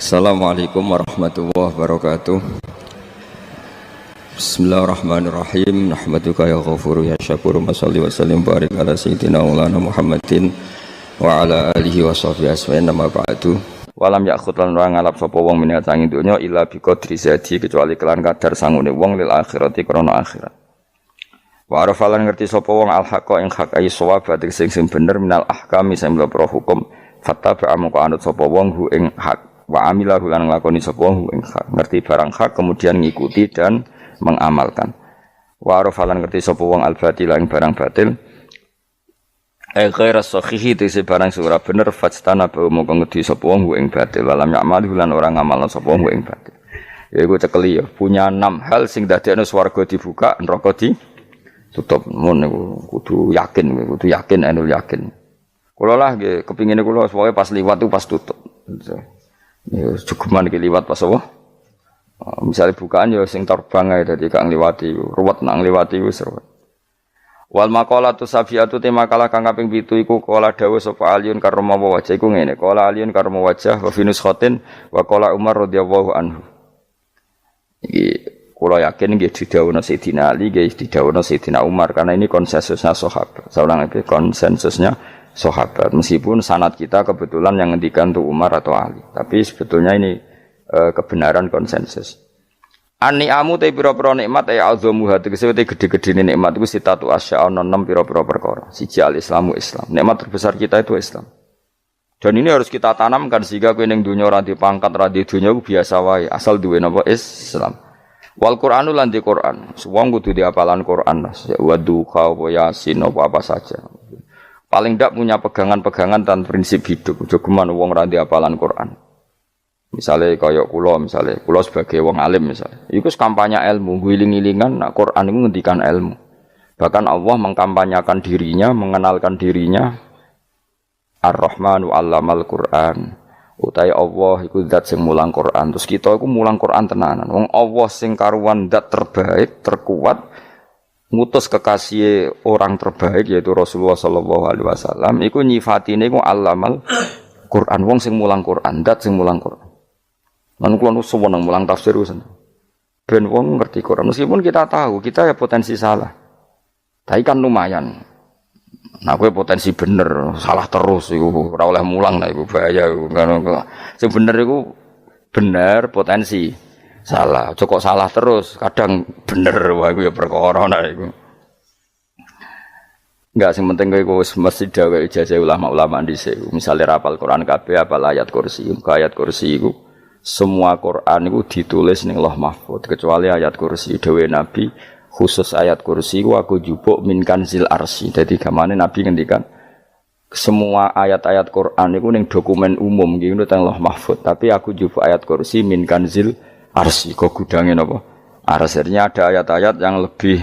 Assalamualaikum warahmatullahi wabarakatuh. Bismillahirrahmanirrahim. Nahmaduka ya ghafuru ya syakuru. Mashalli wa sallim barik ala sayyidina maulana Muhammadin wa ala alihi wa sahbihi asma'in nama ba'du. Walam yakhut lan ora ngalap sapa wong minat sanging donya illa bi qadri zati kecuali kelan kadar sangune wong lil akhirati krana akhirat. Wa arafalan ngerti sapa wong al haqqa ing hak ai shawab sing bener minal ahkami sing mlebu hukum fattaba amko anut sapa wong hu ing hak. Wa amilahu lan nglakoni sapa ing hak, ngerti barang hak kemudian ngikuti dan mengamalkan. Wa arafalan ngerti sapa wong al-batil ing barang batil. Ghairas sahihi tese barang sing ora bener fastana ba moko ngerti sapa wong ing batil, walam ya'malu lan ora ngamalna sapa wong ing batil. Ya iku cekeli ya, punya 6 hal sing dadekno swarga dibuka, neraka ditutup. Mun niku kudu yakin anul yakin. Kula lah nggih kepingine kula pokoke pas liwat itu pas tutup. Ya cukuman iki liwat pas apa? Misalnya bukaan ya sing terbang ae dadi gak ngliwati, ruwet nang ngliwati wis ruwet. Wal maqalatu safiatu te makalah kang kaping 7 iku kala dawuh sapa Aliun karma wajah iku ngene. Kala Aliun karma wajah wa finus khotin wa kala Umar radhiyallahu anhu. Iki kula yakin nggih didhawuhna Sayyidina Ali, nggih didhawuhna Sayyidina Umar karena ini konsensusnya sahabat. Saulang iki konsensusnya sahabat, meskipun sanad kita kebetulan yang ngendikan tuh Umar atau Ali, tapi sebetulnya ini kebenaran konsensus. An-ni'amu te pira-pira nikmat ya azamu hati kesewete gede-gedene nikmat iku sitatu asya ana 6 pira-pira perkara. Siji al-islamu Islam. Nikmat terbesar kita itu Islam. Dan ini harus kita tanamkan sehingga kowe ning donya ora dipangkat, ora di donya ku biasa wae, asal duwe napa Islam. Wal Qur'anu lan di Qur'an. Wong kudu diapalan Qur'an, ya waduha wa yasin apa saja. Paling tidak punya pegangan-pegangan dan prinsip hidup. Jogeman wong ra hafalan Quran. Misalnya kaya kula sebagai wong alim misalnya. Iku kampanye ilmu, guling-gilingan nak Quran iku ngendikan ilmu. Bahkan Allah mengkampanyakan dirinya, mengenalkan dirinya Ar-Rahmanu 'allamal Qur'an. Utai Allah iku zat sing mulang Quran. Terus kita iku mulang Quran tenanan. Wong Allah sing karuan zat terbaik, terkuat ngutus kekasih orang terbaik yaitu Rasulullah sallallahu alaihi wasallam iku nyifatine iku allamal Quran, wong sing mulang Quran, dat sing mulang Quran. Lan kula nu seneng mulang tafsir usen. Ben wong ngerti Quran meskipun kita tahu kita ya potensi salah. Tapi kan lumayan. Nah kowe potensi bener, salah terus iku ora oleh mulang nah iku bahaya iku. Sing bener iku bener potensi. Salah, kok salah terus, kadang bener wah iku ya perkara nah iku. Enggak sing penting kowe mesti dawuh ijazah ulama-ulama dhisik. Misale rapal Quran kabeh apal ayat kursi, ayat kursi iku semua Quran iku ditulis ning Lauh Mahfuz kecuali ayat kursi dawuh Nabi khusus ayat kursi iku aku jupuk min kanzil arsy. Dadi gamane Nabi ngendikan semua ayat-ayat Quran iku ning dokumen umum iki teng Lauh Mahfuz, tapi aku jupuk ayat kursi min kanzil arsy, kok gudangin apa? Arsirnya ada ayat-ayat yang lebih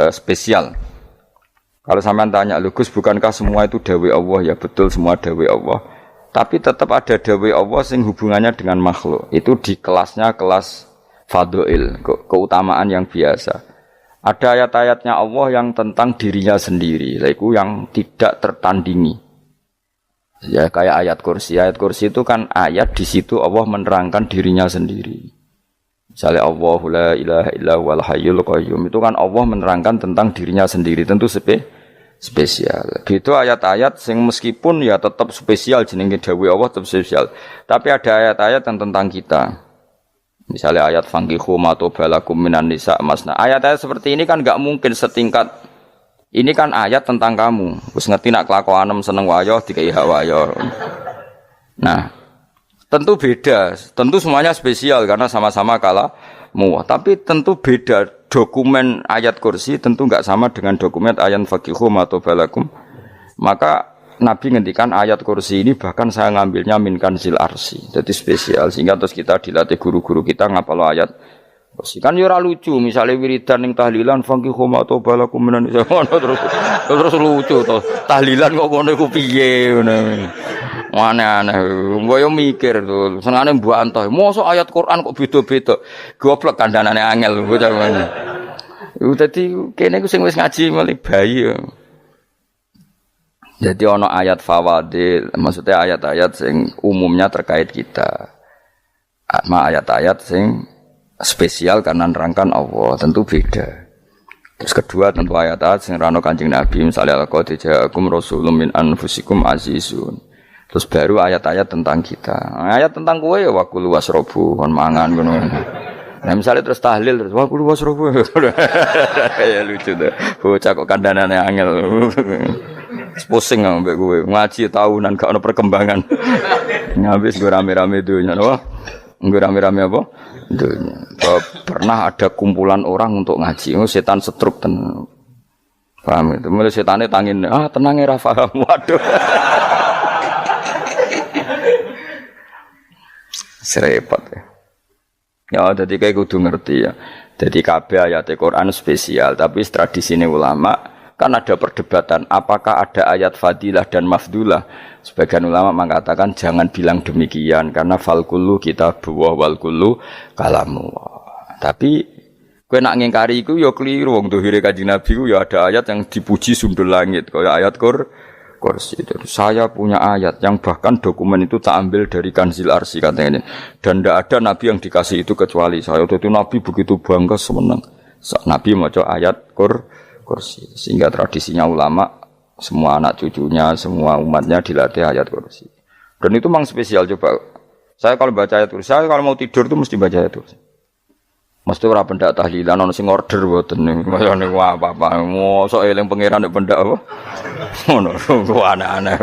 spesial. Kalau sampean tanya, Gus bukankah semua itu dawai Allah? Ya betul semua dawai Allah. Tapi tetap ada dawai Allah sing hubungannya dengan makhluk. Itu di kelasnya kelas fadhil, keutamaan yang biasa. Ada ayat-ayatnya Allah yang tentang dirinya sendiri, yaitu yang tidak tertandingi. Ya kayak ayat kursi. Ayat kursi itu kan ayat di situ Allah menerangkan dirinya sendiri. Misalnya Allahu la ilaha illa huwal hayyul qayyum itu kan Allah menerangkan tentang dirinya sendiri, tentu spesial. Gitu ayat-ayat sing meskipun ya tetap spesial jenenge dawuh Allah tetap spesial. Tapi ada ayat-ayat yang tentang kita. Misalnya ayat fankihu ma tobalakum minan nisa masna. Ayat-ayat seperti ini kan enggak mungkin setingkat. Ini kan ayat tentang kamu. Wis ngerti nak kelakuanem seneng wayo dikai hak wayo. Nah, tentu beda. Tentu semuanya spesial karena sama-sama kalamu. Tapi tentu beda. Dokumen ayat kursi tentu enggak sama dengan dokumen ayat faqihu matobalakum. Maka Nabi ngendikan ayat kursi ini bahkan saya ngambilnya min kanzil arsy. Jadi spesial sehingga terus kita dilatih guru-guru kita ngapal ayat kursi. Kan yo ora lucu, misalnya wiridan ning tahlilan faqihu matobalakum minan terus lucu to. Tahlilan kok ngono iku piye ngono. Aneh-aneh, gue yo mikir tuh, senengane mbok antah. Mosok ayat Quran kok beda-beda. Goblok kandhanane angel bocah ngene. Dadi kene ku sing wis ngaji mulai bayi. Jadi ana ayat fawadil, maksudnya ayat-ayat sing umumnya terkait kita. ayat-ayat sing spesial karena nerangkan Allah, tentu beda. Terus kedua tentu ayat-ayat sing rano Kanjeng Nabi, misalnya laqad ja'akum rasulun min anfusikum azizun. Terus baru ayat-ayat tentang kita. Ayat tentang kowe ya wakulu wasrobu kon mangan ngono. Nah misalnya terus tahlil terus wakulu wasrobu. Ya lucu tuh. Bocah kok kandhanane angel. Pusing ambek kowe. Ngaji tahunan gak ono perkembangan. Ngabis go rame-rame dunya napa? Nggo rame-rame apa? Dunya. Pernah ada kumpulan orang untuk ngaji. Setan setruk tenan. Paham itu. Mulai setane tangin, tenang ya paham. Waduh. Serepot ya. Ya, jadi kayak kudu ngerti ya. Jadi kabeh ayat Al-Qur'an spesial, tapi tradisine ulama kan ada perdebatan apakah ada ayat fadilah dan mafdulah. Sebagian ulama mengatakan jangan bilang demikian karena fal kullu kitabullah wal kullu kalamullah. Tapi kowe nak ngingkari iku ya keliru wong dohire Kanjeng Nabi ku ya ada ayat yang dipuji sundul langit kaya ayat kursi. Jadi saya punya ayat yang bahkan dokumen itu tak ambil dari Kanzil Arsy katanya ini. Dan tidak ada nabi yang dikasih itu kecuali saya. Itu nabi begitu bangga semenang. Nabi maca ayat kursi. Sehingga tradisinya ulama semua anak cucunya, semua umatnya dilatih ayat kursi. Dan itu memang spesial coba. Saya kalau baca ayat kursi, saya kalau mau tidur itu mesti baca ayat kursi. Mesti ora pendak tahlilan ana sing order mboten niku. Kaya niku apa-apa. Mosok eling pangeran nek pendak apa? Ngono ku aneh-aneh.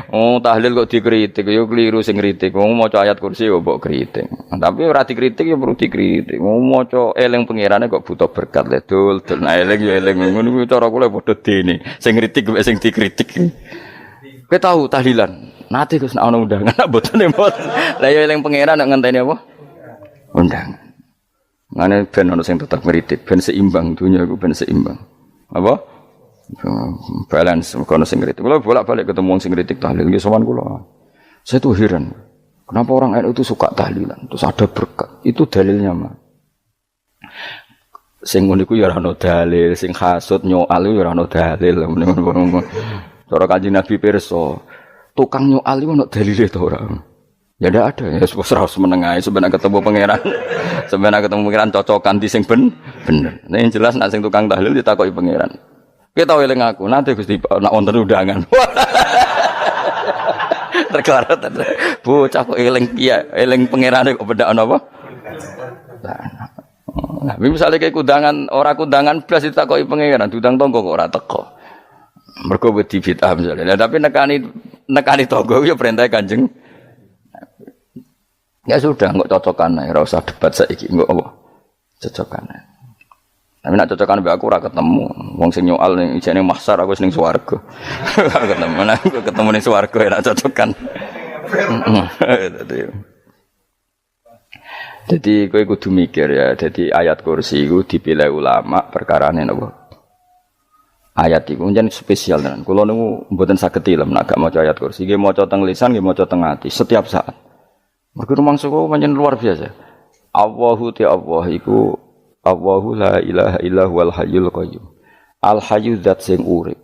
Oh, tahlil kok dikritik ya keliru sing kritik. Wong maca ayat kursi yo mbok kritik. Tapi ora dikritik ya perlu dikritik. Wong maca eling pangerane kok butuh berkat le dul. Nah eling yo eling ngono kuwi cara kula padha dene. Sing kritik mek sing dikritik. Kowe tahu tahlilan? Nate Gus nek ana undangan mboten mboten. Lah yo eling pangeran nek ngenteni apa? Undangan. Ngene ben ana sing tetep ngritik, ben seimbang dunia iku ben seimbang. Apa? Balance kono sing ngritik. Kula bolak-balik ketemu wong sing ngritik tahlil nggih sowan kula. Saya tuh heran. Kenapa orang NU itu suka tahlilan? Terus ada berkat. Itu dalilnya, Mas. Sing ngono iku ya ora ono dalil, sing hasud nyoal ya ora ono dalil. Cara Kanjeng Nabi pirsa, tukang nyoal iku ono dalile to ora? Ya ndak ada, ya serah menengae sebenarnya ketemu pangeran. Sebenarnya ketemu pangeran cocokan di sing bener. Nah yang jelas nek sing tukang tahlil ditakoki pangeran. Kita eling aku, nanti Gusti nak wonten undangan. Tergarat. Bocah kok eling iya, eling pangerane kok bedak ana apa? Nah, misalnya kayak kundangan, ora kundangan blas ditakoki pangeran, diundang tonggo kok ora teko. Mergo wedi bid'ah misalnya. Tapi nekani tonggo ya perintah Kanjeng. Ya sudah, enggak cocokan ae, ora usah debat saiki, enggak apa. Cocokan ae. Tapi nek cocokan mbek aku ora ketemu. Wong sing nyoal ning ijene mahsyar aku wis ning swarga. Ketemu nang ketemu ning swarga ora cocokan. Jadi kowe kudu mikir ya, jadi ayat kursi iku dipilih ulama perkarane napa? Ayat iku njen spesial tenan. Kula niku mboten saged ilem nek gak maca ayat kursi, nggih maca teng lisan, nggih maca teng ati setiap saat. Mergo rumangsa kok pancen luar biasa. Allahu ta'ala iku Allahu la ilaha illa huwal hayyul qayyum. Al hayyu zat sing urip.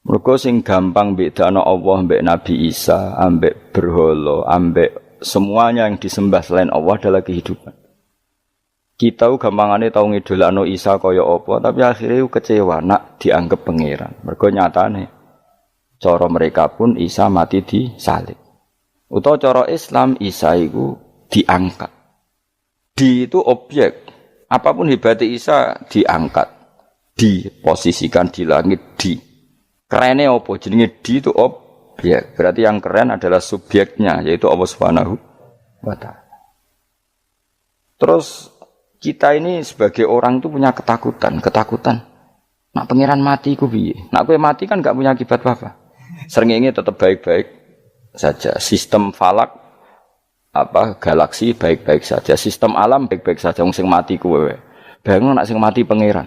Mergo sing gampang bedana Allah mbek Nabi Isa, ambek berhala, ambek semuanya yang disembah selain Allah adalah kehidupan. Kita gampangane tau ngidolakno Isa kaya apa, tapi akhirnya kecewa nak dianggap pangeran. Mergo nyatane cara mereka pun Isa mati disalib. Utawa cara Islam Isa iku diangkat. Di itu objek. Apapun hebatnya Isa diangkat. Diposisikan di langit di. Kerene apa? Jenenge di itu objek. Berarti yang keren adalah subjeknya yaitu Allah Subhanahu wa taala. Terus kita ini sebagai orang itu punya ketakutan. Nak pangeran mati iku piye? Nak kowe mati kan gak punya akibat apa-apa. Srengenge tetap baik-baik saja. Sistem falak galaksi baik-baik saja. Sistem alam baik-baik saja. Wong sing mati kuwe. Bayangno nek sing mati pangeran.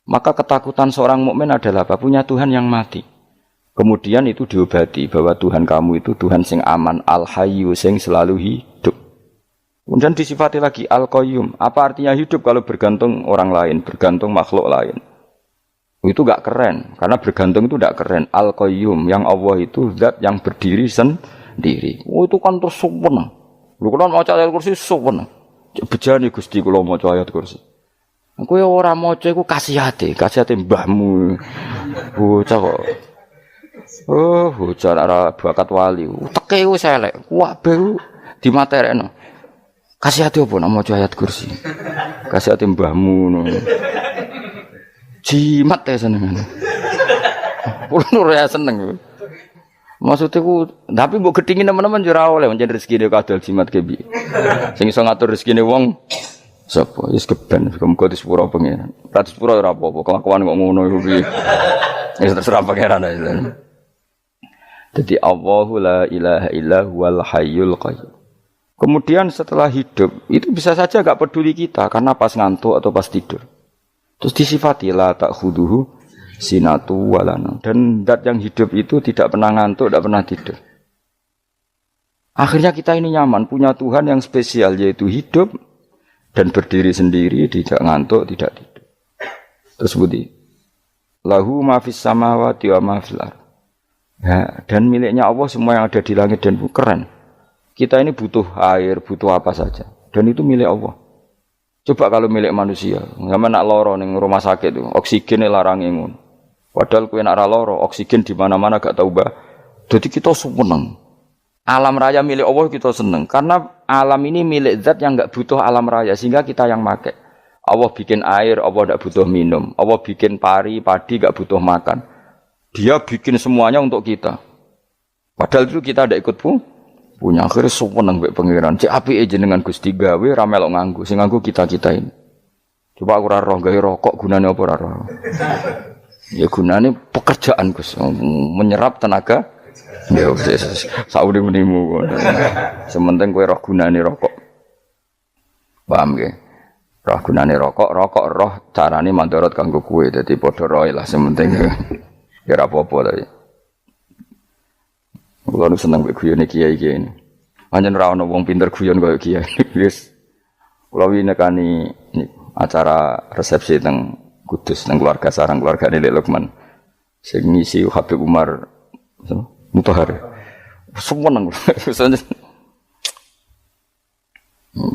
Maka ketakutan seorang mukmin adalah apa? Punya Tuhan yang mati. Kemudian itu diobati bahwa Tuhan kamu itu Tuhan sing aman, al-hayyu sing selalu hidup. Kemudian disifati lagi al-qayyum. Apa artinya hidup kalau bergantung orang lain, bergantung makhluk lain? Itu gak keren, karena bergantung itu gak keren. Al-Qayyum, yang Allah itu zat yang berdiri sendiri. Oh itu kan terus sempurna. Lho kula maca ayat kursi suwen. Bejane Gusti kula maca ayat kursi. Kowe ora maca iku kasihate mbahmu. Bocah kok. Oh, bocah ora bakat wali. Teke wis elek. Kabeh dimaterekno. Kasihate opo nek maca ayat kursi? Kasihate mbahmu ngono. Jimat ya seneng. Kulo ora seneng. Maksudnya ku, tapi mbok gedhingi teman-teman yo ora oleh pancen rezekine kadal jimat ke piye. Sing iso ngatur rezekine wong sapa? Wis keben, muga disepuro pengen. Ora disepuro ora apa-apa, kelakuan kok ngono iku piye. Wis terserah pangeran ae. Jadi Allahu la ilaha illa huwal hayyul qayyum. Kemudian setelah hidup, itu bisa saja enggak peduli kita karena pas ngantuk atau pas tidur. Terus disifati la ta'khuduhu sinatu walana, dan zat yang hidup itu tidak pernah ngantuk, tidak pernah tidur. Akhirnya kita ini nyaman, punya Tuhan yang spesial, yaitu hidup dan berdiri sendiri, tidak ngantuk, tidak tidur. Terus budi lahu ma fis samawati wa ma fil ardh. Ya, dan miliknya Allah semua yang ada di langit dan bumi. Keren. Kita ini butuh air, butuh apa saja, dan itu milik Allah. Coba kalau milik manusia, sama nak loro ning rumah sakit itu, oksigennya larang ngono. Padahal kowe nak ra loro, oksigen di mana-mana gak tau mbah. Jadi kita seneng. Alam raya milik Allah kita seneng karena alam ini milik zat yang enggak butuh alam raya sehingga kita yang make. Allah bikin air, Allah enggak butuh minum. Allah bikin padi enggak butuh makan. Dia bikin semuanya untuk kita. Padahal itu kita ndak ikut punya. Akhirnya seneng mbek pangeran. Cek apike jenengan Gusti gawe ra melok nganggo. Sing nganggo kita-kita ini. Coba aku ora roh gawe rokok gunane apa ora roh. Ya gunane pekerjaan Gus, menyerap tenaga. Ya wis saudi menimu. Sementing kowe roh gunane rokok. Paham nggih? Roh gunane rokok roh carane mandorot kanggo kowe. Dadi padha roe lah sementing. Ya ora apa-apa ta. Kulo nu seneng mbek guyone kiai-kiai ini. Pancen ora ana wong pinter guyon kaya kiai. Wis kulo winekani acara resepsi teng Kudus nang keluarga sarang keluarga Lek Lukman. Sing ngisi Habib Umar Mutahar. Seneng.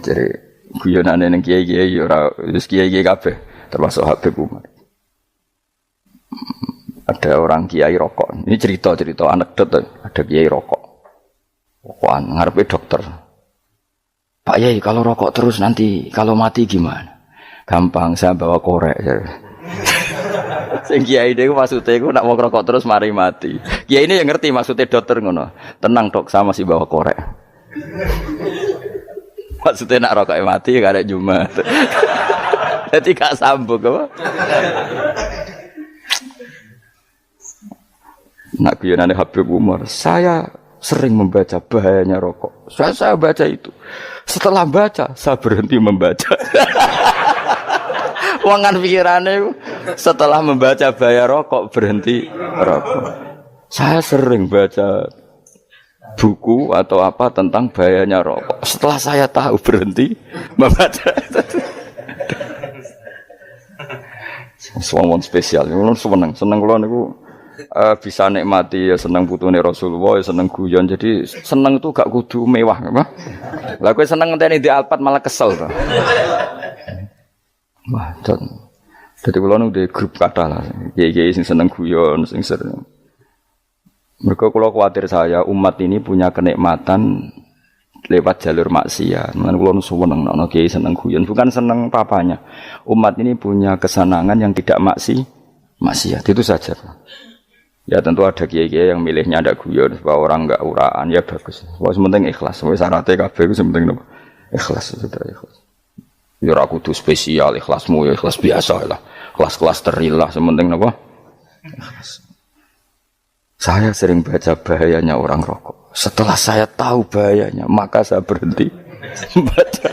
Jadi guyonane ning kiai-kiai ora wis kiai-kiai kabeh termasuk Habib Umar. Ada orang kiai rokok. Ini cerita anekdot. Ada kiai rokok. Rokokan ngarepe dokter. Pak Yai, kalau rokok terus nanti kalau mati gimana? Gampang, saya bawa korek. Sing kiai niku maksude iku nak mau rokok terus mari mati. Kiai ini yang ngerti maksudnya dokter ngono. Tenang dok, saya masih bawa korek. Maksudnya nak rokok mati gak ada Jumat. Jadi gak sambung apa? Nak guyonane Habib Umar, saya sering membaca bahayanya rokok. Saya baca itu. Setelah baca, saya berhenti membaca. Wangan pikirannya setelah membaca bahaya rokok berhenti rokok. Saya sering baca buku atau apa tentang bahayanya rokok. Setelah saya tahu berhenti membaca. Suwon spesial. Seneng kula niku bisa nikmati ya seneng putune Rasulullah ya seneng guyon. Jadi seneng itu gak kudu mewah apa. Lah kowe seneng ngenteni di Alphard malah kesel to. Wah, jadi kula nu di grup kathah lah. Kiai-kiai sing seneng guyon, sing sering. Mergo kula kuwatir saya umat ini punya kenikmatan lewat jalur maksiat. Mulane kula nu seneng ana kiai seneng guyon, bukan seneng papanya. Umat ini punya kesenangan yang tidak maksiat. Itu saja. Ya tentu ada kiai-kiai yang milihnya ada guyon supaya orang enggak uraan ya bagus. Wes penting ikhlas. Wes syaratnya kabeh iku penting napa? Ikhlas sudah ikhlas. Ya ora kudu spesial ikhlasmu ya ikhlas biasa lah. Kelas-kelas teril lah sementing napa? Ikhlas. Saya sering baca bahayanya orang rokok. Setelah saya tahu bahayanya, maka saya berhenti baca.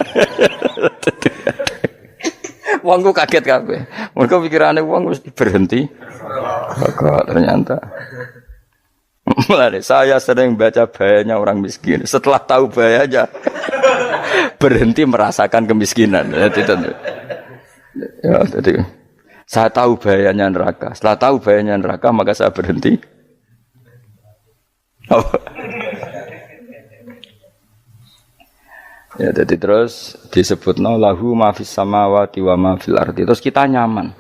Wongku kaget kabeh. Mergo pikirane wong mesti berhenti. Kok ternyata. Mulane saya sering baca bahayanya orang miskin. Setelah tahu bahayanya, berhenti merasakan kemiskinan. Jadi saya tahu bahayanya neraka. Setelah tahu bahayanya neraka, maka saya berhenti. Ya jadi terus disebutno lahu ma fis samawati wa ma fil ardi. Terus kita nyaman.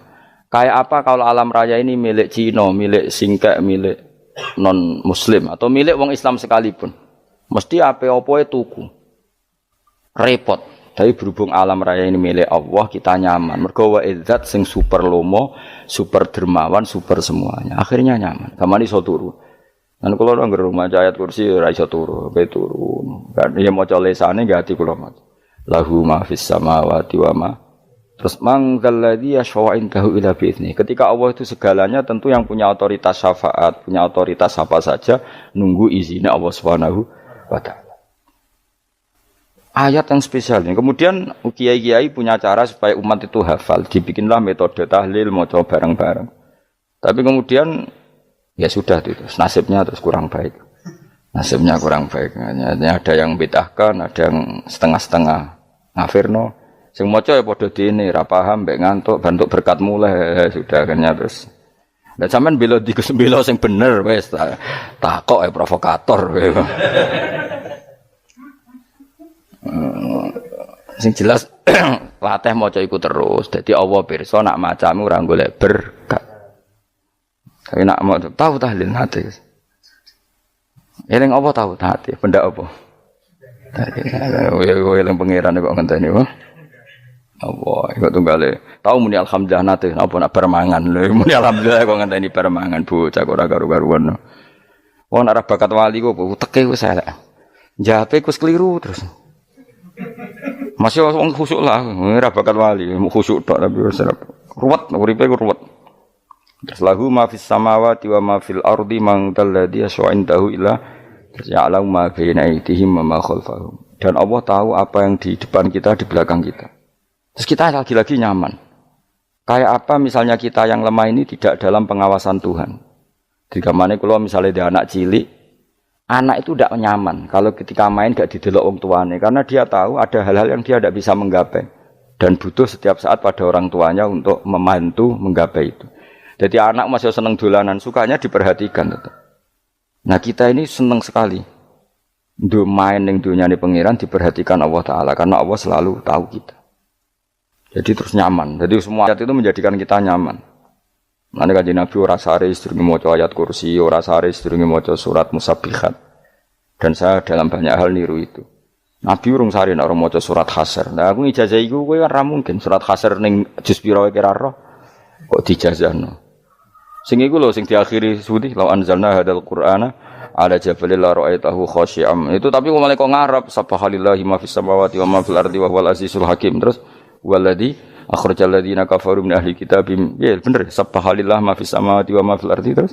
Kayak apa kalau alam raya ini milik Cina, milik singkek, milik non muslim atau milik wong Islam sekalipun. Mesti apa-apa tuku. Repot. Tapi berhubung alam raya ini milik Allah, kita nyaman. Mergo wa izzat sing super lomo, super dermawan, super semuanya. Akhirnya nyaman. Kamane iso turu. Lan kula nang rumah ayat kursi ora iso turu, bae turu. Kan ya maca lesane nggih ati kula maca. Lahu ma fis samawati wa ma. Terus mangkal ladzi yashfa'u indahu ila bi'izni. Ketika Allah itu segalanya, tentu yang punya otoritas syafaat, punya otoritas apa saja nunggu izinnya Allah Subhanahu wa taala. Ayat yang spesial ini. Kemudian kiai-kiai punya cara supaya umat itu hafal. Dibikinlah metode tahlil, maca bareng-bareng. Tapi kemudian ya sudah itu. Nasibnya terus kurang baik. Nasibnya kurang baik. Hanya ada yang bedahkan, ada yang setengah-setengah ngafirno. Sing maca ya padha dene, ra paham, mbek ngantuk, bentuk berkat mulai sudah akhirnya terus. Dan sampean bela bela sing bener wis takok provokator. Sing jelas latih maca iku terus. Dadi Allah pirsa nak macamu ora golek berkat. Tapi nak mau tahu tahlil hati. Eling apa tahu hati? Benda apa? Eling pangeran kok ngenteni wae. Allah, iku tunggale. Tahu muni alhamdulillah nate apa nak permangan lho. Muni alhamdulillah kok ngenteni permangan bocah kok ora karu-karuan. Wong arah bakat wali kok teke wis elek. Jape wis keliru terus. Masih wong khusuk lah, ora bakat wali, khusuk tok tapi wis ruwet, uripe ruwet. Terus lahu ma fis samawati wa ma fil ardi man dalladhi yashwa'indahu illa ya'lamu ma baina aydihim wa ma khalfahum. Dan Allah tahu apa yang di depan kita, di belakang kita. Terus kita lagi-lagi nyaman. Kayak apa misalnya kita yang lemah ini tidak dalam pengawasan Tuhan. Digamane kula misalnya dia anak cilik, anak itu tidak nyaman kalau ketika main gak didelok wong tuane karena dia tahu ada hal-hal yang dia tidak bisa menggapai dan butuh setiap saat pada orang tuanya untuk membantu menggapai itu. Jadi anak masih seneng dolanan, sukanya diperhatikan tetap. Nah kita ini seneng sekali. Main ning dunyane pangeran diperhatikan Allah Ta'ala karena Allah selalu tahu kita. Jadi terus nyaman. Jadi semua ayat itu menjadikan kita nyaman. Nanti Kanjeng Nabi ora sare sedurunge maca ayat kursi, ora sare sedurunge maca surat Musabbihat. Dan saya dalam banyak hal niru itu. Nabi urung sare nek ora maca surat Hasyr. Nah aku ijazah iku kowe kan ra mungkin surat Hasyr ning juz pira wae kira roh kok dijazahno. Sing iku lho sing diakhiri suwi law anzalna hadzal qur'ana ala jabalil la ra'aitahu khashi'am. Itu tapi kok malah kok ngarep subhanallahi ma fis samawati wa ma fil ardi wa huwal azizul hakim. Terus waladzi akhrajal ladzina kafaru min ahli kitab. Ya bener subhanallah ma fis samawati wa ma fil ardi terus.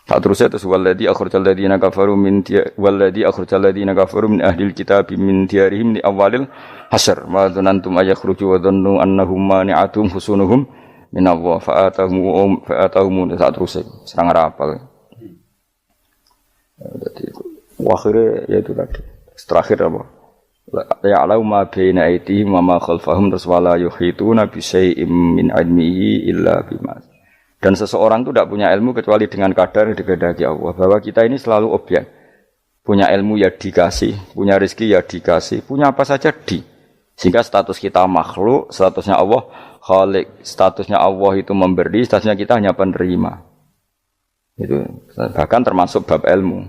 Tak terusnya terus waladzi akhrajal ladzina kafaru min waladzi akhrajal ladzina kafaru min ahli kitab min diyarihim li awalil hasyr. Ma dzanantum ayakhruju wa dhannu annahum mani'atum husunuhum min Allah fa'atahum tak terusnya serang rapal. Jadi akhirnya ya itu tadi. Terakhir apa? Ya'lamu ma baina aydihim wa ma khalfahum wala yuhituna bi syai'in min 'ilmihi illa bima. Dan seseorang itu tidak punya ilmu kecuali dengan kadar yang dikehendaki Allah. Bahwa kita ini selalu objek. Punya ilmu ya dikasih, punya rezeki ya dikasih, punya apa saja di. Sehingga status kita makhluk, statusnya Allah Khalik, statusnya Allah itu memberi, statusnya kita hanya penerima. Itu bahkan termasuk bab ilmu.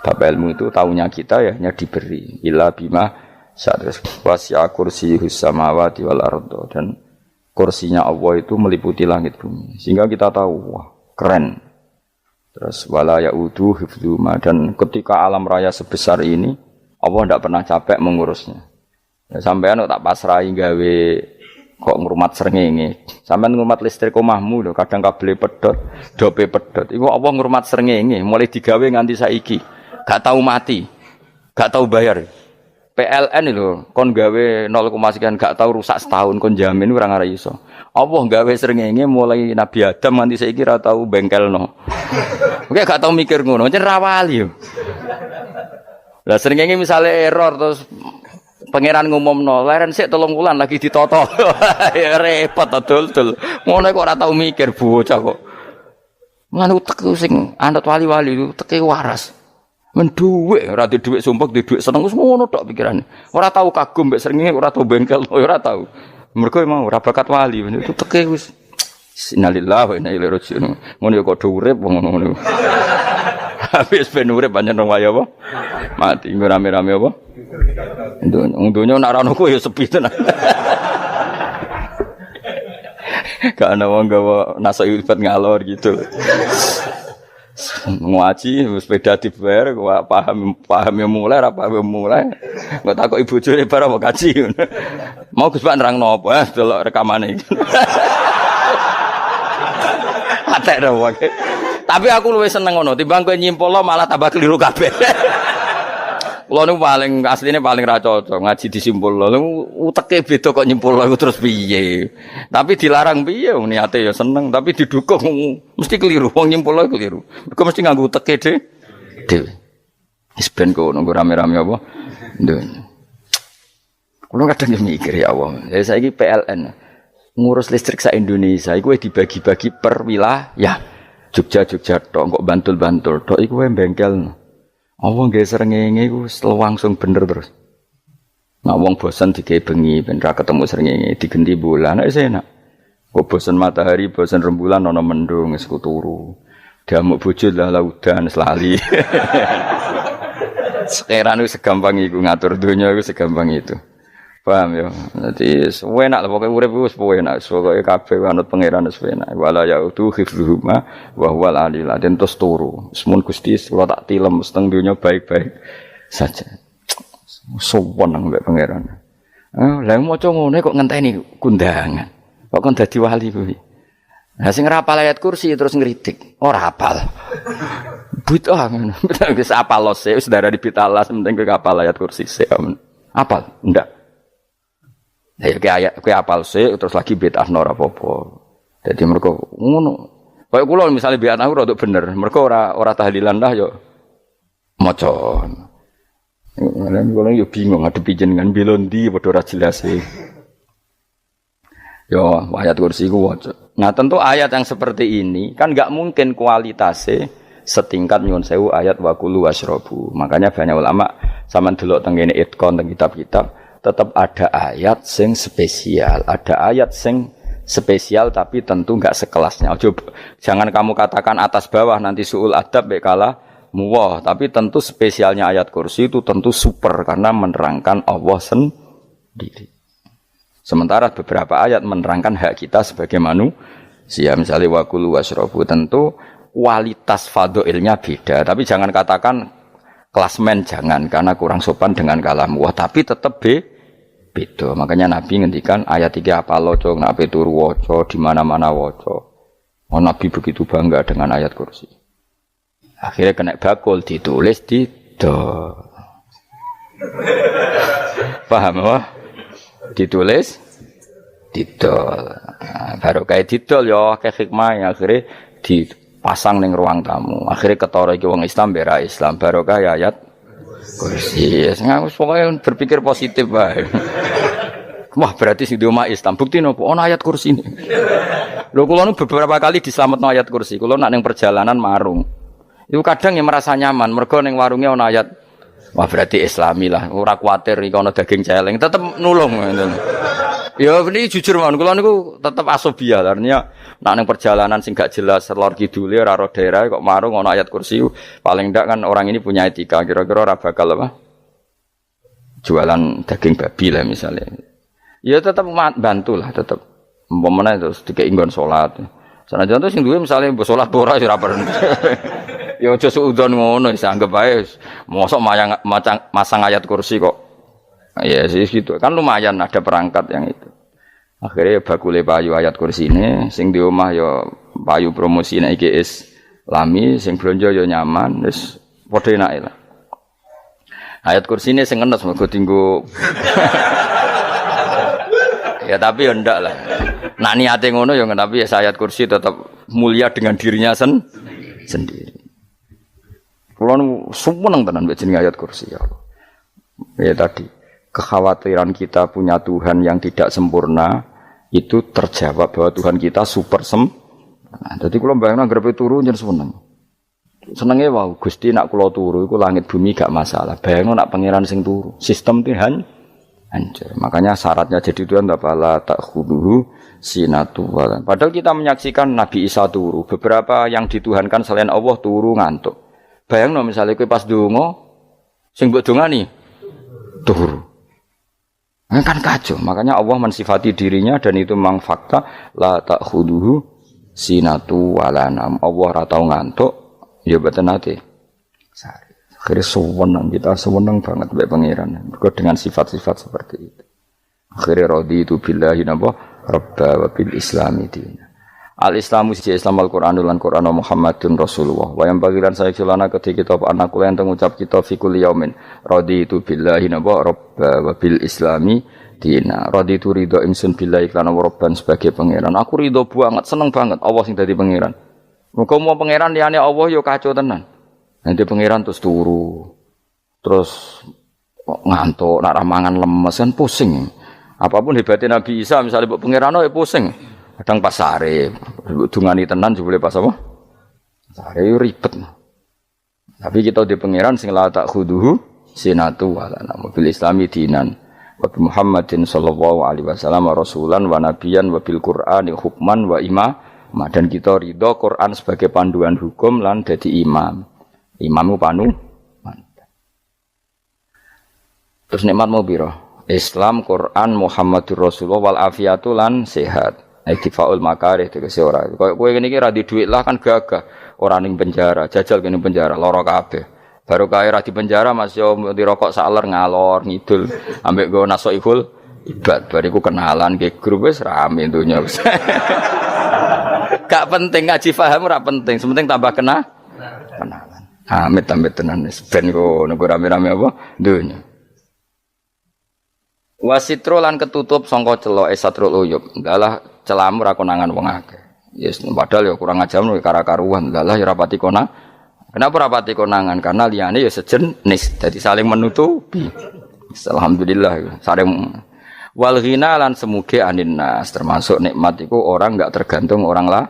Bab ilmu itu tahunya kita ya hanya diberi. Illa bima sa'adres wasi'a kursiyuhus samawati wal ardo. Dan kursinya Allah itu meliputi langit bumi. Sehingga kita tahu, wah keren. Terus wala ya'udu hifdzuma. Dan ketika alam raya sebesar ini, Allah tidak pernah capek mengurusnya. Ya, sampean tak pasrahi gawe kok ngrumat srengenge. Sampeyan ngrumat listrik omahmu lho, kadang kabel pedhot, dope pedhot. Iku apa ngrumat srengenge mulai digawe nganti saiki. Gak tahu mati. Gak tahu bayar. PLN lho, kon gawe 0, sekian gak tahu rusak setahun kon jamin ora ngara iso. Apa gawe srengenge mulai Nabi Adam nganti saiki ora tahu bengkelno. Oke gak tahu mikir ngono, jen ra wali yo. Lah srengenge misale error terus pangeran ngumumno, leren sik 3 wulan lagi ditoto. Ya repot dul-dul. Ngono kok ora tau mikir bocah kok. Lan utek sing anut wali-wali teke waras. Men dhuwit, ora di dhuwit sumpek, di dhuwit seneng wis ngono tok pikirane. Ora tau kagum mbek srengenge, ora tau bengkel, ora tau. Mergo mau ora bakat wali, itu teke wis innalillahi wa inna ilaihi raji'un. Ngono ya kok urip ngono. Habis ben urip pancen wong wae apa? Mati nggo rame-rame apa? Donya nak ana ku ya sepi tenan. Gak ana wong gawa nasa ibad ngalor gitu. Ngaji sepeda dibayar paham ya mulai ora paham mulai kok takok ibu bojone bar apa kaji mau Gus Pak nerangno apa delok rekamane iki atek wae tapi aku luwih seneng ngono timbang kowe nyimpulno malah tambah keliru kabeh. Kulo niku paling asline paling ra cocok ngaji disimpulno lho uteke beda kok nyimpulno terus piye tapi dilarang piye niate ya seneng tapi didukung mesti keliru wong nyimpulno keliru mergo mesti nganggo uteke dhewe wis ben kok nunggu rame-rame apa ndon kulo kadang mikir ya Allah ya saiki PLN ngurus listrik sak Indonesia iku dibagi-bagi per wilayah Jogja tok kok Bantul tok iku wae bengkel. Wong nggih srengenge iku langsung bener terus. Nek wong bosan digawe bengi ben ra ketemu srengenge digenti bulan nek enak. Kok bosan matahari, bosan rembulan ana mendung wis turu. Damuk bojo lah udan selali. Sekarang itu segampang iku ngatur donya iku segampang itu. Paham ya? Dadi enak lah pokoke urip wis enak. Pokoke kabeh anut pangeran wis enak. Wala yautu khifruhuma wa huwal alil azim terus turu. Semun Gusti kula tak tilem seteng donya baik-baik saja. Sowan nang mbek pangeran. Lah maca ngene kok ngenteni kundangan. Kok kon dadi wali kuwi. Lah sing ora hafal ayat kursi terus ngritik. Ora hafal. Bid'ah ngono. Wis hafal los wis darani bitalas penting kowe hafal ayat kursi sik. Hafal? Ndak. Ya kowe apal sik terus lagi bid'ah ora apa-apa. Dadi mergo ngono. Kaya kula misale bid'ah ora untuk bener, mergo ora tahlilan dah yo maca. Lan kula yo bingung ngadepi jenengan bilondi padha ora jelas e. Yo ayat kursi ku waca. Nah, tentu ayat yang seperti ini kan enggak mungkin kualitasnya setingkat nyuwun sewu ayat wa kulu wasrobu. Makanya banyak ulama sampean delok teng kene itqon teng kitab-kitab tetap ada ayat sing spesial, ada ayat sing spesial tapi tentu enggak sekelasnya. Jangan kamu katakan atas bawah nanti suul adab bekala muwah, tapi tentu spesialnya ayat kursi itu tentu super karena menerangkan Allah sendiri. Sementara beberapa ayat menerangkan hak kita sebagai manusia, misalnya wa kulu wasrobu, tentu kualitas fadhailnya beda, tapi jangan katakan klasmen jangan karena kurang sopan dengan kalam wah, tapi tetap beda. Makanya Nabi ngendikan ayat 3 apa loco, nabi turu waca di mana-mana waca. Oh, Nabi begitu bangga dengan ayat kursi. Akhirnya kena bakul ditulis di do. Paham apa? Ditulis didol. Baru kayak didol ya kayak hikmah akhirnya dipasang ning ruang tamu. Akhirnya ketara iki wong Islam bera Islam baru kayak ayat kursi. Wis pokoke berpikir positif wae. Wah, berarti sing di omah Islam bukti nopo ana ayat kursi ini. Lho kula nu beberapa kali diselametno ayat kursi. Kula nak ning perjalanan marung. Iku kadang yang merasa nyaman mergo ning warunge ana ayat. Wah, berarti Islami lah. Ora kuwatir iki ana daging celeng, tetep nulung ngoten. Ya ini jujur mawon kula niku tetep asobia. Artinya nak ning perjalanan sing gak jelas lor kidule ora ro daerah kok marung ana ayat kursi. Paling ndak kan orang ini punya etika. Kira-kira ora bakal apa? Jualan daging babi lah misalnya. Ya tetap bantulah tetap. Umpamane terus dikek nggon salat. Sanajan to sing duwe misale mbok salat ora ya ora perlu. Ya aja suudon ngono wis anggap ae mosok masang ayat kursi kok. Ya sih gitu. Kan lumayan ada perangkat yang itu. Akhirnya bakule payu ayat kursi ini sing di omah ya payu promosi nek iki Islami sing blonjo ya nyaman wis padha enake lah. Ayat kursi ini sing ngenes mergo tinggo. Ya tapi ya ndak lah. Nak niate ngono ya tapi ya ayat kursi tetap mulia dengan dirinya sendiri. Kulo seneng tenan mbek jenenge ayat kursi ya Allah. Ya tadi kekhawatiran kita punya Tuhan yang tidak sempurna itu terjawab bahwa Tuhan kita super sempurna. Jadi kulo bayangno grepe turu njen seneng. senenge wae Gusti nak kula turu iku langit bumi gak masalah. Bayangno nak pangeran sing turu. Sistem Tuhan hancur. Makanya syaratnya jadi Tuhan la ta'khudhuhu sinatu wa. Padahal kita menyaksikan Nabi Isa turu. Beberapa yang dituhankan selain Allah turu ngantuk. Bayangno misalnya kowe pas donga sing mbok dongani turu. Kan kacau. Makanya Allah mensifati dirinya dan itu memang fakta la ta'khudhuhu sinatu walanam. Allah ora tau ngantuk, ya mboten nate. Akhirnya sewenang kita sewenang banget mbek pangeran. Mergo dengan sifat-sifat seperti itu. Akhirnya raditu billahi napa rabba wa bil islami dina. Al-Islamu siji Islam Al-Qur'an lan Qur'an Muhammadun Rasulullah. Wa yang bagiran saya celana ketika kita anak kula enten ngucap kita fi kulli yaumin raditu billahi napa rabba wa bil islami dina. Raditu ridho ingsun billahi lan rabban sebagai pangeran. Aku ridho banget, seneng banget Allah sing dadi pangeran. Muga mau pangeran liyane Allah yo kacau tenan. Nanti pangeran terus turu. Terus ngantuk, nak ramangan lemes kan pusing. Apapun hebatnya Nabi Isa misalnya mbok pangeran ya pusing. Kadang pas sare, dungani tenan jebule pas apa? Sare ribet. Tapi kita di pangeran sing la ta'khudhuhu sinatu wa la bil islami dinan. Wa Muhammadin sallallahu alaihi wasallam rasulan wa nabiyan wa bil Qur'ani hukman wa imam. Dan kita ridho Quran sebagai panduan hukum lan dadi imam. Imammu panu. Terus nikmat mau piro? Islam, Quran, Muhammadur Rasulullah wal afiatu lan sehat. Iktifaul makarih tegese ora. Kaya kowe ngene iki ra di dhuwit lah kan gagah. Ora ning penjara, jajal kene penjara lara kabeh. Baru kae ra di penjara Mas yo dirokok saler ngalor ngidul ambek nggo nasoihul ibad. Bariku kenalan ke grup wis rame donya wis. Gak penting ngaji paham ora penting, sepenting tambah kenalan. Amit-amit tenan wis ben kok nego rame-rame apa donya. Wasitro lan ketutup sangka celok esatrul uyub. Dalah celamu ra konangan wong akeh. Yes, padahal ya kurang ajar lho kara-karuan. Dalah ya rapati konang. Kenapa rapati konangan? Karena liyane ya sejenis. Jadi saling menutupi. Alhamdulillah saling wal ghina lan semuge aninnas termasuk nikmat iku orang enggak tergantung orang lah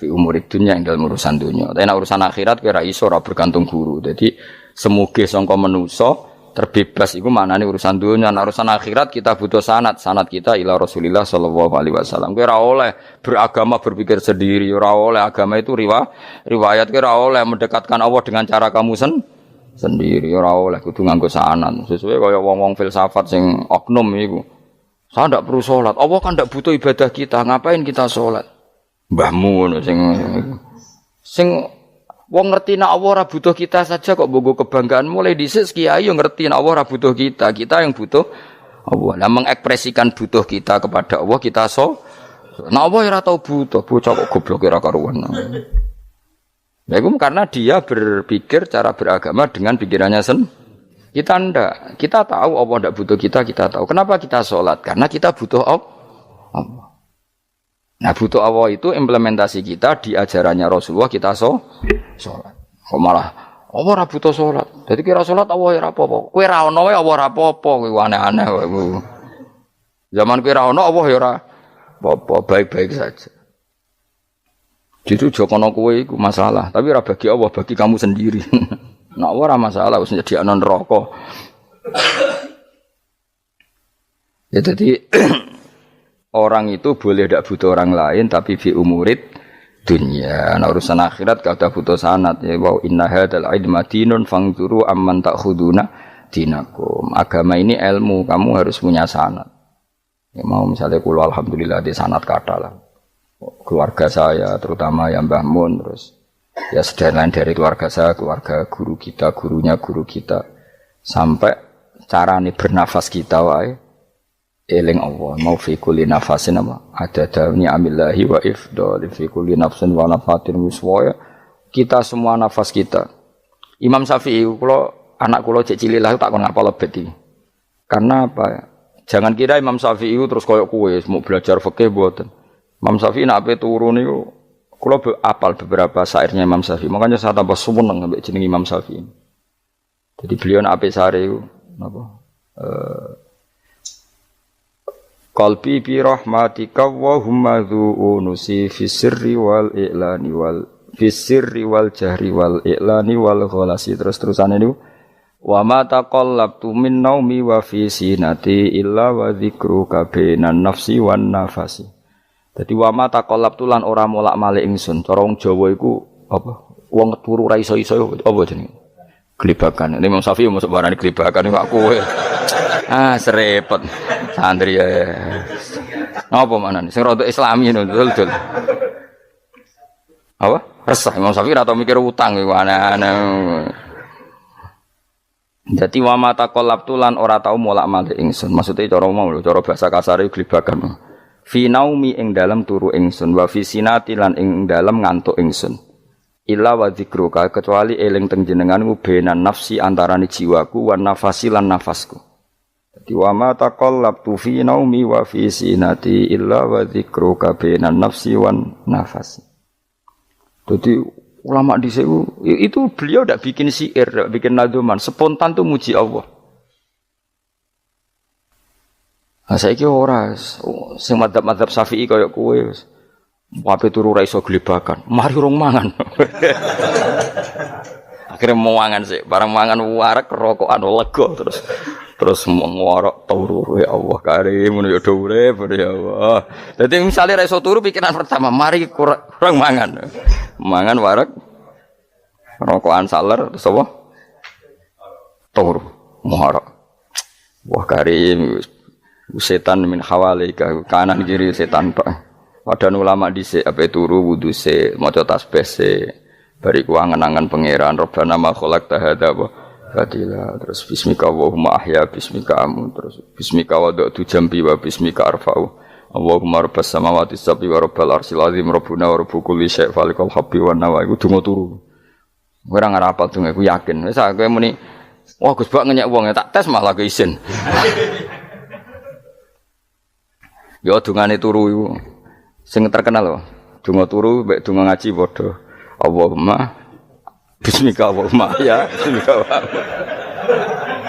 di umur dunia yang dalam urusan dunia. Tapi nek urusan akhirat kira iso ora bergantung guru. Jadi semuge sangka manusa terbebas itu maknanya urusan dunia. Nah, urusan akhirat kita butuh sanad kita ila Rasulillah sallallahu alaihi wasallam. Kowe ora oleh beragama berpikir sendiri, ora oleh agama itu riwayat ora oleh mendekatkan Allah dengan cara kamu sendiri, ora oleh kudu nganggo sanad. Sesuai kaya wong-wong filsafat sing oknum iku. Saya ndak perlu salat. Allah kan ndak butuh ibadah kita, ngapain kita salat? Mbahmu ngono sing wong ngerti nek Allah ora butuh kita saja kok bogo kebanggaan mulai dhisik kiai yo ngerti nek Allah ora butuh kita yang butuh Allah. Lah mengekspresikan butuh kita kepada Allah kita nek Allah ora tau butuh, bocah kok goblok ora karuan. Nah, itu karena dia berpikir cara beragama dengan pikirannya kita ndak. Kita tahu Allah ndak butuh kita tahu. Kenapa kita salat? Karena kita butuh Allah. Nah butuh Allah itu implementasi kita di ajarannya Rasulullah kita sholat. Kok malah Allah ora butuh sholat. Jadi kira sholat Allah ora apa-apa. Kowe ra ono wae Allah ora apa-apa. Kowe aneh-aneh wae. Zaman kowe ra ono Allah ya ora apa-apa, baik-baik saja. Jadi jokono kowe iku masalah, tapi ora bagi Allah, bagi kamu sendiri. Nah Allah ora masalah wis nyediakno neraka. Ya jadi orang itu boleh tidak butuh orang lain tapi fi umurid dunia. Nah urusan akhirat gak ada butuh sanad ya. Wa inna hadzal ilma dinun fangzuru amman ta'khuduna dinakum. Agama ini ilmu, kamu harus punya sanad. Ya mau misalnya kula alhamdulillah di sanad kata lah. Keluarga saya terutama yang Mbah Mun terus ya sedaya lain dari keluarga saya, keluarga guru kita, gurunya guru kita sampai carane bernafas kita wae eling Allah mau fi kulli nafasin apa ada dawni amillahi wa ifdal fi kulli nafsin wa nafatin wiswaya kita semua nafas kita. Imam Syafi'i kula anak kula cek cilik lah tak kon ngapal lebet iki. Karena apa? Jangan kira Imam Syafi'i terus koyo kowe mau belajar fikih mboten. Imam Syafi'i nek ape turu niku kula apal beberapa syairnya Imam Syafi'i. Makanya saya tambah seneng ambek jeneng Imam Syafi'i. Jadi beliau nek ape sare iku napa qalbi bi rahmatika wa humma dhu unusi fi sirri wal i'lani wal Fisirri wal jahri wal i'lani wal ghalasi. Terus-terusane niku wa ma taqallabtu min naumi wa fi sinati illa wa dzikruka bainan nafsi wan nafasi. Dadi wa ma taqallabtu lan ora molak-malik ingsun. Cara wong Jawa iku apa? Wong turu ra iso-iso apa jenenge? Gelibakan. Ini Imam Syafi'i masuk barani gelibakan iki kowe. Serepet. Santri ya. Apa manane? Sing rada Islami ngono dul. Apa? Resah Imam Syafi'i atau mikir utang iku aneh-aneh. Dadi wa mata qalabtu lan ora tau molak-malik ingsun. Maksude cara mau lho, cara bahasa kasare gelibakan. Fi naumi ing dalem turu ingsun wa fi sinati lan ing dalem ngantuk ingsun. Illa wa dzikruka kecuali eling teng jenenganmu benan nafsi antarané jiwaku wan nafasi lan nafasku. Dadi wa ma taqallabtu fi naumi wa fi sinati illa wa dzikruka benan nafsi wan nafasi. Jadi ulama dhisik itu beliau ndak bikin syair, ndak bikin nadzuman, spontan tuh muji Allah. Nah saiki ora sing madzhab Syafi'i kaya kowe wis wape turu ra iso glebakan. Mari rong mangan. Akhirnya mau mangan sih, barang mangan warak rokokan lega terus ngorok turu ya Allah karim ngono ya urip ya Allah. Dadi misale ra iso turu pikiran pertama mari kurang mangan. Mangan warak rokokan saler terus apa? Turu ngorok. Wah karim setan min hawalika kanan kiri setan tok. Padahal ulama dhisik ape turu wudu se maca tasbih se bariku angen-angen pangeran Rabbana ma khalaqta hadza wa batila terus bismika Allahumma ahya bismika amun terus bismika wada'tu jambi wa bismika arfa'u Allahumma rabbas samawati sab'i wa rabbal arsyil azim rabbuna wa rabbu kulli syai' falikal habbi wan nawa iku donga turu ora ngarapal donga iku yakin wis kowe muni wah Gus Bak ngenyek wong tak tes malah ke isin yo dungane turu iku sing terkenal lho donga turu mek donga ngaji padha Allahumma bismika Allahumma ya bismika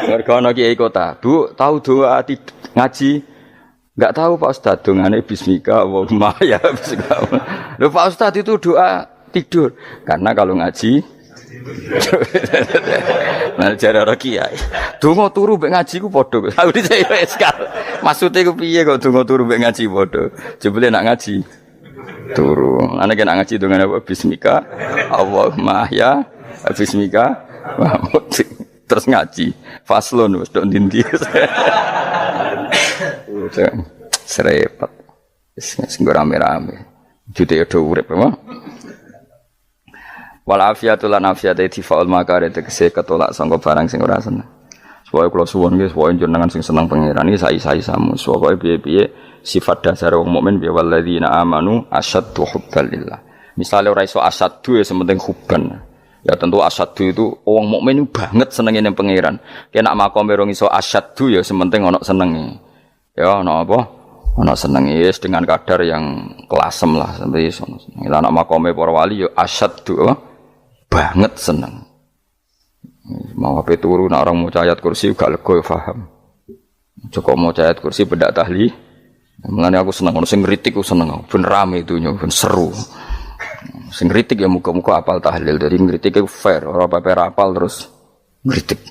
mergo ana kiai kota Bu tahu doa ngaji enggak tahu Pak Ustaz dongane bismika Allahumma ya bismika lho Pak Ustaz itu doa tidur karena kalau ngaji nah jare ora kiai donga turu mek ngaji ku padha aku dhisik wis maksude ku piye kok donga turu mek ngaji padha jebule nak ngaji turu ana nek ngaji dongane apa bismika Allahumma ya bismika terus ngaji faslon wis tok ndi-ndi serepet sing rame-rame jute yo urip apa wal afiatu lan afiate tifaul makare tegese ketolak sangka barang sing ora seneng. Supaya kula suwun nggih supaya jenengan sing seneng pangeran iki sai-sai samu. Supaya piye-piye sifat dasar wong mukmin bi walladzina amanu asyaddu hubbalillah. Misale ora iso asyaddu ya sementing hubban. Ya tentu asyaddu itu wong mukmin banget senenge ning pangeran. Nek makome rong iso asyaddu ya sementing ana senenge. Ya ana apa? Ana senenge wis dengan kadar yang kelasem lah sampai iso. Lah nek makome para wali ya asyaddu banget seneng. Mau apa turu nak orang mau ayat kursi gak lega paham. Cukup mau ayat kursi bedak tahli. Mulane aku seneng ono sing ngritik aku seneng. Ben rame itunya, ben seru. Sing ngritik ya muga-muga apal tahlil. Dari ngritik iku fair, ora paper apal terus ngritik.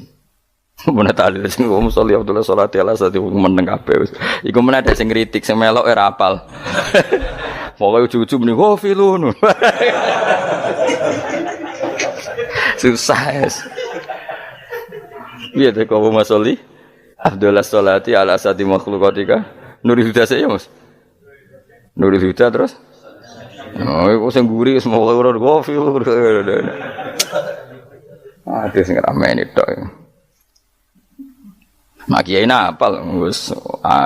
Bener tahlil sing ngomong sholli Abdullah sholati ala sate meneng kabeh wis. Iku meneh ada sing ngritik sing melok ora apal. Pokoke ujug-ujug muni oh filun. Susah es. Biar deh kau masoli. Abdullah sholati ala sati makhlukatika. Nurul Huda saya mas. Nurul Huda terus. Oh, aku sengguri semua orang kopi. Aduh, sing ramen itu. Makiai apal,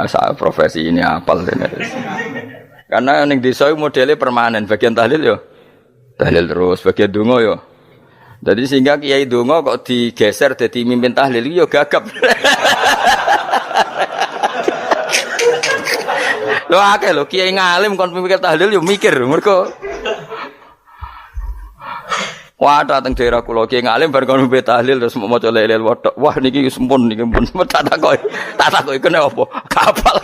saat profesi ini apal. Karena yang desa modelnya permanen. Bagian tahlil yo, tahlil terus. Bagian dungo yo. Jadi sehingga kiai donga kok digeser jadi mimpin tahlil yo gagap. Lho akeh lho kiai ngalim kon mimpin tahlil yo mikir mergo wah dateng daerah kula kiai ngalim bar kon mimpin tahlil terus maca la ilaha illallah. Wah niki sempun niki pun tak takoki kene apa? Kapal.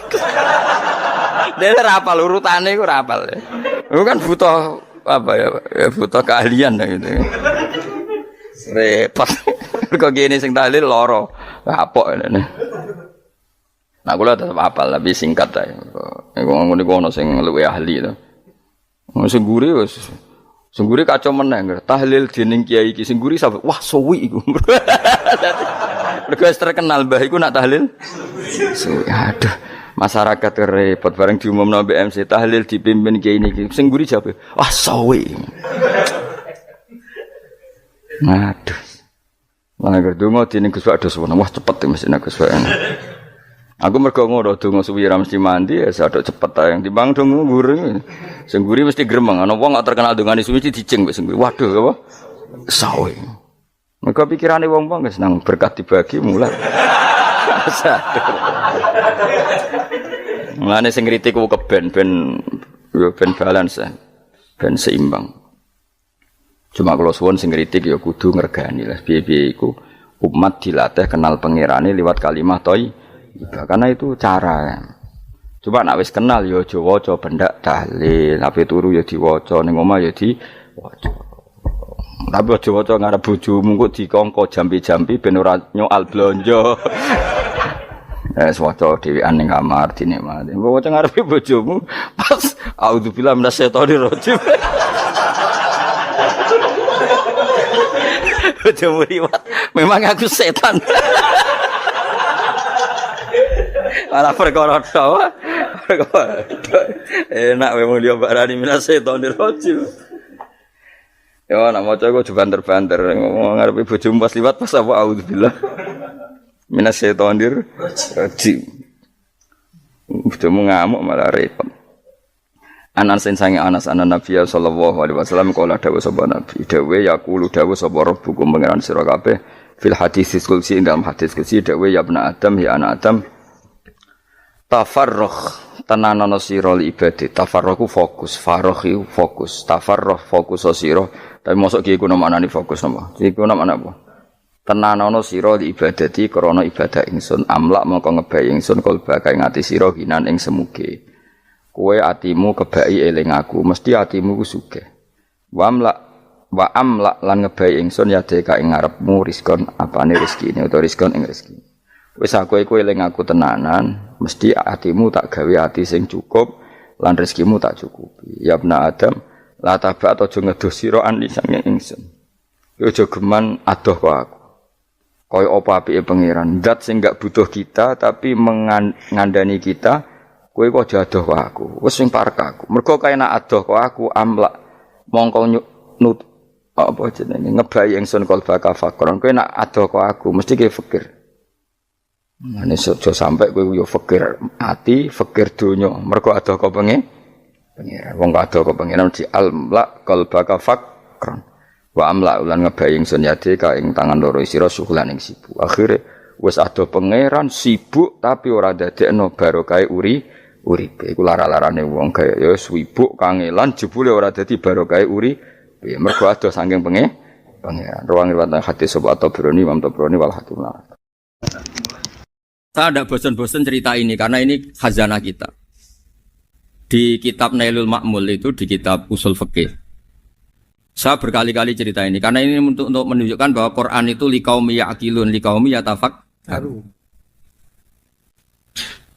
Dene ra apal urutane iku ra apal. Iku kan butuh apa ya, butuh keahlian gitu. Repot. Kok gini sing tahlil loro. Apok ini. Nah, kula tetep apal tapi singkat ae. Iku ngono ono sing luwih ahli to. Sing guri wis sing guri kacau meneng. Tahlil dening kiai iki sing guri sampe wah suwi iku. Mergo terkenal mbah iku nak tahlil. Suwi. Aduh, masyarakat repot bareng diumumno mbek MC tahlil dipimpin kiai niki. Sing guri jawab, wah suwi. Aduh. Lah nek donga dening Gus Pak dos wah cepet mesti nek Gus Pak. Aku mergo ngono donga suwi ra mesti mandi ya sadok cepet ae timbang donga guri. Sing guri mesti gremeng ana wong gak terkenal dongane suwi dicing wis guri. Waduh apa? Sawe. Mergo pikirane wong-wong wis nang berkat dibagi mulai. Mulane sing kritik ku keben ben balance, ben seimbang. Cuma kalau suwun sing kritik ya kudu ngregani lah piye-piye iku umat dilatih kenal pangerane liwat kalimat thayyibah karena itu cara. Coba nek wis kenal ya aja waca bendak tahlil, ape turu ya diwaca ning omah ya diwaca. Tapi aja waca ngarep bojomu kok dikongko jampi-jampi ben ora nyoal blonjo. Waca dhewean ning kamar dinikmati. Mbok waca ngarepe bojomu pas auzubillahi minasyaitonir rajim. Bojomu riwat, memang aku setan. Malah perkara tok. Enak memang dia barani minasyaitonir rajim. Ya nak maca kok banter-banter ngarepe bojomu pas liwat pas apa auzubillah. Minasyaitonir rajim. Bojomu ngamuk malah repot. Anas sange Anas anan Nabi sallallahu alaihi wasallam kala dawuh sapa Nabi dawuh yaqulu dawuh sapa rabbukum pangeran sira kabeh fil hadis qudsi dalam hadis qudsi dawuh ya ibnu adam ya anak adam tafarrugh tenanono sira li ibadah tafarrughu fokus faraghi fokus tafarrugh fokus sira tapi mosok ki iku maknane fokus napa iku maknane apa tenanono sira li ibadati krana ibadah ingsun amlak mongko ngebayi ingsun kalba kae ngati sira hinan ing semuge. Kowe atimu kebaki eling aku, mesti atimu ku sugih. Wa amla lan ngebahi ingsun ya deka ing ngarepmu rizkon apane rezekine utawa rizkon ing rezeki. Wis aku iku eling aku tenanan, mesti atimu tak gawe ati sing cukup lan rezekimu tak cukupi. Ya ibna Adam, la tabat aja ngedoh sira ani sange ingsun. Aja geman adoh kok aku. Kaya apa apike pangeran, zat sing gak butuh kita tapi mengandani kita. Kowe kok adoh kok aku, wis sing parek aku. Mergo kae nek adoh kok aku amlak mongko nut apa jenenge ngebayi ingsun kalba fakron. Kowe nek adoh kok aku mesti ke fikir. Mane aja sampe kowe yo fikir ati, fikir donya. Mergo adoh kok pengen. Wong adoh kok pengen di amlak kalba fakron. Wa amlak ulan ngebayi ingsun yade ka ing tangan loro sira suhulan ing sibuk. Akhire wis adoh pangeran sibuk tapi ora dadekno barokah uripe iku lara-larane wong kaya ya sibuk kangelan jebule ora dadi barokah uripe mergo adoh saking pangeran ruang riwayat hadis sapa Tabrani Imam Tabrani wal Hakim. Saya tidak bosan-bosan cerita ini karena ini khazanah kita. Di kitab Nailul Ma'mul itu di kitab Usul Fiqih. Saya berkali-kali cerita ini karena ini untuk menunjukkan bahwa Quran itu liqaumi ya'qilun liqaumi yatafakkarun.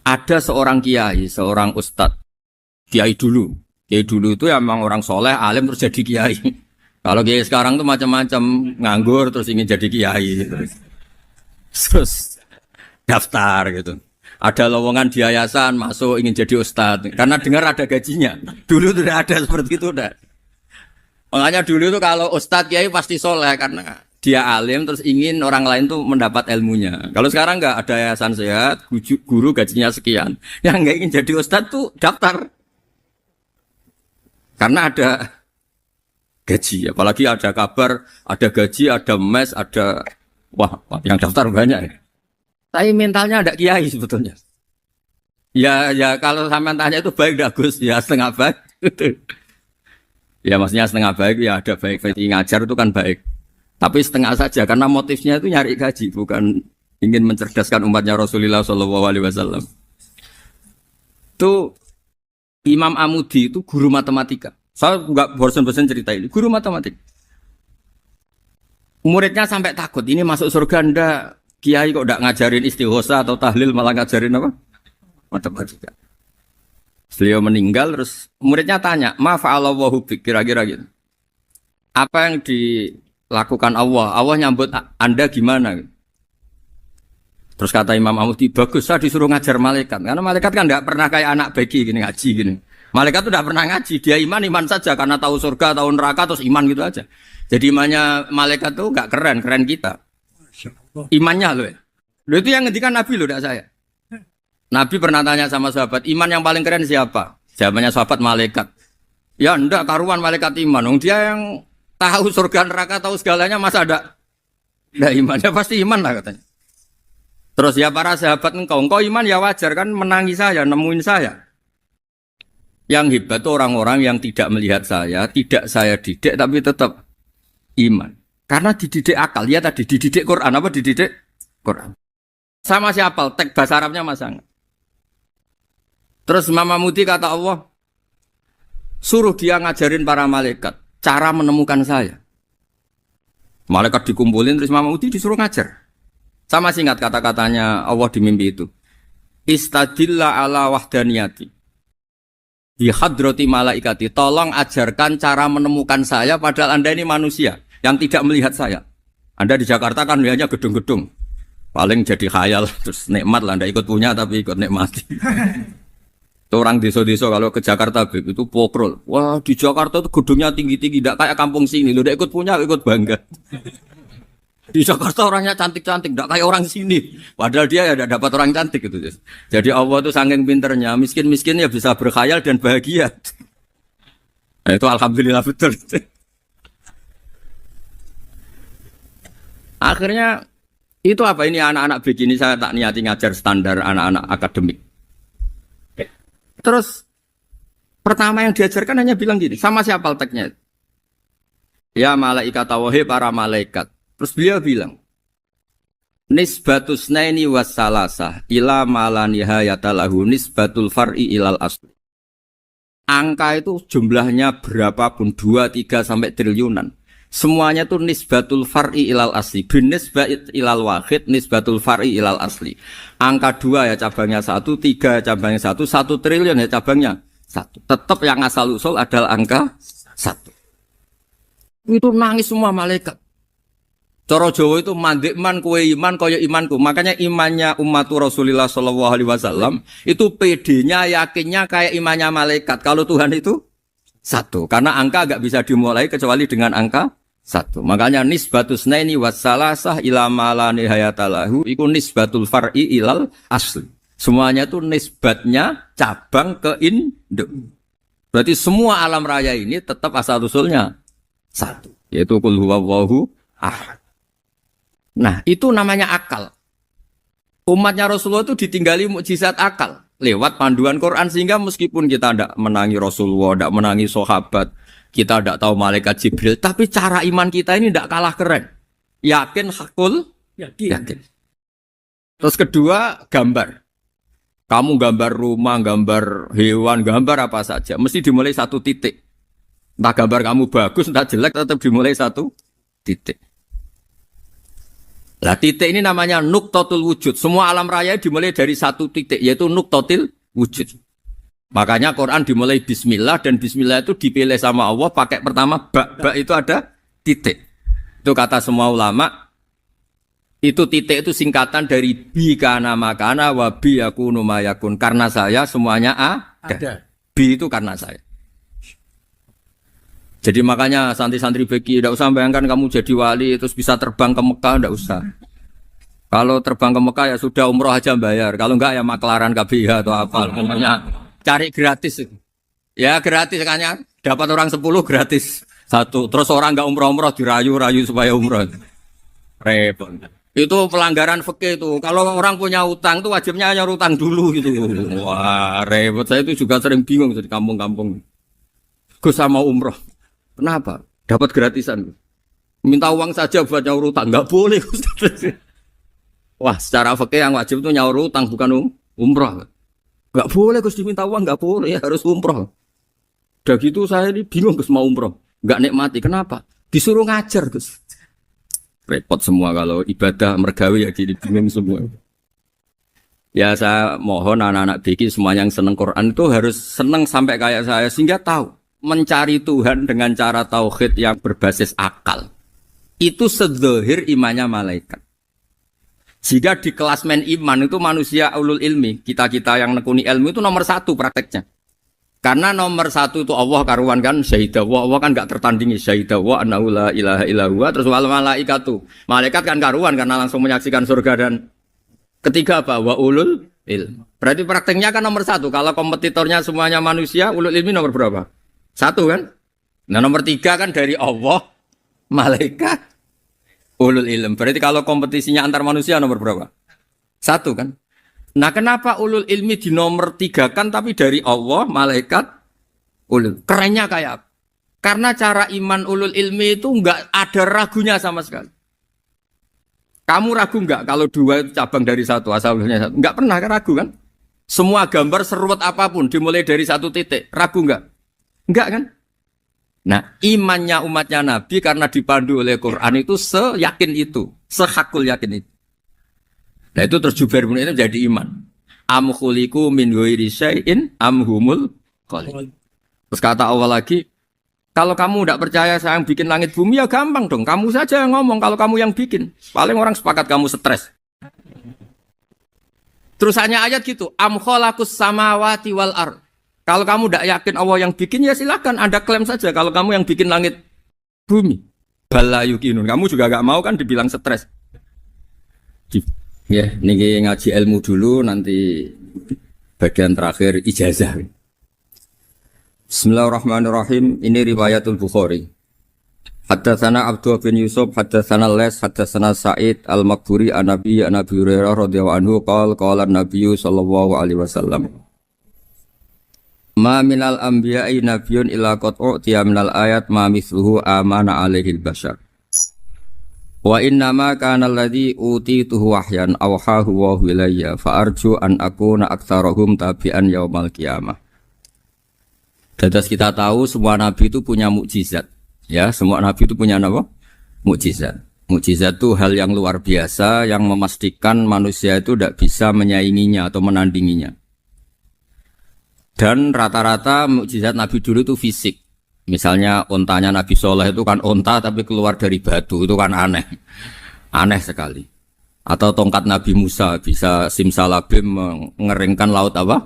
Ada seorang kiai, seorang ustadz, kiai dulu itu ya memang orang soleh, alim terus jadi kiai. Kalau kiai sekarang tuh macam-macam, nganggur terus ingin jadi kiai, terus daftar gitu. Ada lowongan di yayasan masuk ingin jadi ustadz, karena dengar ada gajinya. Dulu tidak ada seperti itu, udah. Makanya dulu tuh kalau ustadz kiai pasti soleh karena dia alim terus ingin orang lain tuh mendapat ilmunya. Kalau sekarang enggak ada yayasan sehat, guru gajinya sekian. Yang enggak ingin jadi ustadz tuh daftar. Karena ada gaji, apalagi ada kabar, ada gaji, ada mes, ada wah, yang daftar banyak. Tapi mentalnya ada kiai sebetulnya. Ya kalau sampean tanya itu baik enggak Gus? Ya setengah baik. Ya maksudnya setengah baik ya ada baik ngajar itu kan baik. Tapi setengah saja karena motifnya itu nyari gaji, bukan ingin mencerdaskan umatnya Rasulullah SAW. Itu Imam Amudi itu guru matematika. Saya nggak bosan-bosan cerita ini. Guru matematik. Muridnya sampai takut, ini masuk surga ndak? Kiai kok ndak ngajarin istighosa atau tahlil, malah ngajarin apa? Matematika. Beliau meninggal, terus muridnya tanya, ma fa'alallahu bik, kira-kira gitu. Apa yang dilakukan Allah? Allah nyambut Anda gimana? Terus kata Imam Ahmadi, bagus, saya disuruh ngajar malaikat. Karena malaikat kan ndak pernah kayak anak beki gini ngaji gini. Malaikat itu tidak pernah ngaji, dia iman saja karena tahu surga, tahu neraka, terus iman gitu aja. Jadi imannya malaikat itu nggak keren, keren kita. Imannya loh. Loh itu yang ngendikan Nabi loh, tidak saya. Nabi pernah tanya sama sahabat, iman yang paling keren siapa? Jawabannya sahabat malaikat. Ya enggak, karuan malaikat iman. Dia yang tahu surga, neraka, tahu segalanya, masa ada imannya? Pasti iman lah katanya. Terus ya para sahabat engkau iman ya wajar kan menangi saya, nemuin saya. Yang hebat itu orang-orang yang tidak melihat saya, tidak saya didik, tapi tetap iman. Karena dididik akal, ya tadi dididik Quran, apa dididik Quran. Sama siapa? Teks bahasa Arabnya masang. Terus Mama Mudi kata Allah, suruh dia ngajarin para malaikat, cara menemukan saya. Malaikat dikumpulin, terus Mama Mudi disuruh ngajar. Sama singkat kata-katanya Allah di mimpi itu. Istadilla ala wahdaniyati. Di hadrati malaikati, tolong ajarkan cara menemukan saya padahal Anda ini manusia yang tidak melihat saya. Anda di Jakarta kan melihatnya gedung-gedung. Paling jadi khayal, terus nikmat lah, Anda ikut punya tapi ikut nikmati. Itu orang desa-desa kalau ke Jakarta itu pokrol. Wah di Jakarta itu gedungnya tinggi-tinggi, tidak kayak kampung sini. Lu udah ikut punya, ikut bangga. Di Jakarta orangnya cantik-cantik, tidak kayak orang sini. Padahal dia ya tidak dapat orang cantik gitu. Jadi Allah itu saking pinternya, miskin-miskin ya bisa berkhayal dan bahagia. Nah, itu alhamdulillah betul. Akhirnya itu apa ini anak-anak begini saya tak niati ngajar standar anak-anak akademik. Terus pertama yang diajarkan hanya bilang gini, sama siapa teknya? Ya malaikat wahi para malaikat. Terus beliau bilang, nisbatus naini wassalasah ila malanihayatalahu nisbatul far'i ilal asli. Angka itu jumlahnya berapapun, 2, 3 sampai triliunan. Semuanya itu nisbatul far'i ilal asli. Bin nisbat ilal wahid, nisbatul far'i ilal asli. Angka 2 ya cabangnya 1, 3 cabangnya 1, 1 triliun ya cabangnya 1. Tetap yang asal usul adalah angka 1. Itu nangis semua malaikat. Cara Jawa itu mandek man kue iman kaya imanku. Makanya imannya umatur Rasulullah SAW itu PD-nya yakinnya kayak imannya malaikat. Kalau Tuhan itu 1. Karena angka agak bisa dimulai kecuali dengan angka 1. Makanya nisbatus naini wassalasah ila ma la nihayata lahu iku nisbatul far'i ilal asli. Semuanya itu nisbatnya cabang ke induk. Berarti semua alam raya ini tetap asal usulnya 1. Yaitu qul huwallahu ahad. Nah, itu namanya akal. Umatnya Rasulullah itu ditinggali mukjizat akal lewat panduan Quran sehingga meskipun kita tidak menangi Rasulullah, tidak menangi sahabat, kita tidak tahu malaikat Jibril, tapi cara iman kita ini tidak kalah keren. Yakin hakul, yakin. Terus kedua, gambar. Kamu gambar rumah, gambar hewan, gambar apa saja, mesti dimulai 1 titik. Entah gambar kamu bagus, entah jelek, tetap dimulai 1 titik. Nah titik ini namanya nuktotul wujud. Semua alam raya dimulai dari 1 titik, yaitu nuktotil wujud. Makanya Quran dimulai bismillah, dan bismillah itu dipilih sama Allah pakai pertama ba itu ada titik. Itu kata semua ulama, itu titik itu singkatan dari bi kana makana wa bi yakunu mayakun. Karena saya semuanya ada. Bi itu karena saya. Jadi makanya santri-santri beki tidak usah bayangkan kamu jadi wali terus bisa terbang ke Mekah, tidak usah. Kalau terbang ke Mekah ya sudah umroh aja bayar. Kalau enggak ya maklaran KBH atau apa. Pokoknya cari gratis. Ya gratis kan ya. Dapat orang 10 gratis 1. Terus orang enggak umroh-umroh dirayu-rayu supaya umroh. Repot. Itu pelanggaran fikih itu. Kalau orang punya utang itu wajibnya hanya utang dulu gitu. Wah repot. Saya itu juga sering bingung di kampung-kampung. Gus sama umroh. Kenapa? Dapat gratisan. Minta uang saja buat nyaur utang. Enggak boleh. Wah, secara fikih yang wajib itu nyaur utang bukan umroh. Enggak boleh Gus diminta uang, enggak boleh, harus umroh. Udah gitu saya ini bingung Gus mau umroh, nggak nikmati. Kenapa? Disuruh ngajar Gus. Repot semua kalau ibadah mergawe ya gini bingung semua. Ya saya mohon anak-anak BK semua yang seneng Quran itu harus seneng sampai kayak saya sehingga tahu mencari Tuhan dengan cara tauhid yang berbasis akal. Itu sedzahir imannya malaikat. Jika di klasmen iman itu manusia ulul ilmi, kita-kita yang nekuni ilmu itu nomor 1 prakteknya. Karena nomor 1 itu Allah karuan kan syahidah wa, Allah kan gak tertandingi syahidah wa annahu la ilaha illa huwa, terus wal malaikatu. Malaikat kan karuan karena langsung menyaksikan surga dan ketiga apa? Wa ulul ilm. Berarti prakteknya kan nomor 1. Kalau kompetitornya semuanya manusia, ulul ilmi nomor berapa? 1 kan? Nah nomor 3 kan dari Allah, malaikat, ulul ilm. Berarti kalau kompetisinya antar manusia nomor berapa? 1 kan? Nah kenapa ulul ilmi di nomor 3 kan tapi dari Allah, malaikat, ulul. Kerennya kayak apa? Karena cara iman ulul ilmi itu enggak ada ragunya sama sekali. Kamu ragu enggak kalau 2 itu cabang dari 1, asalnya 1? Enggak pernah ragu kan? Semua gambar seruat apapun dimulai dari 1 titik, ragu enggak? Enggak kan? Nah imannya umatnya Nabi karena dipandu oleh Quran itu seyakin itu, sehakul yakin itu. Nah itu terus Jubair bin itu jadi iman. Am khuliqu min ghairi syai'in am humul khaliq. Terus kata Allah lagi, kalau kamu tidak percaya saya yang bikin langit bumi ya gampang dong. Kamu saja yang ngomong kalau kamu yang bikin. Paling orang sepakat kamu stres. Terus hanya ayat gitu. Am khalaqus samawati wal ard. Kalau kamu tidak yakin Allah yang bikin ya silakan Anda klaim saja kalau kamu yang bikin langit bumi. Bala yuqinun. Kamu juga gak mau kan dibilang stres. Ya, ini ngaji ilmu dulu, nanti bagian terakhir ijazah. Bismillahirrahmanirrahim. Ini riwayatul Bukhari. Haddatsana Abdullah bin Yusuf, haddatsana Les, haddatsana Sa'id al-Maqburi an-Nabi Hurairah radhiyallahu anhu qala an-Nabi sallallahu alaihi wasallam. Ma minal anbiya'i nabiyyun illa qad u'tiya minal ayat ma mithluhu amana alaihi al-bashar. Wa innama kana alladhi utituhu wahyan awhahu wa ilayya fa arju an akuna aktsarahum tabi'an yaumal qiyamah. Dadas kita tahu semua nabi itu punya mukjizat. Ya, semua nabi itu punya apa? Mukjizat. Mukjizat itu hal yang luar biasa yang memastikan manusia itu tidak bisa menyainginya atau menandinginya. Dan rata-rata mukjizat nabi dulu itu fisik. Misalnya ontanya Nabi Soleh itu kan onta tapi keluar dari batu, itu kan aneh. Aneh sekali. Atau tongkat Nabi Musa bisa simsalabim mengeringkan laut apa?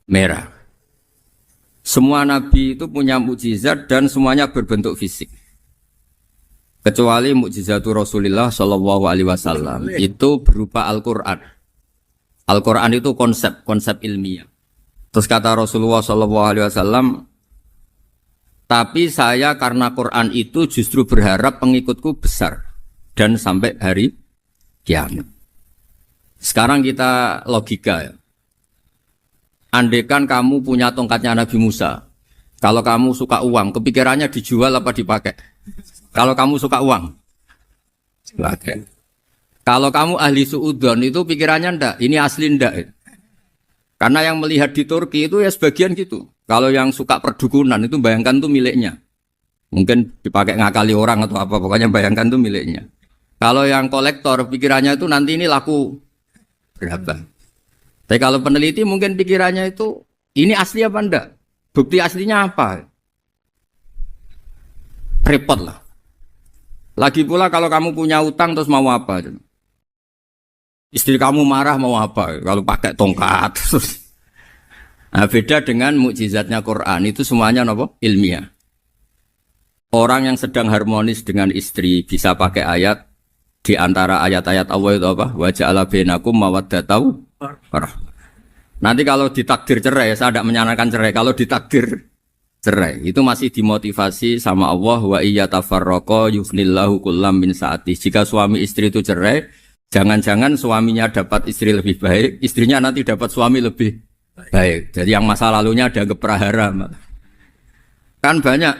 Merah. Semua Nabi itu punya mukjizat dan semuanya berbentuk fisik. Kecuali mukjizatul Rasulullah Shallallahu Alaihi Wasallam itu berupa Al-Quran. Al-Quran itu konsep ilmiah. Terus kata Rasulullah Shallallahu Alaihi Wasallam, tapi saya karena Quran itu justru berharap pengikutku besar dan sampai hari kiamat. Sekarang kita logika ya. Andaikan kamu punya tongkatnya Nabi Musa, kalau kamu suka uang, kepikirannya dijual apa dipakai? Kalau kamu suka uang, pakai. Kalau kamu ahli suudon itu pikirannya ndak, ini asli ndak. Karena yang melihat di Turki itu ya sebagian gitu. Kalau yang suka perdukunan itu bayangkan tuh miliknya. Mungkin dipakai ngakali orang atau apa, pokoknya bayangkan tuh miliknya. Kalau yang kolektor pikirannya itu nanti ini laku berapa. Tapi kalau peneliti mungkin pikirannya itu ini asli apa enggak? Bukti aslinya apa? Repot lah. Lagi pula kalau kamu punya utang terus mau apa? Istri kamu marah mau apa? Kalau pakai tongkat. Nah, beda dengan mukjizatnya Quran itu semuanya apa? Ilmiah. Orang yang sedang harmonis dengan istri bisa pakai ayat di antara ayat-ayat Allah itu apa? Wa ja'ala bainakum mawaddatan warahmah. Nanti kalau ditakdir cerai, saya tidak menyarankan cerai. Kalau ditakdir cerai, itu masih dimotivasi sama Allah wa iyyatafarraqa yufnillahu kullam min sa'ati. Jika suami istri itu cerai, jangan-jangan suaminya dapat istri lebih baik, istrinya nanti dapat suami lebih baik. Jadi yang masa lalunya ada keprahara. Kan banyak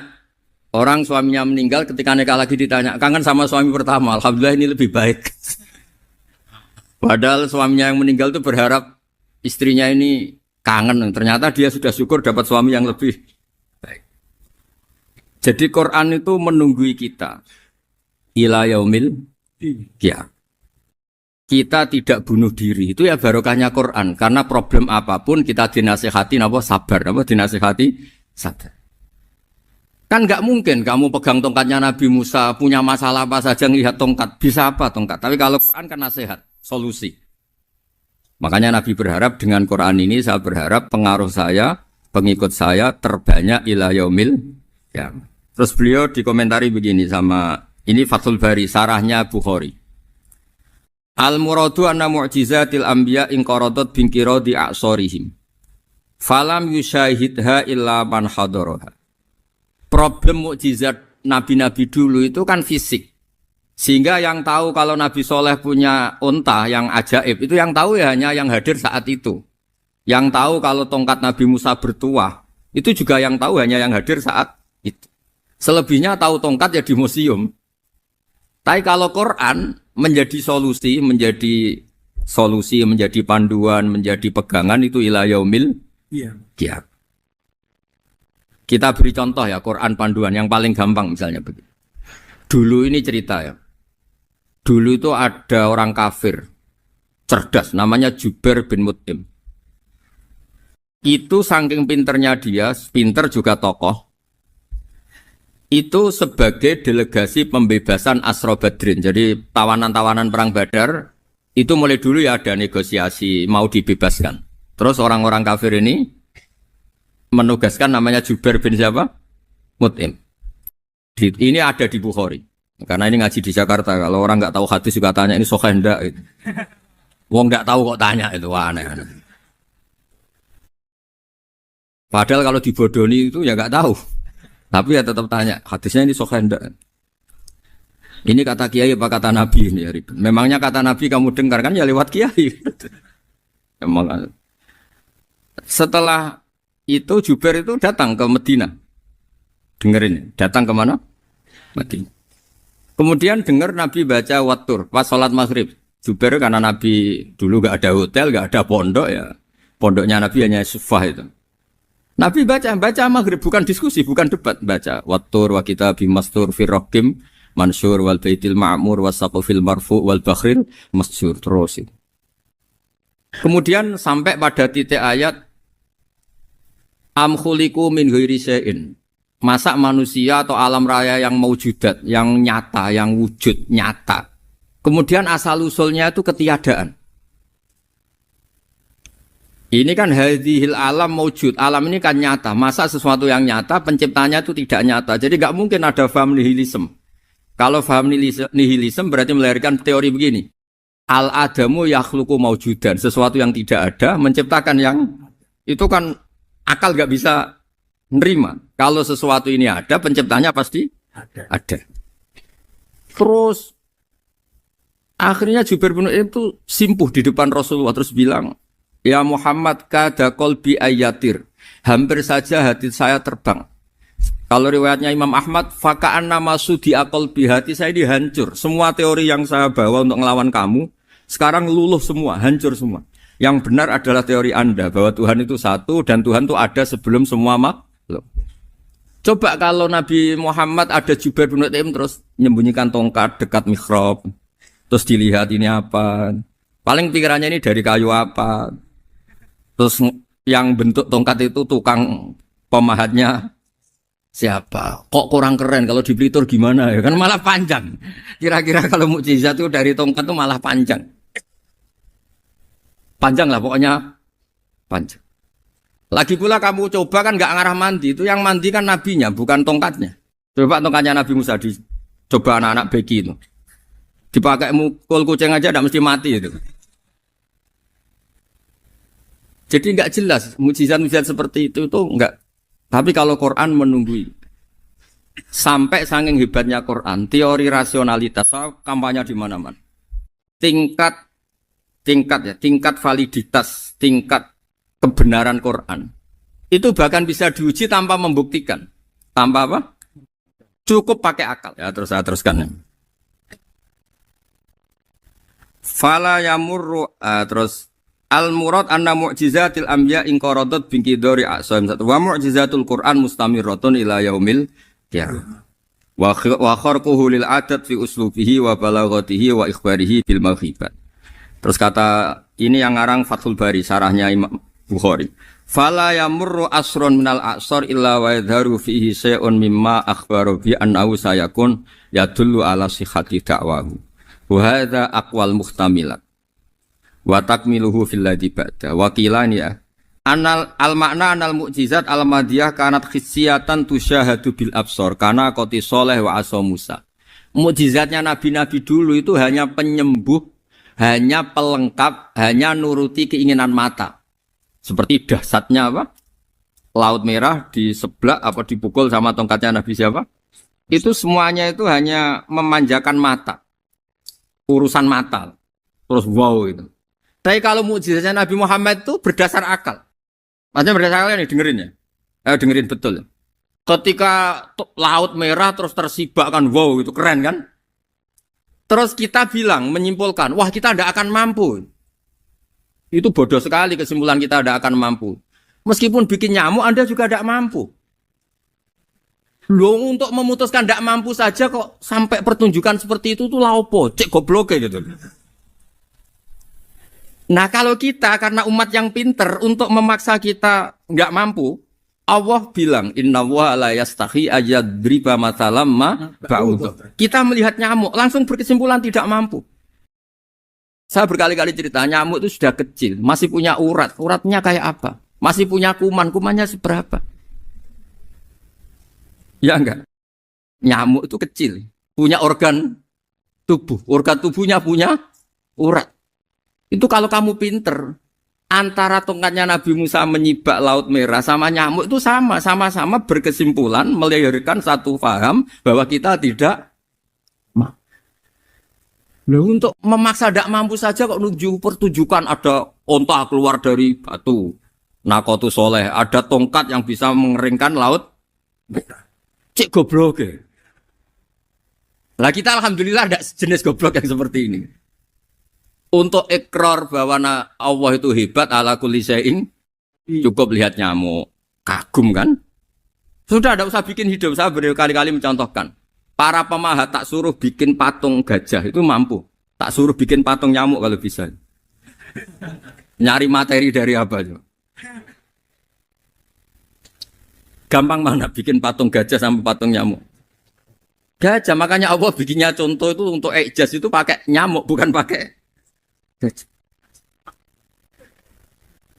orang suaminya meninggal ketika nikah lagi ditanya, kangen sama suami pertama, alhamdulillah ini lebih baik. Padahal suaminya yang meninggal itu berharap istrinya ini kangen, ternyata dia sudah syukur dapat suami yang lebih baik. Jadi Quran itu menunggui kita ila yaumil qiyamah. Kita tidak bunuh diri, itu ya barokahnya Quran. Karena problem apapun kita dinasihati sabar, dinasihati sabar. Kan nggak mungkin kamu pegang tongkatnya Nabi Musa, punya masalah apa saja ngelihat tongkat, bisa apa tongkat. Tapi kalau Quran kan nasihat, solusi. Makanya Nabi berharap dengan Quran ini, saya berharap pengaruh saya, pengikut saya terbanyak ila yaumil qiyamah. Terus beliau dikomentari begini sama, ini Fathul Bari, sarahnya Bukhari. Al-muradu anna mu'jizatil anbiya inqaradat binqiradi a'sorihim. Falam yusyahidha illa man hadaraha. Problem mukjizat nabi-nabi dulu itu kan fisik. Sehingga yang tahu kalau Nabi Soleh punya unta yang ajaib, itu yang tahu ya hanya yang hadir saat itu. Yang tahu kalau tongkat Nabi Musa bertuah, itu juga yang tahu hanya yang hadir saat itu. Selebihnya tahu tongkat ya di museum. Tapi kalau Quran menjadi solusi, menjadi panduan, menjadi pegangan itu ila yaumil qiyamah. Kita beri contoh ya, Quran panduan yang paling gampang misalnya begini. Dulu ini cerita ya. Dulu itu ada orang kafir cerdas namanya Jubair bin Mut'im. Itu saking pinternya dia, pinter juga tokoh. Itu sebagai delegasi pembebasan Asra Badrin. Jadi tawanan-tawanan perang Badar itu mulai dulu ya ada negosiasi mau dibebaskan. Terus orang-orang kafir ini menugaskan namanya Jubair bin siapa? Mut'im. Ini ada di Bukhari. Karena ini ngaji di Jakarta. Kalau orang nggak tahu hadis juga tanya ini sahih ndak gitu. Wong nggak tahu kok tanya itu aneh. Padahal kalau dibodoni itu ya nggak tahu. Tapi ya tetap tanya, hadisnya ini sahih ndak? Ini kata kiai apa kata nabi ini ya ribet. Memangnya kata nabi kamu dengar kan ya lewat kiai. Emang. Setelah itu Jubair itu datang ke Medina. Dengerin, datang ke mana? Medina. Kemudian dengar Nabi baca Wattur pas sholat maghrib. Jubair karena Nabi dulu gak ada hotel, gak ada pondok ya. Pondoknya Nabi hanya sufah itu. Nabi baca maghrib, bukan diskusi, bukan debat, baca Wattur wa kitabi mastur firrokim mansur wal baitil ma'mur wasaqufil marfu wal bakhril masjur terus. Kemudian sampai pada titik ayat am khuliqu min ghairi syai'in. Masa manusia atau alam raya yang maujudat, yang nyata, yang wujud nyata. Kemudian asal usulnya itu ketiadaan. Ini kan hadhil alam maujud, alam ini kan nyata. Masa sesuatu yang nyata penciptanya itu tidak nyata. Jadi nggak mungkin ada faham nihilisme. Kalau faham nihilisme berarti melahirkan teori begini. Al-adamu yakhluqu maujudan, sesuatu yang tidak ada menciptakan yang itu kan akal nggak bisa nerima. Kalau sesuatu ini ada, penciptanya pasti ada. Terus akhirnya Jubair bin Mut'im itu simpuh di depan Rasulullah terus bilang, "Ya Muhammad kada qalbi ayatir." Hampir saja hati saya terbang. Kalau riwayatnya Imam Ahmad, faka'anna masudi qalbi, hati saya dihancur. Semua teori yang saya bawa untuk ngelawan kamu sekarang luluh semua, hancur semua. Yang benar adalah teori Anda bahwa Tuhan itu satu dan Tuhan itu ada sebelum semua makhluk. Coba kalau Nabi Muhammad ada Jubair bin Mut'im terus menyembunyikan tongkat dekat mihrab. Terus dilihat ini apa? Paling pikirannya ini dari kayu apa? Terus yang bentuk tongkat itu tukang pemahatnya siapa? Kok kurang keren kalau di Blitur gimana ya? Kan malah panjang. Kira-kira kalau mukjizat itu dari tongkat itu malah panjang. Panjang lah pokoknya panjang. Lagi pula kamu coba kan nggak ngarah mandi, itu yang mandi kan nabinya bukan tongkatnya. Coba tongkatnya Nabi Musa coba anak-anak beki itu. Dipakai mukul kucing aja tidak mesti mati itu. Jadi nggak jelas mukjizat-mukjizat seperti itu nggak. Tapi kalau Quran menunggui sampai saking hebatnya Quran, teori rasionalitas kampanye di mana-mana. Tingkat validitas, tingkat kebenaran Quran itu bahkan bisa diuji tanpa membuktikan. Tanpa apa? Cukup pakai akal. Ya terus saya teruskan. Fala yamurru terus al-murad anna mu'jizatil anbiya inqaradat binqidari a'sam. Wa mu'jizatul Quran mustamirratun ila yaumil Ya. Wa kharquhu lil adat fi uslubihi wa balaghatihi wa ikhbarihi bil maghibat. Terus kata ini yang ngarang Fathul Bari sarahnya Imam Bukhari. Fala yamurru asrun minal a'sar illa wa yadharu fihi syai'un mimma akhbaru bi annahu sayakun yadullu ala sihhati da'wahu. Wa hadza aqwal muhtamilat. Wa takmiluhu fil ladzi ba'da. Wa qilani ya. Anal al-makna anal mu'jizat al-madiyah kanat khissiyatan tusyahadu bil absar kana qoti soleh wa asa Musa. Mukjizatnya nabi-nabi dulu itu hanya penyembuh, hanya pelengkap, hanya nuruti keinginan mata. Seperti dahsyatnya apa? Laut Merah di sebelah apa dipukul sama tongkatnya Nabi siapa? Itu semuanya itu hanya memanjakan mata. Urusan mata. Terus wow itu. Tapi kalau mukjizatnya Nabi Muhammad itu berdasar akal. Maksudnya berdasar akal nih dengerin ya. Dengerin betul. Ketika Laut Merah terus tersibak kan wow itu keren kan? Terus kita bilang menyimpulkan, wah kita tidak akan mampu. Itu bodoh sekali kesimpulan kita tidak akan mampu. Meskipun bikin nyamuk Anda juga tidak mampu. Loh untuk memutuskan tidak mampu saja kok sampai pertunjukan seperti itu tuh laopo, cek goblok gitu. Nah kalau kita karena umat yang pinter untuk memaksa kita nggak mampu, Allah bilang Inna wa la yastahi ayadriba mathalam ma ba'udh. Kita melihat nyamuk langsung berkesimpulan tidak mampu. Saya berkali-kali cerita, nyamuk itu sudah kecil, masih punya urat, uratnya kayak apa? Masih punya kuman, kumannya seberapa? Ya enggak? Nyamuk itu kecil, punya organ tubuhnya punya urat. Itu kalau kamu pinter, antara tongkatnya Nabi Musa menyibak Laut Merah sama nyamuk itu sama-sama berkesimpulan, melahirkan satu paham bahwa kita tidak Loh, untuk memaksa tidak mampu saja kok nuju pertunjukan ada onta keluar dari batu. Nakotu soleh, ada tongkat yang bisa mengeringkan laut. Cik goblok ya. Lah kita alhamdulillah tidak jenis goblok yang seperti ini. Untuk ikrar bahwa Allah itu hebat ala kulli syai'in, cukup lihat nyamuk. Kagum kan? Sudah tidak usah bikin hidup. Saya berkali-kali mencontohkan. Para pemahat tak suruh bikin patung gajah itu mampu. Tak suruh bikin patung nyamuk kalau bisa. Nyari materi dari apa? Gampang mana bikin patung gajah sama patung nyamuk? Gajah, makanya Allah bikinnya contoh itu untuk ijaz itu pakai nyamuk, bukan pakai gajah.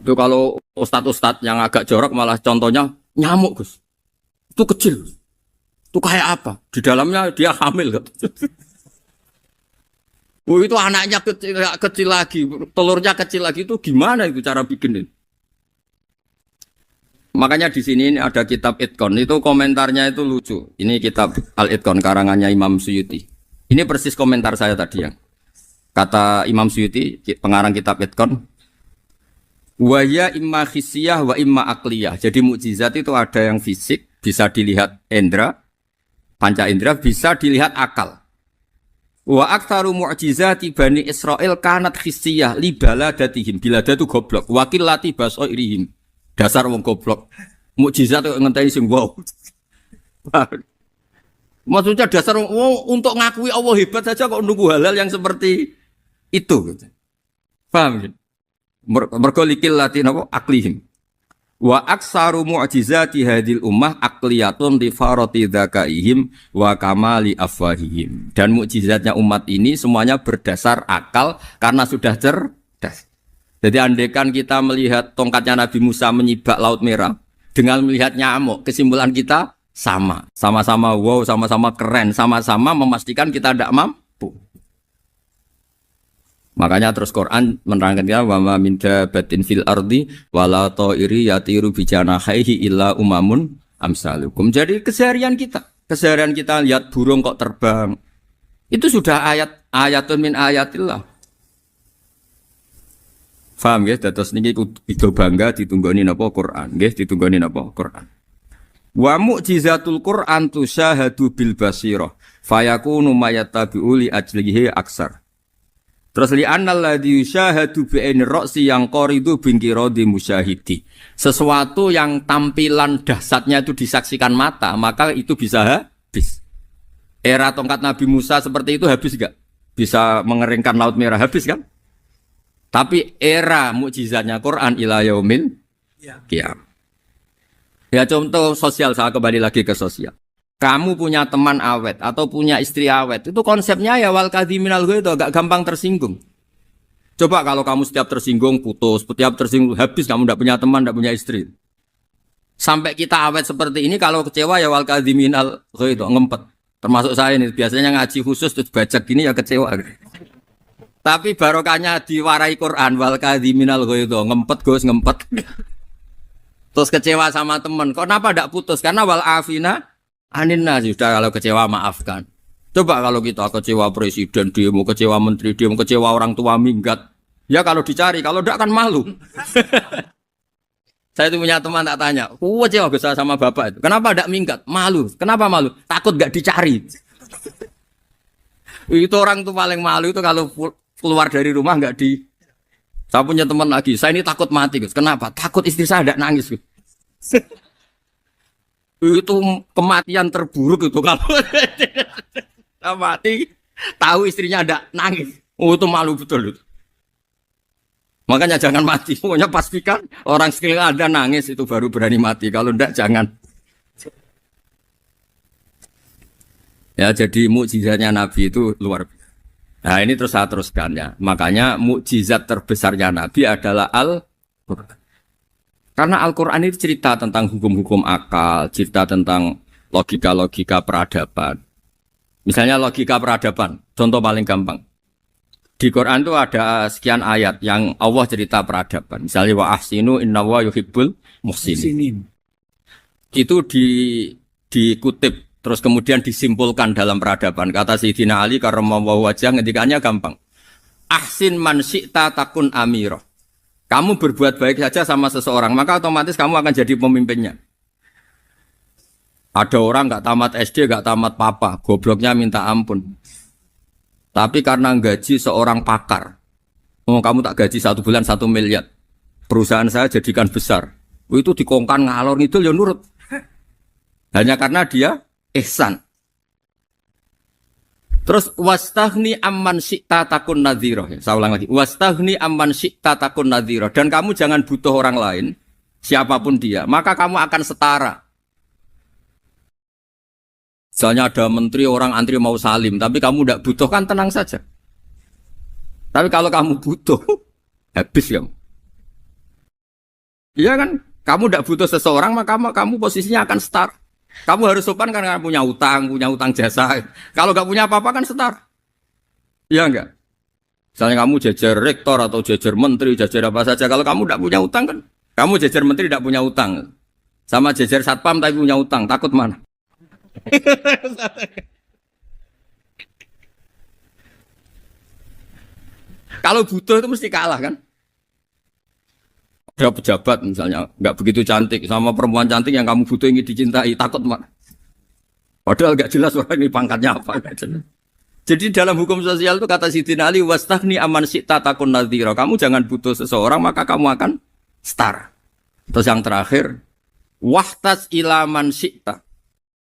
Itu kalau ustadz-ustadz yang agak jorok malah contohnya nyamuk, Gus. Itu kecil. Itu kayak apa? Di dalamnya dia hamil. Oh itu anaknya kecil lagi, telurnya kecil lagi itu gimana itu cara bikin? Makanya di sini ada kitab Itqan itu komentarnya itu lucu. Ini kitab Al-Itqan karangannya Imam Suyuti. Ini persis komentar saya tadi yang kata Imam Suyuti pengarang kitab Itqan. Wa ya imma khissiyah wa imma aqliyah. Jadi mukjizat itu ada yang fisik bisa dilihat indra. Panca indera bisa dilihat akal. Wa aktsaru mu'jizati Bani Israil kanat khissiyah li baladatihim. Bilada itu goblok. Wakil lati basairihim. Dasar wong goblok. Mukjizat kok ngenteni sing wow. Maksudnya dasar wong untuk ngakui Allah hebat saja kok nunggu halal yang seperti itu. Paham? Mergo likil lati napa aklihim. Wa aksaru mu'jizati hadil ummah aqliyatun li farati dzakaihim wa kamali afwahihim. Dan mukjizatnya umat ini semuanya berdasar akal karena sudah cerdas. Jadi andaikan kita melihat tongkatnya Nabi Musa menyibak Laut Merah dengan melihat nyamuk, kesimpulan kita sama. Sama-sama wow, sama-sama keren, sama-sama memastikan kita tidak mampu. Makanya terus Quran menerangkan ya wa ma min dabatin fil ardi wala ta'iri yatiru bi janahihi illa umamun amsalukum. Jadi keseharian kita lihat burung kok terbang. Itu sudah ayatun min ayatillah. Paham ya? Dados niki kudu bangga ditunggoni napa Quran, nggih ditunggoni napa Quran. Wa mu'jizatul Quran tusyahadu bil basirah fayakunu mayattabi'u li ajlihi aksar. Terus li annal ladzi yusyahadu bi aini ra'si yang qaridu bingkiradi musyahidi. Sesuatu yang tampilan dahsyatnya itu disaksikan mata, maka itu bisa habis. Era tongkat Nabi Musa seperti itu habis enggak? Bisa mengeringkan laut merah, habis kan? Tapi era mukjizatnya Quran ila yaumil qiyamah. Ya contoh sosial, saya kembali lagi ke sosial. Kamu punya teman awet atau punya istri awet, itu konsepnya ya wal kadhiminal ghaidh, agak gampang tersinggung. Coba kalau kamu setiap tersinggung putus, setiap tersinggung habis, kamu tidak punya teman, tidak punya istri. Sampai kita awet seperti ini, kalau kecewa ya wal kadhiminal ghaidh, ngempet. Termasuk saya ini, biasanya ngaji khusus terus baca gini ya kecewa. Tapi barokahnya diwarai Quran wal kadhiminal ghaidh, ngempet Gus, ngempet. Terus kecewa sama teman, kok kenapa tidak putus? Karena wal afina Aninna sudah, kalau kecewa maafkan. Coba kalau kita kecewa presiden demo, kecewa menteri demo, kecewa orang tua minggat. Ya kalau dicari, kalau tidak kan malu. Saya itu punya teman tak tanya, kecewa besar sama bapak itu. Kenapa tidak minggat? Malu. Kenapa malu? Takut gak dicari. Itu orang tuh paling malu itu kalau keluar dari rumah nggak di. Saya punya teman lagi, saya ini takut mati Gus. Kenapa? Takut istri saya tidak nangis Gus. Itu kematian terburuk itu kalau mati tahu istrinya ada nangis, itu malu betul itu. Makanya jangan mati, pokoknya pastikan orang sekeliling ada nangis itu baru berani mati, kalau enggak jangan. Ya jadi mukjizatnya Nabi itu luar biasa. Nah ini terus saya teruskan ya, makanya mukjizat terbesarnya Nabi adalah Al-Quran. Karena Al-Quran itu cerita tentang hukum-hukum akal, cerita tentang logika-logika peradaban. Misalnya logika peradaban, contoh paling gampang. Di Quran itu ada sekian ayat yang Allah cerita peradaban. Misalnya wa ahsinu innallaha yuhibbul muhsinin. Itu dikutip, terus kemudian disimpulkan dalam peradaban. Kata Sayyidina Ali karramallahu wajhah, ngendikannya gampang. Ahsin man syi'ta takun amirah. Kamu berbuat baik saja sama seseorang, maka otomatis kamu akan jadi pemimpinnya. Ada orang nggak tamat SD, nggak tamat papa, gobloknya minta ampun. Tapi karena gaji seorang pakar, kamu tak gaji 1 bulan 1 miliar, perusahaan saya jadikan besar. Itu dikongkan ngalor ngidul ya nurut. Hanya karena dia ihsan. Terus wastaghni amman syi'ta takun nadhira. Saya ulang lagi. Wastaghni amman syi'ta takun nadhira. Dan kamu jangan butuh orang lain, siapapun dia, maka kamu akan setara. Misalnya ada menteri orang antri mau salim, tapi kamu tidak butuh, kan tenang saja. Tapi kalau kamu butuh, habis kamu. Iya kan? Kamu tidak butuh seseorang, maka kamu posisinya akan setara. Kamu harus sopan karena punya utang jasa. Kalau nggak punya apa-apa kan setara. Iya enggak? Misalnya kamu jajar rektor atau jajar menteri, jajar apa saja. Kalau kamu tidak punya utang kan, kamu jajar menteri tidak punya utang. Sama jajar satpam tapi punya utang, takut mana? Kalau butuh itu mesti kalah kan? Ada pejabat misalnya nggak begitu cantik sama perempuan cantik yang kamu butuh ingin dicintai, takut mana? Padahal nggak jelas orang ini pangkatnya apa. Jadi dalam hukum sosial itu kata Sayyidina Ali wastaghni amman syi'ta takun nadhira. Kamu jangan butuh seseorang maka kamu akan setara. Terus yang terakhir wahtas ila man syi'ta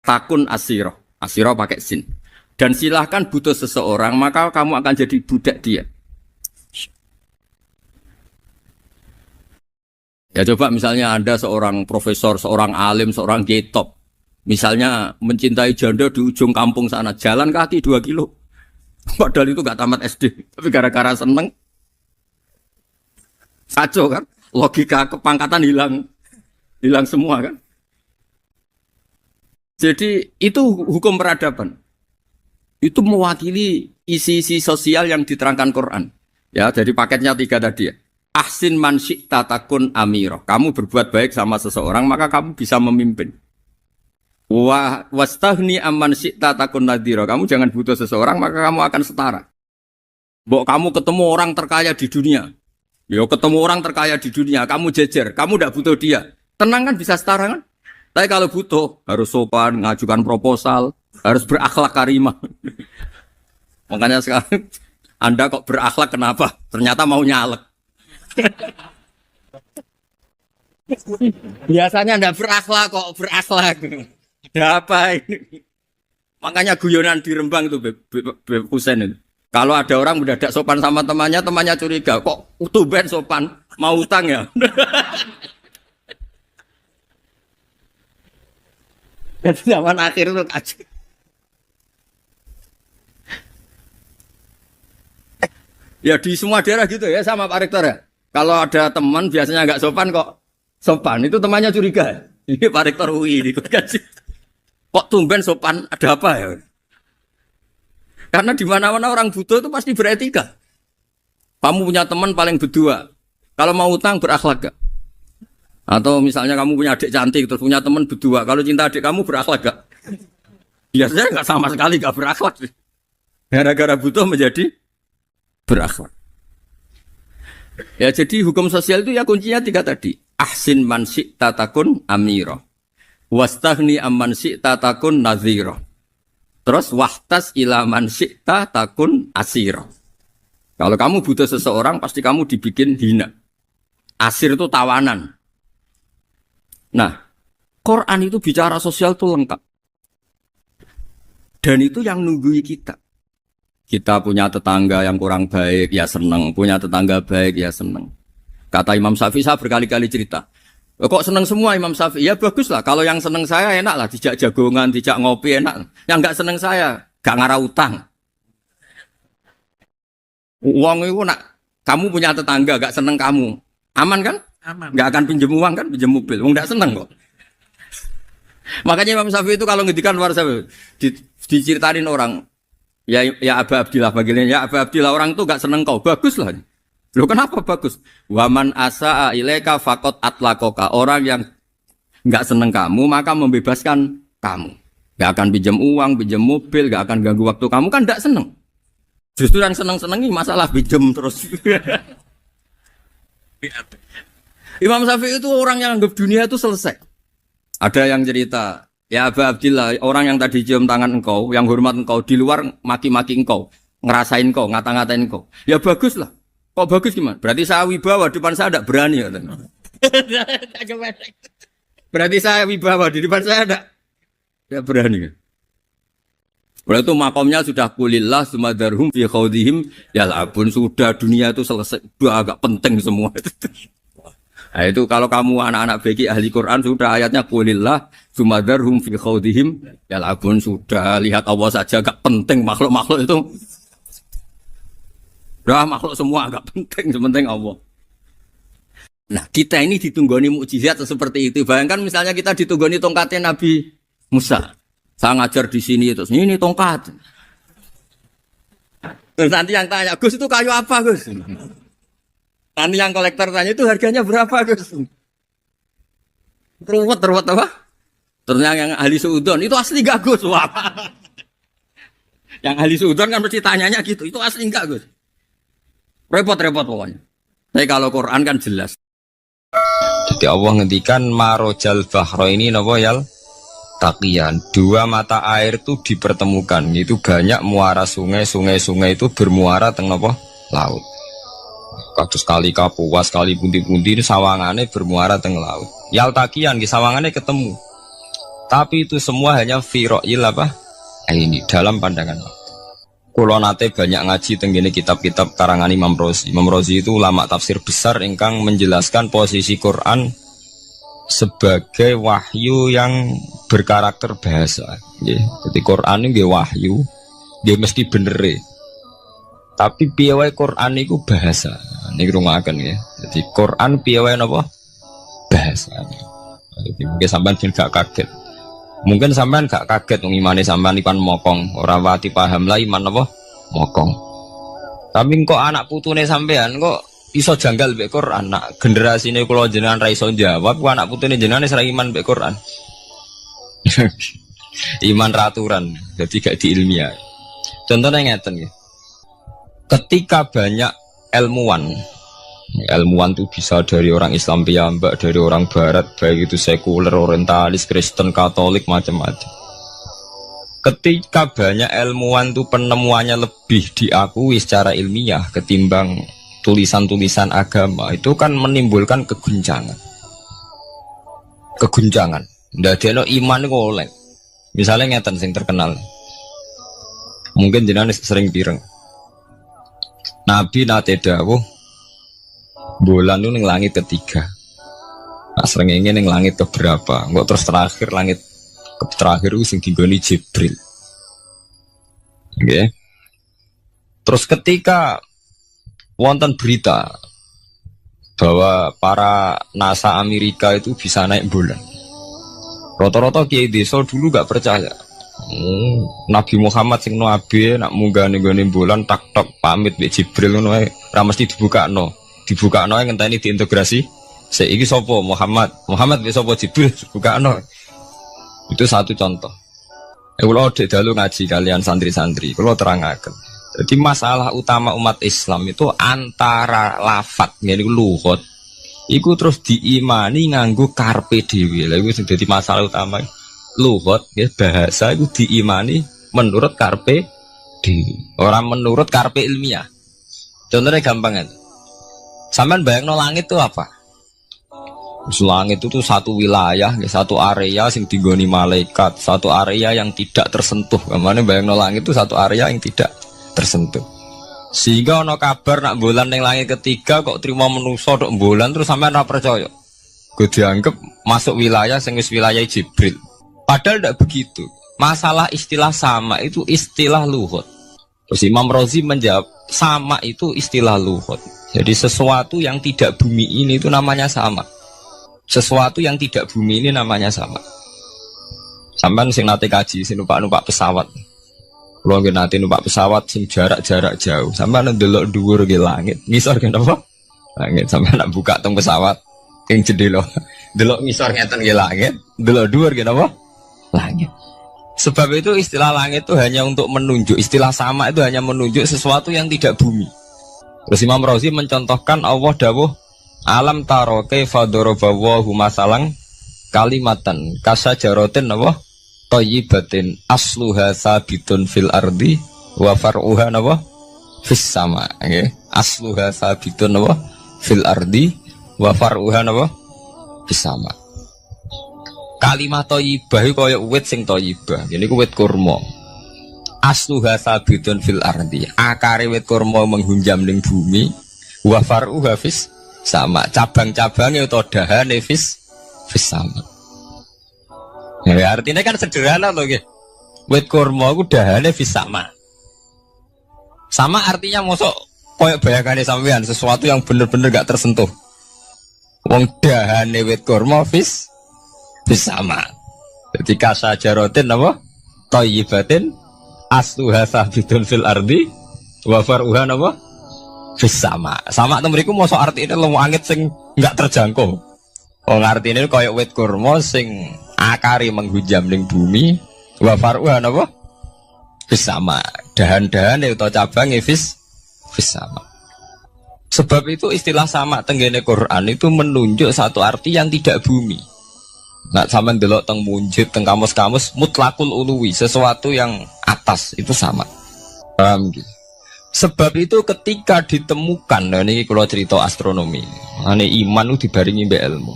takun asira. Asira pakai sin. Dan silahkan butuh seseorang maka kamu akan jadi budak dia. Ya coba misalnya Anda seorang profesor, seorang alim, seorang kiai top. Misalnya mencintai janda di ujung kampung sana, jalan kaki 2 kilo. Padahal itu gak tamat SD, tapi gara-gara seneng. Kacau kan? Logika kepangkatan hilang semua kan? Jadi itu hukum peradaban. Itu mewakili isi-isi sosial yang diterangkan Quran. Ya, jadi paketnya 3 tadi ya. Ahsin man syi'ta takun amirah. Kamu berbuat baik sama seseorang maka kamu bisa memimpin. Wastaghni amman syi'ta takun nadhira. Kamu jangan butuh seseorang maka kamu akan setara. Mbok kamu ketemu orang terkaya di dunia. Yo ketemu orang terkaya di dunia, kamu jejer, kamu tidak butuh dia. Tenang kan bisa setara kan? Tapi kalau butuh harus sopan, ngajukan proposal, harus berakhlak karimah. Makanya sekarang Anda kok berakhlak kenapa? Ternyata mau nyalek. Biasanya Anda berakhlak kok berakhlak. Ada apa ini? Makanya guyonan di Rembang itu Beb Husen itu. Kalau ada orang mendadak sopan sama temannya, temannya curiga, kok tumben sopan, mau utang ya? Dan zaman akhir itu kacau. Ya di semua daerah gitu ya sama Pak Rektor ya. Kalau ada teman biasanya nggak sopan kok sopan, itu temannya curiga. Ini Pak Rektor UI ikut kaji. Kok tumben sopan, ada apa ya? Karena di mana-mana orang butuh itu pasti beretika. Kamu punya teman paling berdua. Kalau mau utang berakhlak gak? Atau misalnya kamu punya adik cantik terus punya teman berdua. Kalau cinta adik kamu berakhlak gak? Biasanya nggak sama sekali gak berakhlak. Gara-gara butuh menjadi berakhlak. Ya jadi hukum sosial itu ya kuncinya 3 tadi. Ahsin man syi'ta takun amira. Wastaghni amman syi'ta takun nadhira. Terus wahtas ila man syi'ta takun asira. Kalau kamu butuh seseorang pasti kamu dibikin hina. Asir itu tawanan. Nah, Quran itu bicara sosial itu lengkap. Dan itu yang nunggui kita. Kita punya tetangga yang kurang baik, ya seneng. Punya tetangga baik, ya seneng. Kata Imam Syafi'i, saya berkali-kali cerita. Kok seneng semua Imam Syafi'i? Ya bagus lah. Kalau yang seneng saya enak lah. Dijak jagongan, dijak ngopi enak. Yang nggak seneng saya, gak ngarah utang. Uang itu nak, kamu punya tetangga gak seneng kamu. Aman kan? Aman. Gak akan pinjem uang kan, pinjem mobil. Uang gak seneng kok. Makanya Imam Syafi'i itu kalau ngedikan luar Syafi'i, diceritain orang. Ya Aba Abdillah bagiannya. Ya Aba Abdillah orang itu gak seneng kau. Bagus lah. Loh kenapa bagus? Waman asa'a ilaika faqad atlaqaka. Orang yang enggak seneng kamu maka membebaskan kamu. Enggak akan pinjam uang, pinjam mobil, enggak akan ganggu waktu kamu kan enggak seneng. Justru yang seneng-senengi masalah pinjam terus. Imam Syafi'i itu orang yang anggap dunia itu selesai. Ada yang cerita, ya Aba Abdillah, orang yang tadi cium tangan engkau, yang hormat engkau di luar maki-maki engkau, ngerasain engkau, ngata-ngatain engkau. Ya bagus lah. Kok bagus gimana? Berarti saya wibawa, depan saya tidak berani. Berarti saya wibawa, di depan saya tidak berani. Berarti itu makomnya sudah kulillah, sumadarhum fi khawdihim, yal'abun. Sudah dunia itu selesai, sudah agak penting semua. Nah itu kalau kamu anak-anak beki ahli Quran, sudah ayatnya kulillah, sumadarhum fi khawdihim, yal'abun. Sudah lihat Allah saja agak penting, makhluk-makhluk itu. Dah makhluk semua agak penting, sepenting Allah. Nah kita ini ditunggoni mukjizat seperti itu. Bayangkan misalnya kita ditunggoni tongkatnya Nabi Musa. Saya ngajar di sini terus ini tongkat. Terus nanti yang tanya, Gus itu kayu apa Gus? Nanti yang kolektor tanya itu harganya berapa Gus? Teruwet apa? Ternyata yang ahli suudon itu asli gak Gus? Wah. Yang ahli suudon kan mesti tanyanya gitu, itu asli enggak Gus? Repot-repot pokoknya. Tapi kalau Quran kan jelas. Jadi Allah ngendikan marojal bahro ini napa yal taqiyan. 2 mata air itu dipertemukan. Itu banyak muara sungai itu bermuara teng napa laut. Kados kali Kapuas, kali pundi-pundi ini sawangane bermuara teng laut. Yal taqiyan ki sawangane ketemu. Tapi itu semua hanya firoil apa? Ini dalam pandangan Allah. Kulo nate banyak ngaji tenggene kitab-kitab karangan Imam Rozi. Imam Rozi itu ulama tafsir besar ingkang menjelaskan posisi Quran sebagai wahyu yang berkarakter bahasa. Jadi Quran ini wahyu, dia mesti bener. Tapi piye wae Quran itu bahasa. Niki rungaken ya. Jadi Quran piye wae napa? Bahasa. Jadi mungkin sampean gak kaget. Mungkin sampean gak kaget wong imane sampean ipan mokong, ora wati paham lah iman apa mokong. Tapi kok anak putune sampean kok iso janggal mbek Quran. Nak generasine kula jenengan ra iso jawab, kok anak putune jenengan wis ra iman mbek Quran. Iman raturan, jadi gak diilmiah. Contohnya ngeten nggih. Ketika banyak ilmuwan itu bisa dari orang Islam piyambak, dari orang Barat, baik itu sekuler, orientalis, Kristen, Katolik, macam-macam. Ketika banyak ilmuwan tuh penemuannya lebih diakui secara ilmiah ketimbang tulisan-tulisan agama, itu kan menimbulkan keguncangan. Ndadekno iman iku oleh. Misalnya ngeten sing terkenal. Mungkin jenengan sering pireng. Nabi nate dawuh bulan itu ning langit ketiga. Nah srengenge ning langit keberapa? Engko terus terakhir langit terakhir itu sing digoni Jibril. Nggih. Terus ketika wonten berita bahwa para NASA Amerika itu bisa naik bulan. Rata-rata kiai desa dulu gak percaya. Nabi Muhammad sing nabi nak munggah ning bulan tak pamit mbek Jibril ngono ae ora mesti dibukakno. Dibukakno ngenteni diintegrasi. Saiki sapa Muhammad mbek sapa Jibril dibukakno. Itu satu contoh. Kula dalu ngaji kalian santri-santri, kula terangaken. Jadi masalah utama umat Islam itu antara lafat ngene luhut iku terus diimani nganggo karpe dhewe. Lha iku sing dadi masalah utama. Luhut ya bahasa iku diimani menurut karpe dhewe, ora menurut karpe ilmiah. Contohnya gampang kan. Sampeyan bayangno langit itu apa? Langit itu tuh satu wilayah, satu area sing digoni malaikat, satu area yang tidak tersentuh. Kemana bayangno langit itu satu area yang tidak tersentuh. Sehingga ono kabar nak bulan yang langit ketiga kok terima menuso dok bulan terus sampai ora percaya. Gue dianggap masuk wilayah sing wis wilayah Jibril. Padahal tidak begitu. Masalah istilah sama itu istilah luhut. Terus Imam Razi menjawab sama itu istilah luhut. Jadi sesuatu yang tidak bumi ini itu namanya sama. Sesuatu yang tidak bumi ini namanya sama. Sampai sing nate kaji sing numpak pesawat. Kalau nggak nanti numpak pesawat sing jarak-jarak jauh, sampai ndelok dhuwur ke langit, ngisor ke apa? Langit sampai nak buka tong pesawat, yang jendela, delok ngisor ngeten ke langit, delok dhuwur ke apa? Langit. Sebab itu istilah langit itu hanya untuk menunjuk, istilah sama itu hanya menunjuk sesuatu yang tidak bumi. Terus Imam Razi mencontohkan Allah dawuh, alam taro kaifa daraballahu masalan kalimatan kasajaratin apa? Thayyibatin asluha sabitun fil ardi wa far'uha napa fis sama nggih asluha sabitun napa fil ardi wa far'uha napa fis sama. Kalimat thayyibah iku kaya wit sing thayyibah ngene iku wit kurma asluha sabitun fil ardi akare wit kurma menghunjam ning bumi wa far'uha fis sama cabang-cabange utawa dahane fis sama. Ya, artinya kan sederhana loh, gitu. Wit kurma itu dahane sama. Sama artinya mosok koyok bayangane sampean sesuatu yang bener-bener gak tersentuh. Wong dahane wit kurma sama. Jadi kasajarotin apa? Thayyibatin asluha sabitun fil ardi wa far'uha apa? Sama. Sama temriku mosok artinya lemu angit sing gak terjangkau. Wong artine koyok wit kurma sing akari menghujam ning bumi wa far'uha napa sama dahan-dahan atau cabang fis sama. Sebab itu istilah sama tenggene Quran itu menunjuk satu arti yang tidak bumi. Nak sampean delok teng munjid teng kamus-kamus mutlakul uluwi sesuatu yang atas itu sama. Paham gitu. Sebab itu ketika ditemukan, nah ini kalau cerita astronomi, ane iman itu dibaringi mbek ilmu.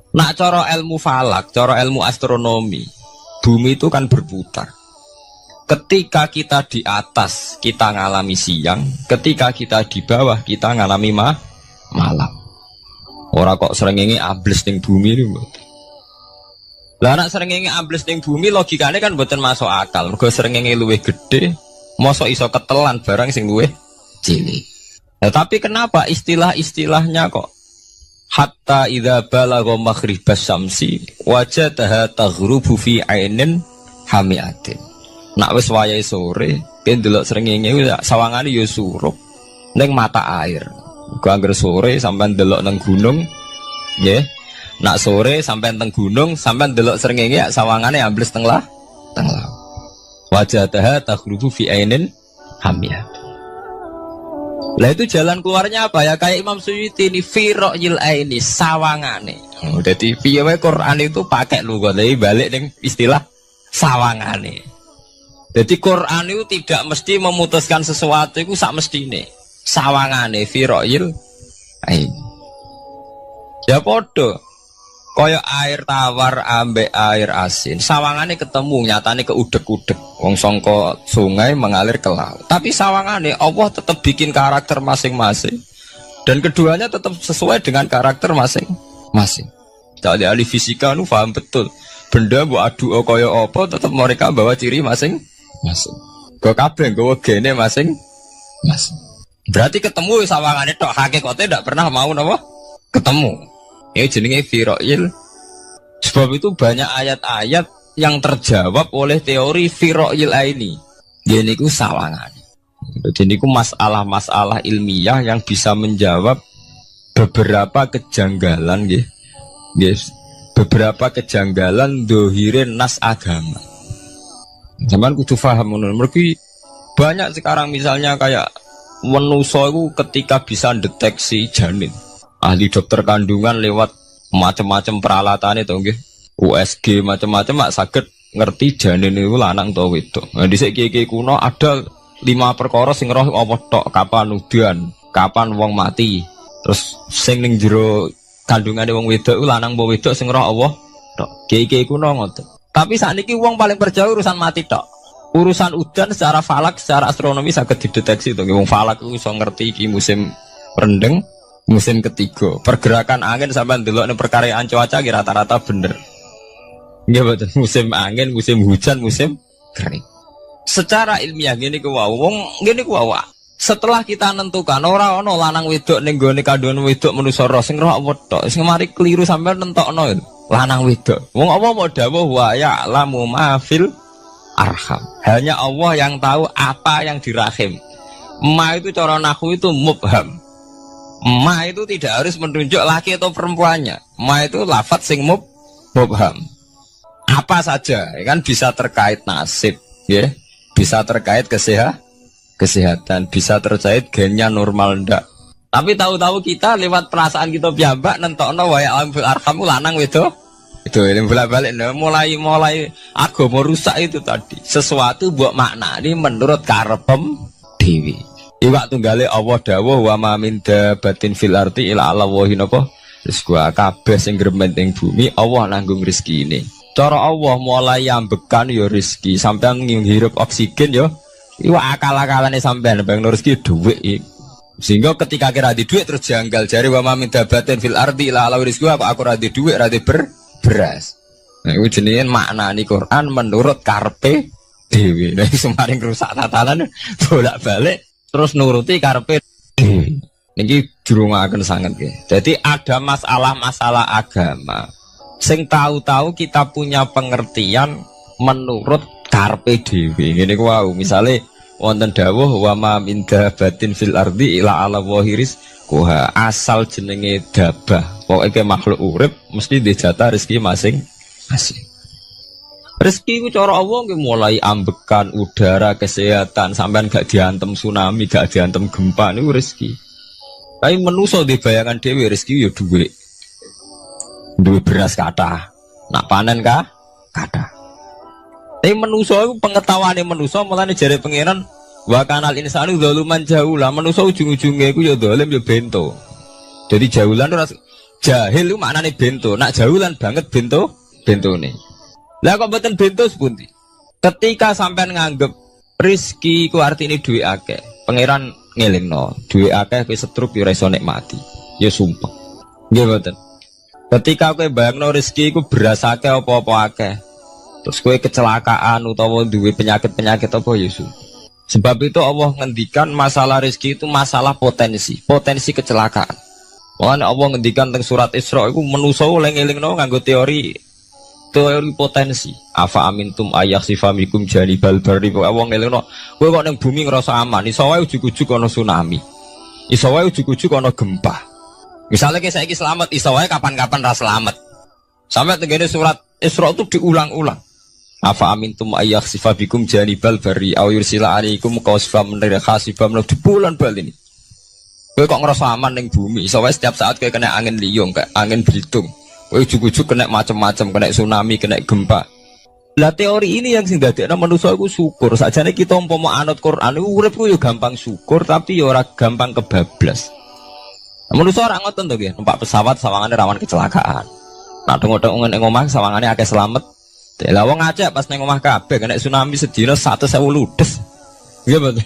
Nak cara ilmu falak, cara ilmu astronomi, bumi itu kan berputar. Ketika kita di atas, kita ngalami siang. Ketika kita di bawah, kita ngalami malam. Orang kok srengenge ambles ning bumi ini. Lah nak srengenge ambles ning bumi, logikanya kan mboten masuk akal. Mergo srengenge luwih gede, mosok iso ketelan barang sing luwih cilik. Nah, tapi kenapa istilah-istilahnya kok hatta idza balagha maghribas syamsi wajadaha taghrubu fi ainin hamiatin. Nak wis wayahe sore, ben delok srengenge sawangane ya surup ning mata air. Muga anggere sore sampean delok nang gunung, nggih. Nak sore sampean teng gunung, sampean delok srengenge sawangane ambles teng laut. Wajadaha taghrubu fi ainin hamiatin. Lah itu jalan keluarnya apa ya? Kayak Imam Suyuti ini firaqil aini sawangane. Jadi piye wae Quran itu pakai lugat. Jadi balik ning istilah sawangane. Jadi Quran itu tidak mesti memutuskan sesuatu itu sak mestine. Sawangane firoil ain. Ya podo. Kaya air tawar ambek air asin. Sawangane ketemu nyatane keudek-udek. Wong sangka sungai mengalir ke laut. Tapi sawangane Allah tetap bikin karakter masing-masing. Dan keduanya tetap sesuai dengan karakter masing-masing. Jadi ahli fisika nu paham betul. Benda mbok adu kaya apa tetap mereka bawa ciri masing-masing. Go kabeh nggawa gene masing-masing. Berarti ketemu sawangane tok hakikate ndak pernah mau napa? Ketemu. Ini jenenge firoil. Sebab itu banyak ayat-ayat yang terjawab oleh teori firoil ini. Ini ku sawangan. Jadi ini ku masalah-masalah ilmiah yang bisa menjawab beberapa kejanggalan, yes. Beberapa kejanggalan dohirin nas agama. Zaman kudu paham mergi banyak sekarang misalnya kayak manusia itu ketika bisa deteksi janin. Ahli dokter kandungan lewat macam-macam peralatan itu nggih. USG macam-macam mak saged ngerti janin itu lanang atau wedok. Nah dhisik kiye-kiye kuno ada 5 perkara sing roh apa tok, kapan udan, kapan wong mati. Terus sing ning jero kandungane wong wedok iku lanang apa wedok sing roh Allah tok. Kiye-kiye kuno ngoten. Tapi sakniki wong paling percaya urusan mati tok. Urusan udan secara falak, secara astronomi saged dideteksi to. Wong falak iku iso ngerti iki musim rendeng. Musim ketiga, pergerakan angin sampai ndelok ning perkaryaan cuaca kira rata-rata bener. Nggih mboten, musim angin, musim hujan, musim kering. Secara ilmiah ngene ku wong ngene ku wae. Setelah kita nentukan ora ana lanang wedok ning gone kandungan wedok manusa roh sing roh apa tok. Sing mari keliru sampean nentokno lanang wedok. Wong apa mau dawuh wa ya'lamu ma fil arham. Hanya Allah yang tahu apa yang di rahim. Ma itu cara nahwu itu mubham. Ma itu tidak harus menunjuk laki atau perempuannya. Ma itu lafadz sing mubham. Apa saja, ya kan bisa terkait nasib, ya, bisa terkait kesehatan, bisa terkait gennya normal ndak. Tapi tahu-tahu kita lewat perasaan kita piyambak nentokno wa ya fil arham lanang wedok. Itu ini bolak-balik mulai agama rusak itu tadi. Sesuatu buat makna ini menurut karepem dewi. Iwak tunggale Allah dawuh wa ma min dabatin fil ardi ila Allahi napa rizqu kabeh sing gremeng ing bumi Allah nanggung rezeki ini. Cara Allah mulai ambekan ya rezeki sampean ngirup oksigen ya iwak akal-akalane sampean bang rezeki dhuwit. Sehingga ketika kira di dhuwit terus janggal jare wa ma min dabatin fil ardi ila Allahi rizqu apa aku ra di dhuwit ra di beras. Nah iku jenenge maknane Quran menurut karepe dhewe. Nah semaring rusak tatanan bolak-balik terus nuruti karepe niki dirungaken sanget nggih. Jadi ada masalah-masalah agama sing tahu-tahu kita punya pengertian menurut karepe dhewe. Ngene ku wau, misale wonten dawuh wa ma min dabatin fil ardi ila ala wahiris kuha asal jenenge dabah. Pokoke makhluk urip mesti dijatah rezeki masing-masing. Rezeki itu cara Allah mulai ambekan udara, kesehatan, sampean gak diantem tsunami, gak diantem gempa niku rezeki. Tapi manusa di bayangan dhewe rezeki ya dhuwit. Duwe beras kathah. Nak panen kathah. Tapi manusa iku pengetahuane manusa mulane jare pangeran wa kanal insanu zaluman jahula. Manusa ujung-ujunge iku ya zalim ya bento. Jadi jahulan ora jahil iku maknane bento. Nak jahulan banget bentone. Lah kok mboten bento sepundi? Ketika sampean nganggep rezeki ku artine duwe akeh, pangeran ngelingno, duwe akeh kowe setruk yo ora iso nikmati. Ya sumpah. Nggih mboten. Ketika kowe bayangno rezeki ku beras akeh apa-apa akeh. Terus kowe kecelakaan utawa duwe penyakit-penyakit apa ya sumpah. Sebab itu Allah ngendikan masalah rezeki itu masalah potensi kecelakaan. Makanya Allah ngendikan teng surat Isra iku manusa oleh ngelingno nganggo teori potensi. Afa amintum ayakhsifa mikum janibal barri. Wong ngelingno kowe kok ning bumi ngrasa aman, iso wae ujug-ujug ana tsunami. Iso wae ujug-ujug ana gempa. Misalnya kayak saiki selamat, iso wae kapan-kapan ra selamat. Sampai tengene surat Isra itu diulang-ulang. Afa amintum ayakhsifa bikum janibal barri aw yursila alaikum qasfa min khasifa min bulan bal ini. Kowe kok ngrasa aman ning bumi, iso wae setiap saat kowe kena angin liung, kayak angin belitung. Ujug-ujug kena macam-macam, kena tsunami, kena gempa. Lah teori ini yang sing dadekno manusa iku syukur. Sakjane kita umpama anut Quran iku urip ku yo gampang syukur tapi yo ora gampang kebablas. Manusa ora ngoten to nggih, numpak pesawat sawangane rawan kecelakaan. Nah tengok-tengok ning omah sawangane akeh slamet. Lah wong Aceh pas ning omah kabeh kena tsunami sedina 100.000 ludes. Nggih betul.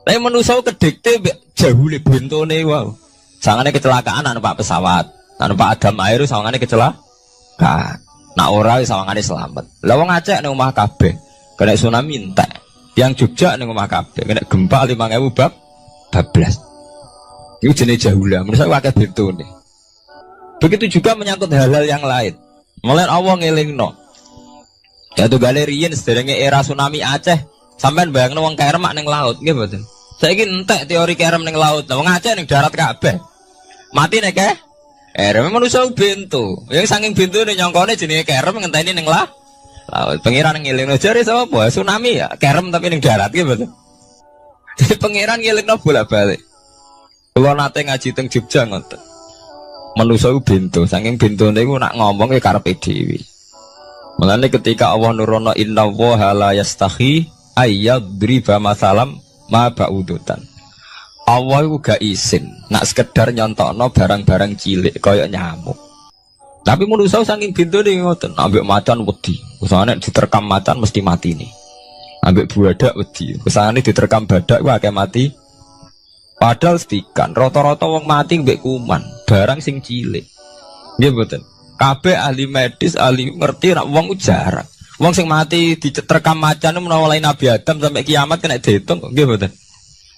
Tapi manusa kedikte jahule bentone wae. Sawangane kecelakaan numpak pesawat. Numpak Adam air sawangane kecelakaan. Nak ora sawangane selamat. Lah wong Aceh ning omah kabeh kena tsunami entek. Yang Jogja ning omah kabeh kena gempa 5.000 bablas. Iku jenenge jahula. Menurut saya akeh bentone. Begitu juga menyangkut hal-hal yang lain. Mulai Allah ngelingno. Jatuh galerian sederenge era tsunami Aceh. Sampeyan bayangno wong kerem ning laut, nggih mboten. Saiki entek teori kerem ning laut. Wong Aceh ning darat kabeh. Mati nek kerem manusia bento. Yang saking bento nih nyongkone jenenge kerem ngenteni ning laut. Pangeran ngelingno jare sapa? Tsunami ya, kerem tapi ning darat nggih mboten. Jadi pangeran ngelingno bolak-balik. Kula nate ngaji teng Jogja ngoten. Manusia bento, saking bentone iku nak ngomong ke karepe dhewe. Mulane ketika Allah nurono innallaha la yastahi ayyadriba masalam ma ba'udutan. Allah itu gak izin nak sekedar nyontokno barang-barang cilik kaya nyamuk. Tapi manusia saking bentone ngoten, ambek macan wedi. Usane diterkam macan mesti mati nih. Ambek badak wedi. Usane diterkam badak ku akeh mati. Padahal setikan rata-rata wong mati mbek kuman, barang sing cilik. Nggih mboten. Kabeh ahli medis, ahli ngerti nek wong jarang. Wong sing mati diterkam macan menawa lain Nabi Adam sampai kiamat kena diitung nggih mboten.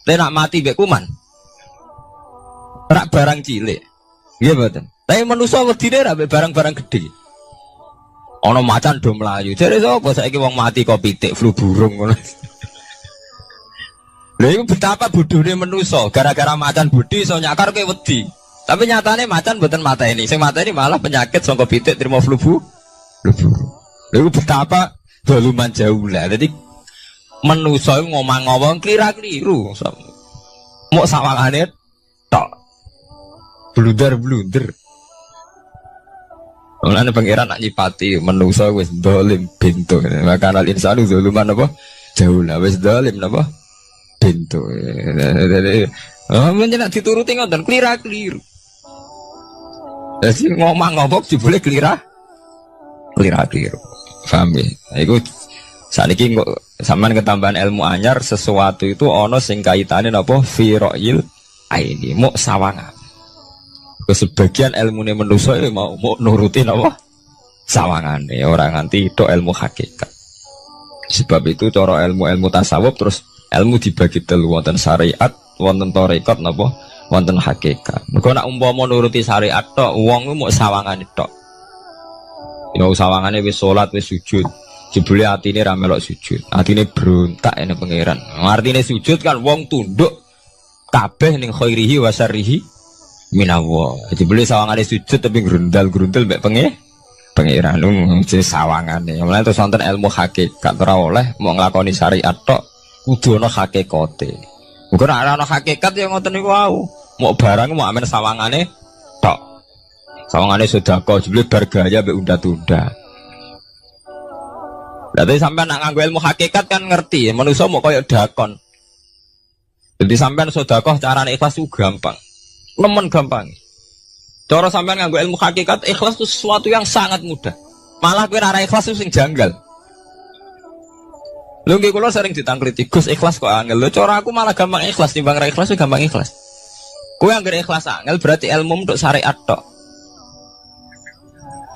Tapi nak mati mbek kuman. Rak barang cilik. Nggih mboten. Tapi manusa wedine rak mbek barang-barang gedhe. Ana macan do mlayu. Jare sapa saiki wong mati kok pitik flu burung ngono. Lha iku betapa bodhone manusa, gara-gara macan budi iso nyakar kowe wedi. Tapi nyatane macan mboten mateni. Sing mateni malah penyakit saka pitik trimo flu burung. Lha iku betapa doluman jauh lah. Dadi manusa ngomong-ngomong klira-kliru. Mok sawangane tok. Blunder-blunder. Mulane pangeran nak nyipati manusa wis dolim bento. Maka al insanu doluman apa? Jauh lah wis dolim napa? Bento. Menjenak dituruti ngoten klira-kliru. Jadi ngomong-ngomong boleh klira-kliru. Paham ya? Iku saniki kok sampean ketambahan ilmu anyar sesuatu itu ana sing kaitane napa firoil aini muk sawangan. Sebagian ilmune manusa mau nuruti napa sawangane ora nganti tok ilmu hakikat. Sebab itu cara ilmu-ilmu tasawuf terus ilmu dibagi telu wonten syariat, wonten tarekat napa, wonten hakikat. Mergo nek umpama nuruti syariat tok, wong muk sawangane tok. Yen sawangane wis salat, wis sujud, jebule atine ra melok sujud. Atine brontak ene pangeran. Artine sujud kan wong tunduk kabeh ning khairihi wa syarrihi minallah. Jebule sawangane sujud tapi grundal-grundal mek pangeran jenenge sawangane. Mulane terus wonten ilmu hakikat ora oleh mau nglakoni syariat tok. Kudu ana hakikate. Muga nek ana hakikat ya ngoten niku wau. Mok barang mok amen sawangane tok. Sawangane sedekah jebule bar gaya mbek unda-tunda. Berarti sampean nak nganggo ilmu hakikat kan ngerti, manusa mok koyo dakon. Jadi sampean sedekah carane ikhlas ku gampang. Nemen gampang. Cara sampean nganggo ilmu hakikat ikhlas itu sesuatu yang sangat mudah. Malah kowe ora ikhlas itu sing janggal. Lho nggih kula sering ditangkliti, Gus ikhlas kok angel. Lho cara aku malah gampang ikhlas timbang ra ikhlas gampang ikhlas. Kowe anggere ikhlas angel berarti ilmu untuk syariat tok.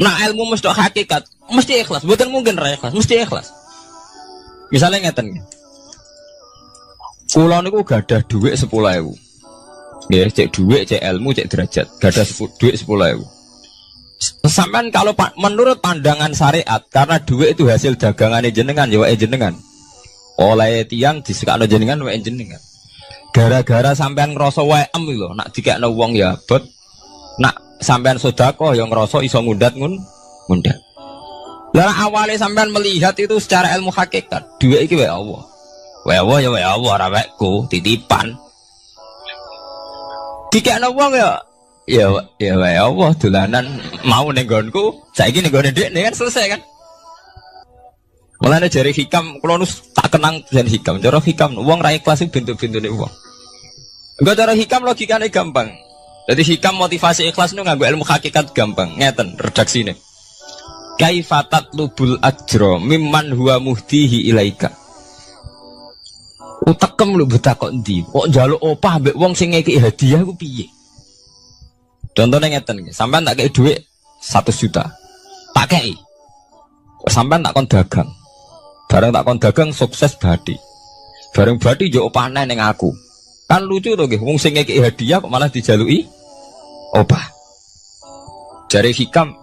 Nah ilmu mesti hakikat, mesti ikhlas. Mboten mungkin ra ikhlas, mesti ikhlas. Misalnya ngeten. Kula niku gadah dhuwit 10.000. Nggih, cek dhuwit, cek ilmu, cek derajat. Gadah dhuwit 10.000. Sampean kalau menurut pandangan syariat karena dhuwit itu hasil dagangannya jenengan, ya wae jenengan. Oleh tiang disekakno jenengan wae jenengan. Gara-gara sampean ngrasa wae lho, nak dikekno wong ya abot. Nak sampean sedekah yang ngrasa iso ngundat ngundat. Lah awale sampean melihat itu secara ilmu hakikat, dhuwit iki wae Allah. Wae Allah ya wae Allah ora waeku, titipan. Dikekno wong ya wae Allah dolanan mau ning nggonku, saiki ning nggone dhekne kan selesai kan. Mulane jare hikam kula nu tak kenang jan hikam. Cara hikam wong ra ikhlas iku bentuk-bentune wong. Enggak cara hikam logikane gampang. Jadi hikam motivasi ikhlas nu nganggo ilmu hakikat gampang. Ngeten redaksine. Kaifatat lubul ajro mimman huwa muhtihi ilaika. Utekem lho betakok ndi? Kok njaluk opah mbek wong sing ngeki hadiah ku piye? Contohnya ngeten iki, sampean tak kei dhuwit 1 juta. Tak kei. Sampean tak kon dagang. Bareng tak kon dagang sukses badi. Bareng badi yo opahne ning aku. Kan lucu to nggih, wong sing ngeki hadiah kok malah dijaluki opah. Jare hikam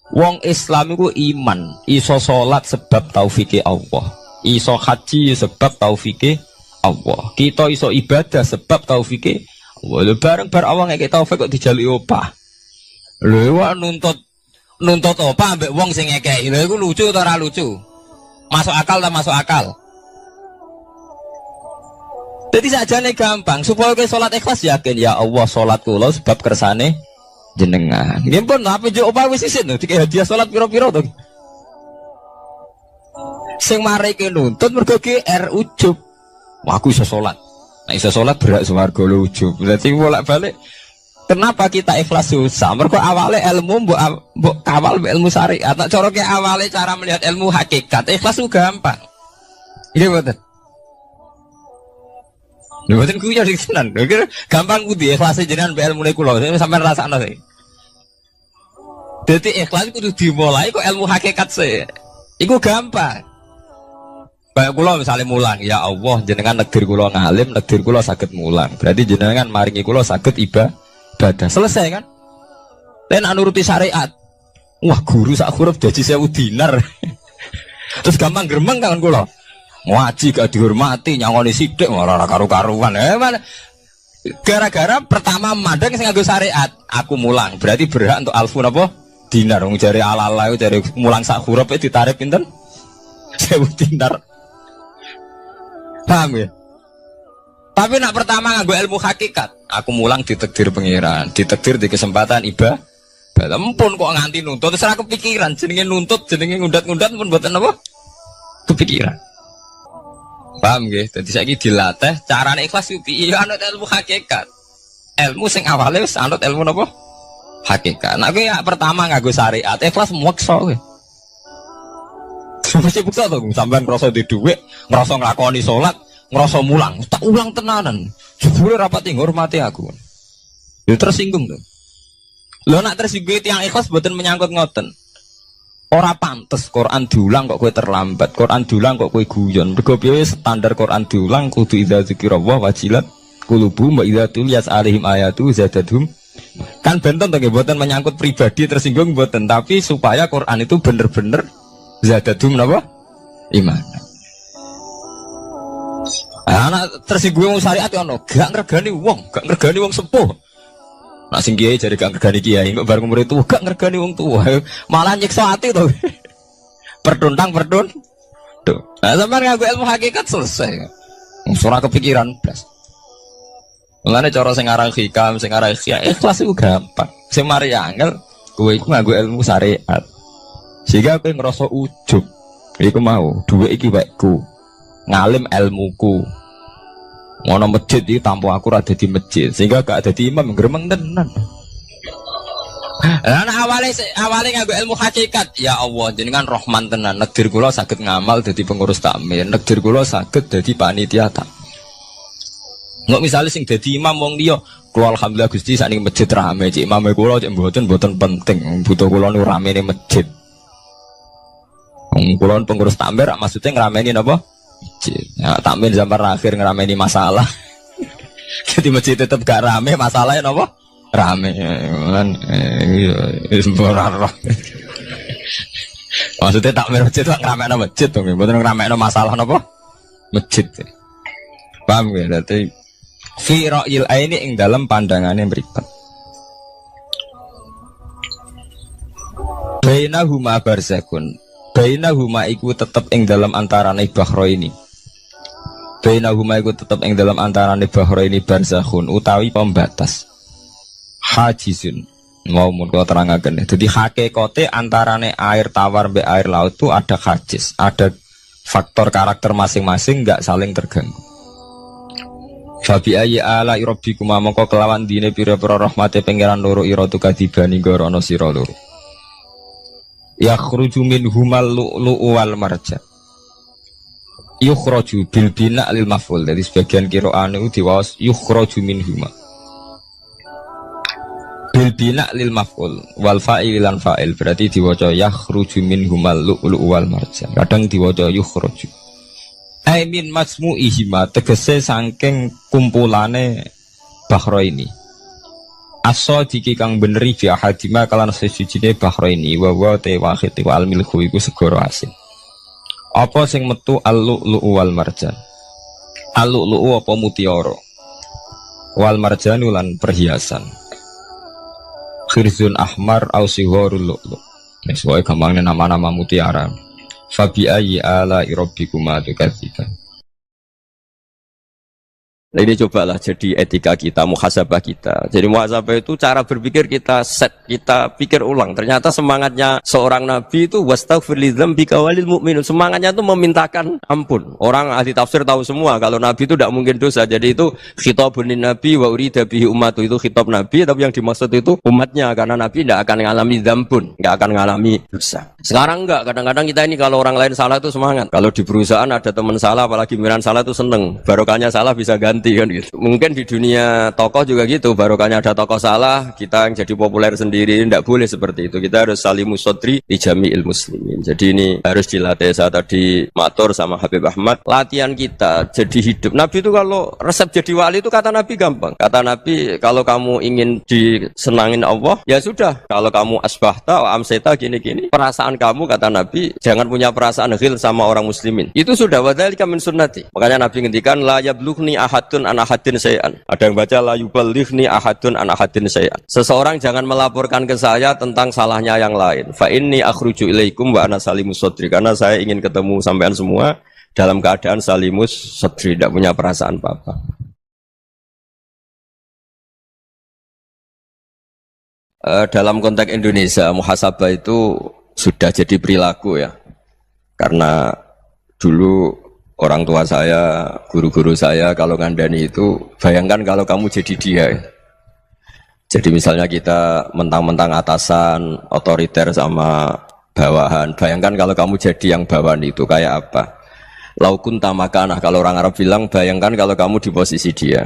wong Islam iku iman, iso salat sebab taufike Allah. Iso haji sebab taufike Allah. Kita iso ibadah sebab taufike Allah. Bareng awang ngeki taufik kok dijaluki opah. Lho wak nuntut opah ambek wong sing ngekeki. Lha iku lucu ta ora lucu? Masuk akal tak masuk akal. Jadi sajane gampang supaya ke salat ikhlas yakin ya Allah salat kula sebab kersane jenengan. Nggih pun apa yo opah wis isin dikek hadiah salat pira-pira to. Sing mareke nuntut mergo GR ujub. Wah aku iso salat. Nek iso salat berak swarga lho ujub. Berarti bolak-balik kenapa kita ikhlas susah? Mergo awale ilmu mbok kawal mbok ilmu syariat. Nek cara ke awale cara melihat ilmu hakikat, ikhlas ku gampang. Iya betul. Lha boten kuwi jadi tenan. Gampang kudu ikhlas jenengan mbek ilmune kula. Sampeyan rasakno sih. Dadi ikhlas kudu dimulai kok ilmu hakikat sih. Iku gampang. Baik kula misalnya mulang, ya Allah jenengan negdir kula ngalim, negdir kula saged mulang. Berarti jenengan maringi kula saged ibadah. Selesai kan? Nek nuruti syariat. Wah, guru sak huruf dadi 1000 dinar. Terus gampang gremeng kan kula. Ngaji gak dihormati, nyangoni sithik ora karu-karuan. Gara-gara pertama madang sing nganggo syariat, aku mulang. Berarti berhak untuk alfun apa? Dinar. Wong jare ala-ala jare mulang sak huruf ditarik pinten? 1000 dinar. Paham ya? Tapi nak pertama nganggo ilmu hakikat, aku mulang ditakdir pangeran, ditakdir di kesempatan ibadah. Ampun kok nganti nuntut, terus aku kepikiran jenenge nuntut, jenenge ngundat-ngundat pun mboten apa? Kepikiran. Paham nggih? Dadi saiki dilatih carane ikhlas ku piye anut ilmu hakikat. Ilmu sing awale wis anut ilmu napa? Hakikat. Nek kowe pertama nganggo syariat, ikhlas meksa kowe. Mesti bukti to, sampean ngrasa di dhuwit, ngrasa nglakoni salat, ngrasa mulang, tak ulang tenanan. Jebule rapati ngurmati aku. Ya tersinggung to. Lho nek tersinggung tiyang ikhlas mboten menyangkut ngoten. Ora pantes Quran diulang kok kowe terlambat, Quran diulang kok kowe guyon. Mergo piye standar Quran diulang kudu idza dzikrullah wajilat qulubuhum wa idza tuliyat alaihim ayatu zadadhum. Kan benten to nggih mboten menyangkut pribadi tersinggung mboten, tapi supaya Quran itu bener-bener zadadhum napa? Iman. Anak tersinggung syariat ono, gak ngregani wong sepuh. Nak sing kiai jare gak ngergani kiai, kok bareng umur itu gak ngergani wong tua, malah nyiksa ati to. Pertuntang. Tuh. Nah, sampeyan nganggo ilmu hakikat selesai. Ora kepikiran blas. Mulane cara sing aran hikam, sing aran ikhlas iku gampang. Sing mari angel kowe iku nganggo ilmu syariat. Sehingga kowe ngrasa ujub. Iku mau, dhuwit iki wekku. Ngalim ilmuku. Ngono masjid iki tanpa aku ora dadi masjid, sehingga gak dadi imam gremeng tenan. Lah awale nganggo ilmu hakikat, ya Allah jenengan Rahman tenan, negdir kula saged ngamal dadi pengurus takmir, negdir kula saged dadi panitia tak. Engko misale sing dadi imam wong liya, kula alhamdulillah Gusti sakniki masjid rame, cik imame kula cik mboten penting, butuh kula nu ramene masjid. Wong kula pengurus takmir maksudnya ngrameni napa? Masjid. Ya, takmir zaman akhir ngerameni masalah. Jadi masjid tetap gak rame, masalahnya apa? Rame. Kan maksudnya takmir masjid itu ngerameni masjid dong, bukan ngerameni masalah apa? Masjid. Paham ya? Berarti fi ra'il aini ing dalam pandangannya mripat. Bainahuma barzakun. Bainahuma iku tetep ing dalam antarane bahro ini. Bainahuma iku tetep ing dalam antarane bahro ini barzakhun utawi pembatas. Hajizun. Mau mun kula terangaken. Dadi hakikate antarane air tawar mbek air laut itu ada hajiz, ada faktor karakter masing-masing nggak saling terganggu. Fabi ayyi ala rabbikuma mongko kelawan dine pira-pira rahmate pangeran loro ira tu kadibani gorono sira loro. Yakhruju minhumal lu'lu'u wal marjan. Yukhraju bil bina lil maf'ul. Jadi sebagian qira'ane diwaos yukhraju minhuma. Bil bina lil maf'ul wal fa'il lan fa'il berarti diwaca yakhruju minhumal lu'lu'u wal marjan. Kadang diwaca yukhraju. Ai min masmu'ihima tegese saking kumpulane bahro ini. As-sadiqi kang beneri fi ahadima kalan sesujine bahro ini wa wa te wahid wa al milku iku segoro asin. Apa sing metu al-lu'lu'u wal marjan? Al-lu'lu'u apa mutiara? Wal marjan lan perhiasan. Khirzun ahmar au sigharul lu'lu'. Wis wae gampangnya nama-nama mutiara. Fabi ayyi ala rabbikuma tukadziban. Nah, ini cobalah jadi etika kita, muhasabah kita. Jadi muhasabah itu cara berpikir kita set, kita pikir ulang. Ternyata semangatnya seorang nabi itu wastaghfir lidzambika walil mu'minun. Semangatnya itu memintakan ampun. Orang ahli tafsir tahu semua kalau nabi itu tidak mungkin dosa. Jadi itu khitabun nabi wa urida bihi ummatu, itu khitab nabi, tapi yang dimaksud itu umatnya karena nabi tidak akan mengalami dzambun, tidak akan mengalami dosa. Sekarang enggak, kadang-kadang kita ini kalau orang lain salah itu semangat. Kalau di perusahaan ada teman salah, apalagi miran salah itu seneng. Barokahnya salah bisa ganti kan gitu. Mungkin di dunia tokoh juga gitu, barokahnya ada tokoh salah, kita yang jadi populer sendiri, tidak boleh seperti itu. Kita harus salimus sodri di jami'il muslimin. Jadi ini harus dilatih. Saya tadi matur sama Habib Ahmad, latihan kita jadi hidup. Nabi itu kalau resep jadi wali itu kata Nabi gampang. Kata Nabi, kalau kamu ingin disenangin Allah, ya sudah. Kalau kamu asbahta wa amseta gini-gini, perasaan kamu kata Nabi jangan punya perasaan ghil sama orang muslimin. Itu sudah wadzalika min sunnati. Makanya Nabi ngendikan la yablughni ahadun an ahadin syai'an. Ada yang baca la yuballighni ahadun an ahadin syai'an. Seseorang jangan melaporkan ke saya tentang salahnya yang lain. Fa inni akhruju ilaikum wa ana salimus sadri. Karena saya ingin ketemu sampean semua dalam keadaan salimus sadri, tidak punya perasaan apa-apa. Dalam konteks Indonesia, muhasabah itu sudah jadi perilaku ya. Karena dulu orang tua saya, guru-guru saya kalau ngandani itu, bayangkan kalau kamu jadi dia. Jadi misalnya kita mentang-mentang atasan, otoriter sama bawahan. Bayangkan kalau kamu jadi yang bawahan itu kayak apa? Laukun tamakanah, kalau orang Arab bilang, bayangkan kalau kamu di posisi dia.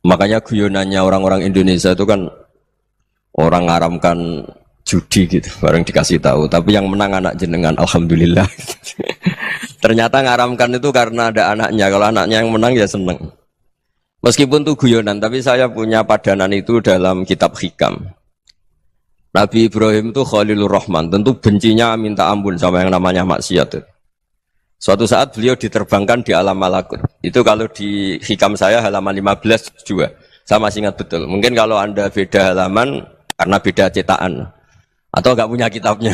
Makanya guyonannya orang-orang Indonesia itu kan orang ngaramkan judi gitu, bareng dikasih tahu. Tapi yang menang anak jenengan, alhamdulillah. Ternyata ngaramkan itu karena ada anaknya. Kalau anaknya yang menang ya seneng. Meskipun itu guyonan, tapi saya punya padanan itu dalam kitab hikam. Nabi Ibrahim itu Khalilur Rahman, tentu bencinya minta ampun sama yang namanya maksiat. Suatu saat beliau diterbangkan di alam malakut. Itu kalau di hikam saya halaman 15 juga. Saya masih ingat betul. Mungkin kalau Anda beda halaman karena beda cetakan. Atau nggak punya kitabnya,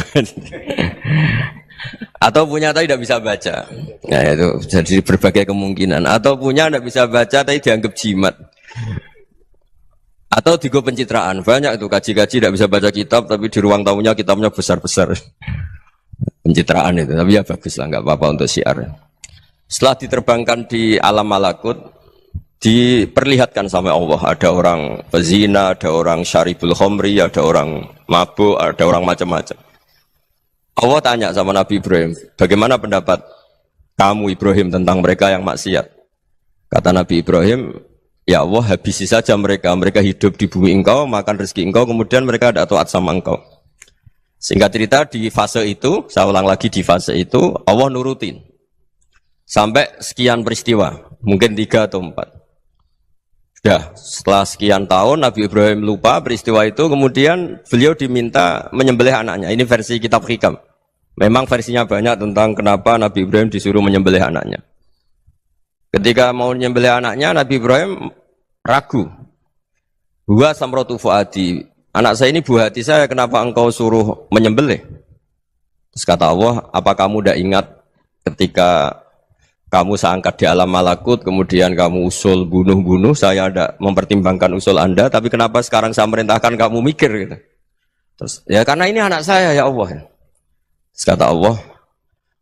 atau punya tapi tidak bisa baca. Nah itu jadi berbagai kemungkinan. Atau punya tidak bisa baca tapi dianggap jimat. Atau digo pencitraan, banyak itu kaji-kaji tidak bisa baca kitab tapi di ruang tamunya kitabnya besar-besar. Pencitraan itu, tapi ya bagus lah, nggak apa-apa untuk syiar. Setelah diterbangkan di alam malakut, diperlihatkan sama Allah, ada orang pezina, ada orang syaribul khomri, ada orang mabuk, ada orang macam-macam. Allah tanya sama Nabi Ibrahim, bagaimana pendapat kamu Ibrahim tentang mereka yang maksiat? Kata Nabi Ibrahim, ya Allah habisi saja mereka, mereka hidup di bumi engkau, makan rezeki engkau, kemudian mereka tidak taat sama engkau. Singkat cerita di fase itu, saya ulang lagi di fase itu, Allah nurutin. Sampai sekian peristiwa, mungkin 3 atau 4. Ya, setelah sekian tahun Nabi Ibrahim lupa peristiwa itu, kemudian beliau diminta menyembelih anaknya. Ini versi kitab hikam. Memang versinya banyak tentang kenapa Nabi Ibrahim disuruh menyembelih anaknya. Ketika mau menyembelih anaknya, Nabi Ibrahim ragu. Huwa samratu fuadi. Anak saya ini buah hati saya, kenapa engkau suruh menyembelih? Terus kata Allah, apa kamu tidak ingat ketika kamu saya angkat di alam malakut, kemudian kamu usul bunuh-bunuh, saya ada mempertimbangkan usul Anda, tapi kenapa sekarang saya merintahkan kamu mikir gitu. Terus, ya karena ini anak saya ya Allah. Terus kata Allah,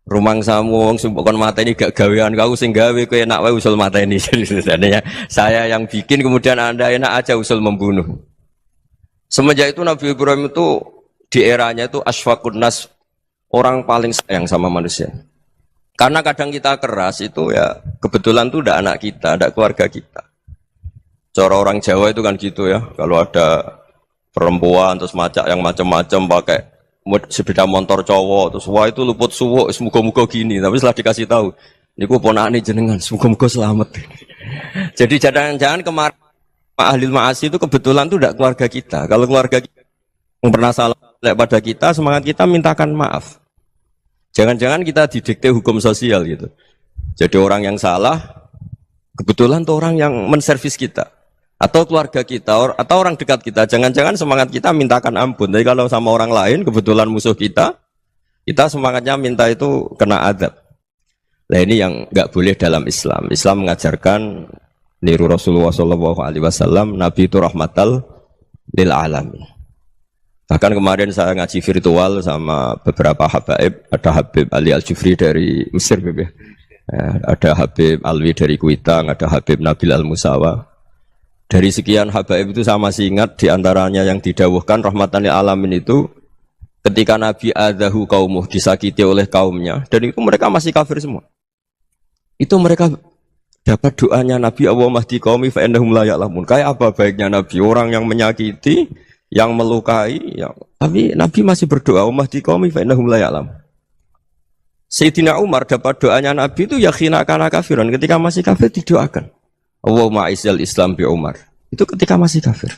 rumangsamu wong sing kon mateni gak gawean kau sing gawe kowe enak wae usul mateni. Jadi saya yang bikin kemudian Anda enak aja usul membunuh. Semenjak itu Nabi Ibrahim itu di eranya itu asfaqun nas, orang paling sayang sama manusia. Karena kadang kita keras itu ya kebetulan tuh udah anak kita, ada keluarga kita. Cara orang Jawa itu kan gitu ya, kalau ada perempuan terus macak yang macam-macam pakai sepeda motor cowok terus wah itu luput suwuk semoga-moga gini, tapi setelah dikasih tahu niku ponakane jenengan semoga-moga selamat. Jadi jangan-jangan kemarin ahli ma'asi itu kebetulan tuh tidak keluarga kita. Kalau keluarga kita yang pernah salah pada kita, semangat kita mintakan maaf. Jangan-jangan kita didikte hukum sosial gitu. Jadi orang yang salah kebetulan tuh orang yang menservis kita, atau keluarga kita, atau orang dekat kita. Jangan-jangan semangat kita mintakan ampun. Tapi kalau sama orang lain, kebetulan musuh kita semangatnya minta itu kena adab. Nah ini yang nggak boleh dalam Islam. Islam mengajarkan niru Rasulullah SAW, Nabi itu rahmatal lil alamin. Bahkan kemarin saya ngaji virtual sama beberapa habaib, ada Habib Ali Al-Jufri dari Mesir, ada Habib Alwi dari Kuitang, ada Habib Nabil Al-Musawa. Dari sekian habaib itu saya masih ingat diantaranya yang didawuhkan rahmatan lil alamin itu ketika Nabi adahu kaumuh, disakiti oleh kaumnya, dan itu mereka masih kafir semua. Itu mereka dapat doanya Nabi Allahumma hdi qaumi fa innahum la ya'lamun. Kayak apa baiknya Nabi, orang yang menyakiti, yang melukai, tapi Nabi masih berdoa Allahumma hdi qaumi fa innahum la ya'lamun. Sayyidina Umar dapat doanya Nabi itu yakhina kana kafiran, ketika masih kafir didoakan Allahumma aizzal Islam bi Umar. Itu ketika masih kafir.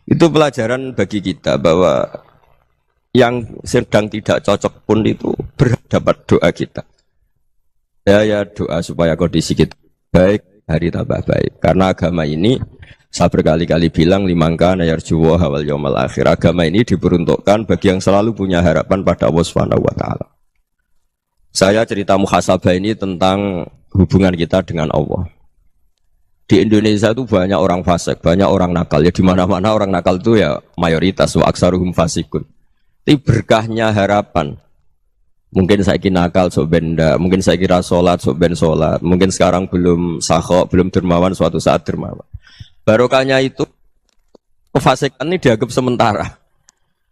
Itu pelajaran bagi kita bahwa yang sedang tidak cocok pun itu berdapat doa kita. Ya doa supaya kondisi kita baik, hari tambah baik. Karena agama ini saya berkali-kali bilang limangka nayarjuwa hawal yaumal akhir. Agama ini diperuntukkan bagi yang selalu punya harapan pada Allah Subhanahu wa taala. Saya cerita muhasabah ini tentang hubungan kita dengan Allah. Di Indonesia itu banyak orang fasik, banyak orang nakal. Ya di mana-mana orang nakal itu ya mayoritas, wa aksaruhum fasikun. Tapi berkahnya harapan. Mungkin saya kira nakal sok benda, mungkin saya kira sholat sok ben sholat, mungkin sekarang belum sakhok, belum dermawan, suatu saat dermawan. Barokahnya itu kefasikan ini dianggap sementara.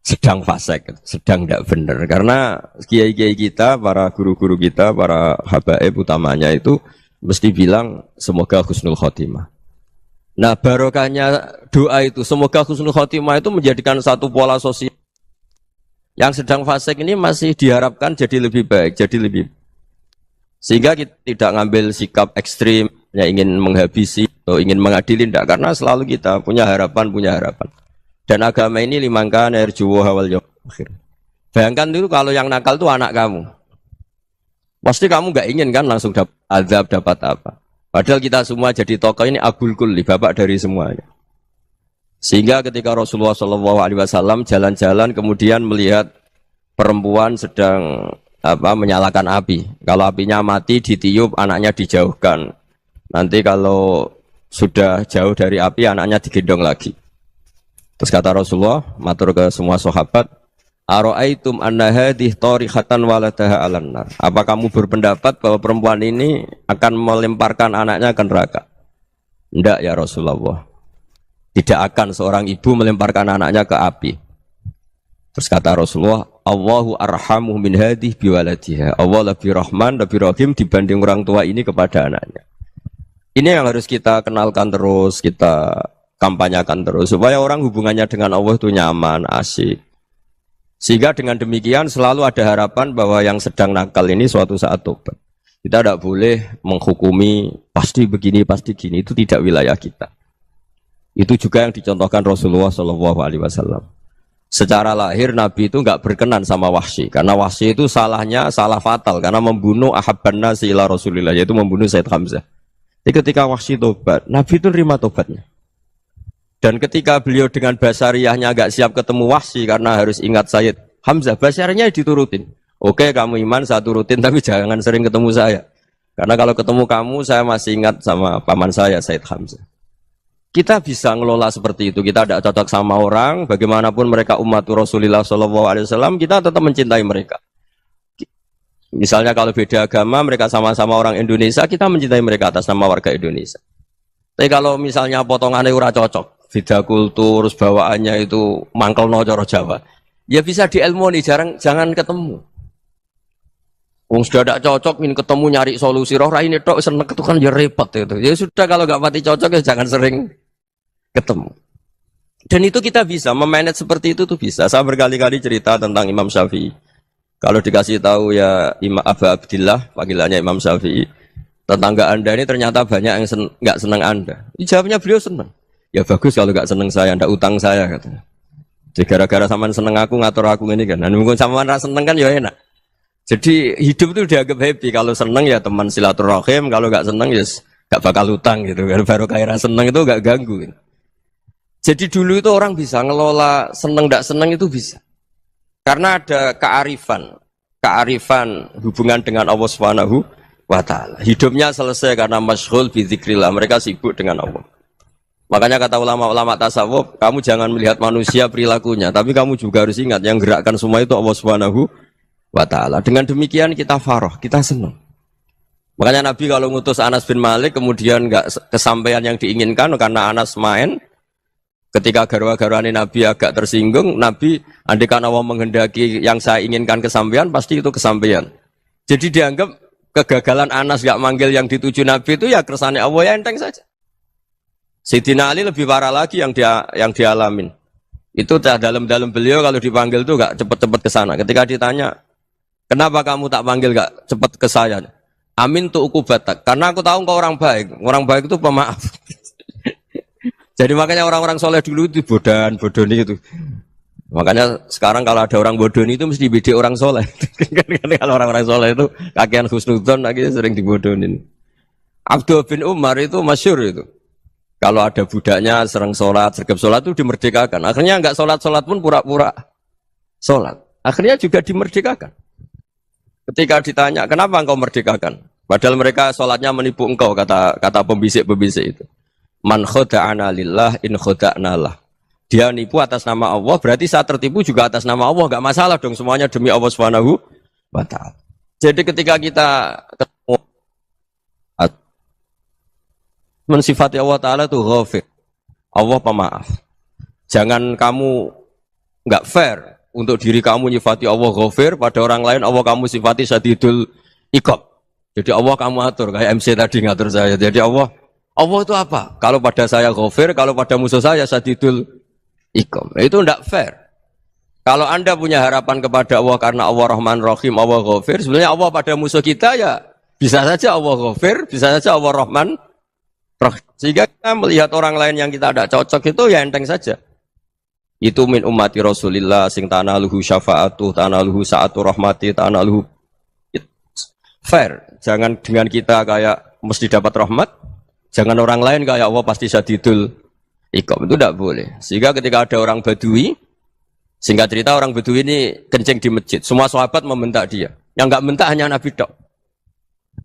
Sedang fasik, sedang tidak benar. Karena kiai-kiai kita, para guru-guru kita, para habaib utamanya itu mesti bilang semoga husnul khotimah. Nah barokahnya doa itu semoga husnul khotimah itu menjadikan satu pola sosial. Yang sedang fasik ini masih diharapkan jadi lebih baik, jadi lebih. Sehingga kita tidak ngambil sikap ekstrim, ya ingin menghabisi atau ingin mengadili, tidak. Karena selalu kita punya harapan. Dan agama ini limangka nerjuwa hawal yaumil akhir. Bayangkan dulu kalau yang nakal itu anak kamu. Pasti kamu nggak ingin kan langsung dapat azab, dapat apa. Padahal kita semua jadi tokoh ini abul kulli, bapak dari semuanya. Sehingga ketika Rasulullah SAW jalan-jalan kemudian melihat perempuan sedang menyalakan api. Kalau apinya mati ditiup, anaknya dijauhkan. Nanti kalau sudah jauh dari api, anaknya digendong lagi. Terus kata Rasulullah, matur ke semua sahabat, Aro'aitum anna hadih tarihatan waladaha alan nar. Apa kamu berpendapat bahwa perempuan ini akan melemparkan anaknya ke neraka? Tidak ya Rasulullah. Tidak akan seorang ibu melemparkan anaknya ke api. Terus kata Rasulullah, Allahu arhamu min hadih biwaladiha. Allah lebih rahman, lebih rahim dibanding orang tua ini kepada anaknya. Ini yang harus kita kenalkan terus, kita kampanyakan terus. Supaya orang hubungannya dengan Allah itu nyaman, asik. Sehingga dengan demikian selalu ada harapan bahwa yang sedang nakal ini suatu saat tobat. Kita tidak boleh menghukumi pasti begini, pasti gini. Itu tidak wilayah kita. Itu juga yang dicontohkan Rasulullah SAW. Secara lahir Nabi itu nggak berkenan sama Wahsy. Karena Wahsy itu salahnya salah fatal. Karena membunuh ahabban nasi ila Rasulillah. Yaitu membunuh Sayyid Hamzah. Jadi ketika Wahsy tobat, Nabi itu terima tobatnya. Dan ketika beliau dengan basariyahnya agak siap ketemu Wahsy karena harus ingat Sayyid Hamzah, basariyahnya diturutin. Oke, kamu iman, saya turutin, tapi jangan sering ketemu saya. Karena kalau ketemu kamu, saya masih ingat sama paman saya, Sayyid Hamzah. Kita bisa ngelola seperti itu. Kita tidak cocok sama orang, bagaimanapun mereka umat Rasulullah SAW, kita tetap mencintai mereka. Misalnya kalau beda agama, mereka sama-sama orang Indonesia, kita mencintai mereka atas nama warga Indonesia. Tapi kalau misalnya potongannya ora cocok, beda kultur, bawaannya itu mangkel no coro Jawa, ya bisa diilmoni, jangan ketemu. Wong sudah tidak cocok, ingin ketemu nyari solusi. Roh ini tok seneng itu kan ya repot itu. Ya sudah kalau nggak pati cocok ya jangan sering ketemu. Dan itu kita bisa memanage seperti itu tuh bisa. Saya berkali-kali cerita tentang Imam Syafi'i. Kalau dikasih tahu ya Imam Aba Abdillah, panggilannya Imam Syafi'i, tetangga Anda ini ternyata banyak yang nggak senang Anda. Jawabnya beliau senang. Ya bagus kalau nggak senang saya, ndak utang saya katanya. Jadi gara-gara sampean seneng aku ngatur aku ini kan. Dan mungkin sampean ra seneng kan ya enak. Jadi hidup itu dianggap happy. Kalau seneng ya teman silaturahim, kalau nggak seneng ya nggak bakal utang gitu. Baru kayak seneng itu nggak ganggu. Gitu. Jadi dulu itu orang bisa ngelola seneng ndak seneng itu bisa. Karena ada kearifan hubungan dengan Allah Subhanahu wa Ta'ala. Hidupnya selesai karena masyghul bi dzikrillah, mereka sibuk dengan Allah. Makanya kata ulama-ulama tasawuf, kamu jangan melihat manusia perilakunya, tapi kamu juga harus ingat yang gerakkan semua itu Allah Subhanahu wa Ta'ala. Dengan demikian kita farah, kita senang. Makanya Nabi kalau ngutus Anas bin Malik kemudian enggak kesampaian yang diinginkan karena Anas main. Ketika garwa-garwani Nabi agak tersinggung, Nabi andaikan Allah menghendaki yang saya inginkan kesampaian, pasti itu kesampaian. Jadi dianggap kegagalan Anas gak manggil yang dituju Nabi itu ya kersane Allah ya enteng saja. Sayyidina Ali lebih parah lagi yang dialamin. Itu dalam beliau kalau dipanggil itu gak cepet-cepet ke sana. Ketika ditanya, kenapa kamu tak panggil gak cepet ke saya? Amin tuh ukubatak. Karena aku tahu kau orang baik. Orang baik itu pemaaf. Jadi makanya orang-orang soleh dulu itu bodoni itu. Makanya sekarang kalau ada orang bodoni itu mesti beda orang soleh. Kalau orang-orang soleh itu kakean husnudzon lagi sering dibodonin. Abdul bin Umar itu masyhur itu. Kalau ada budaknya sering sholat, sergap sholat itu dimerdekakan. Akhirnya enggak sholat pun pura-pura sholat. Akhirnya juga dimerdekakan. Ketika ditanya, kenapa engkau merdekakan? Padahal mereka sholatnya menipu engkau, kata pembisik-pembisik itu. Man khoda'ana lillah in khoda'na lah. Dia nipu atas nama Allah, berarti saat tertipu juga atas nama Allah. Enggak masalah dong, semuanya demi Allah Subhanahu wa Ta'ala. Jadi ketika kita ketemu mensifati Allah Ta'ala itu ghafir, Allah pemaaf. Jangan kamu enggak fair untuk diri kamu nyifati Allah ghafir, pada orang lain Allah kamu sifati syadidul iqab. Jadi Allah kamu atur, kayak MC tadi ngatur saya. Jadi Allah itu apa? Kalau pada saya ghafir, kalau pada musuh saya syadidul iqam. Itu tidak fair. Kalau Anda punya harapan kepada Allah karena Allah Rahman Rahim, Allah ghafir, sebenarnya Allah pada musuh kita ya bisa saja Allah ghafir, bisa saja Allah Rahman Rahim. Sehingga kita melihat orang lain yang kita tidak cocok itu ya enteng saja. Itu min ummati Rasulillah sing tanaluhu syafa'atuh, tanaluhu sa'atu rahmati, tanaluhu fair. Jangan dengan kita kayak mesti dapat rahmat. Jangan orang lain kayak Allah pasti syadidul iqam, itu tidak boleh. Sehingga ketika ada orang Badui, singkat cerita orang Badui ini kencing di masjid, semua sahabat membentak dia. Yang enggak bentak hanya Nabi tok.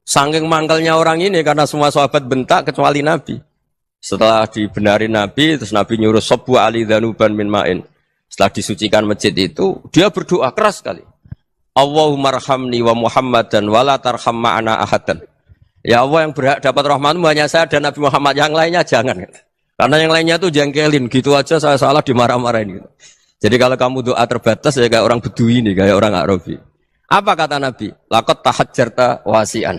Saking mangkalnya orang ini karena semua sahabat bentak kecuali Nabi. Setelah dibenari Nabi, terus Nabi nyuruh sabbu ali dhanuban min ma'in. Setelah disucikan masjid itu, dia berdoa keras sekali. Allahumma arhamni wa Muhammadan wa la tarham ma'ana ahadan. Ya Allah yang berhak dapat rahmatmu hanya saya dan Nabi Muhammad, yang lainnya jangan. Karena yang lainnya tuh jengkelin, gitu aja saya salah dimarah-marahin. Gitu. Jadi kalau kamu doa terbatas ya kayak orang Bedui ini, kayak orang Arabi. Apa kata Nabi? Laqad tahajjarta wasi'an.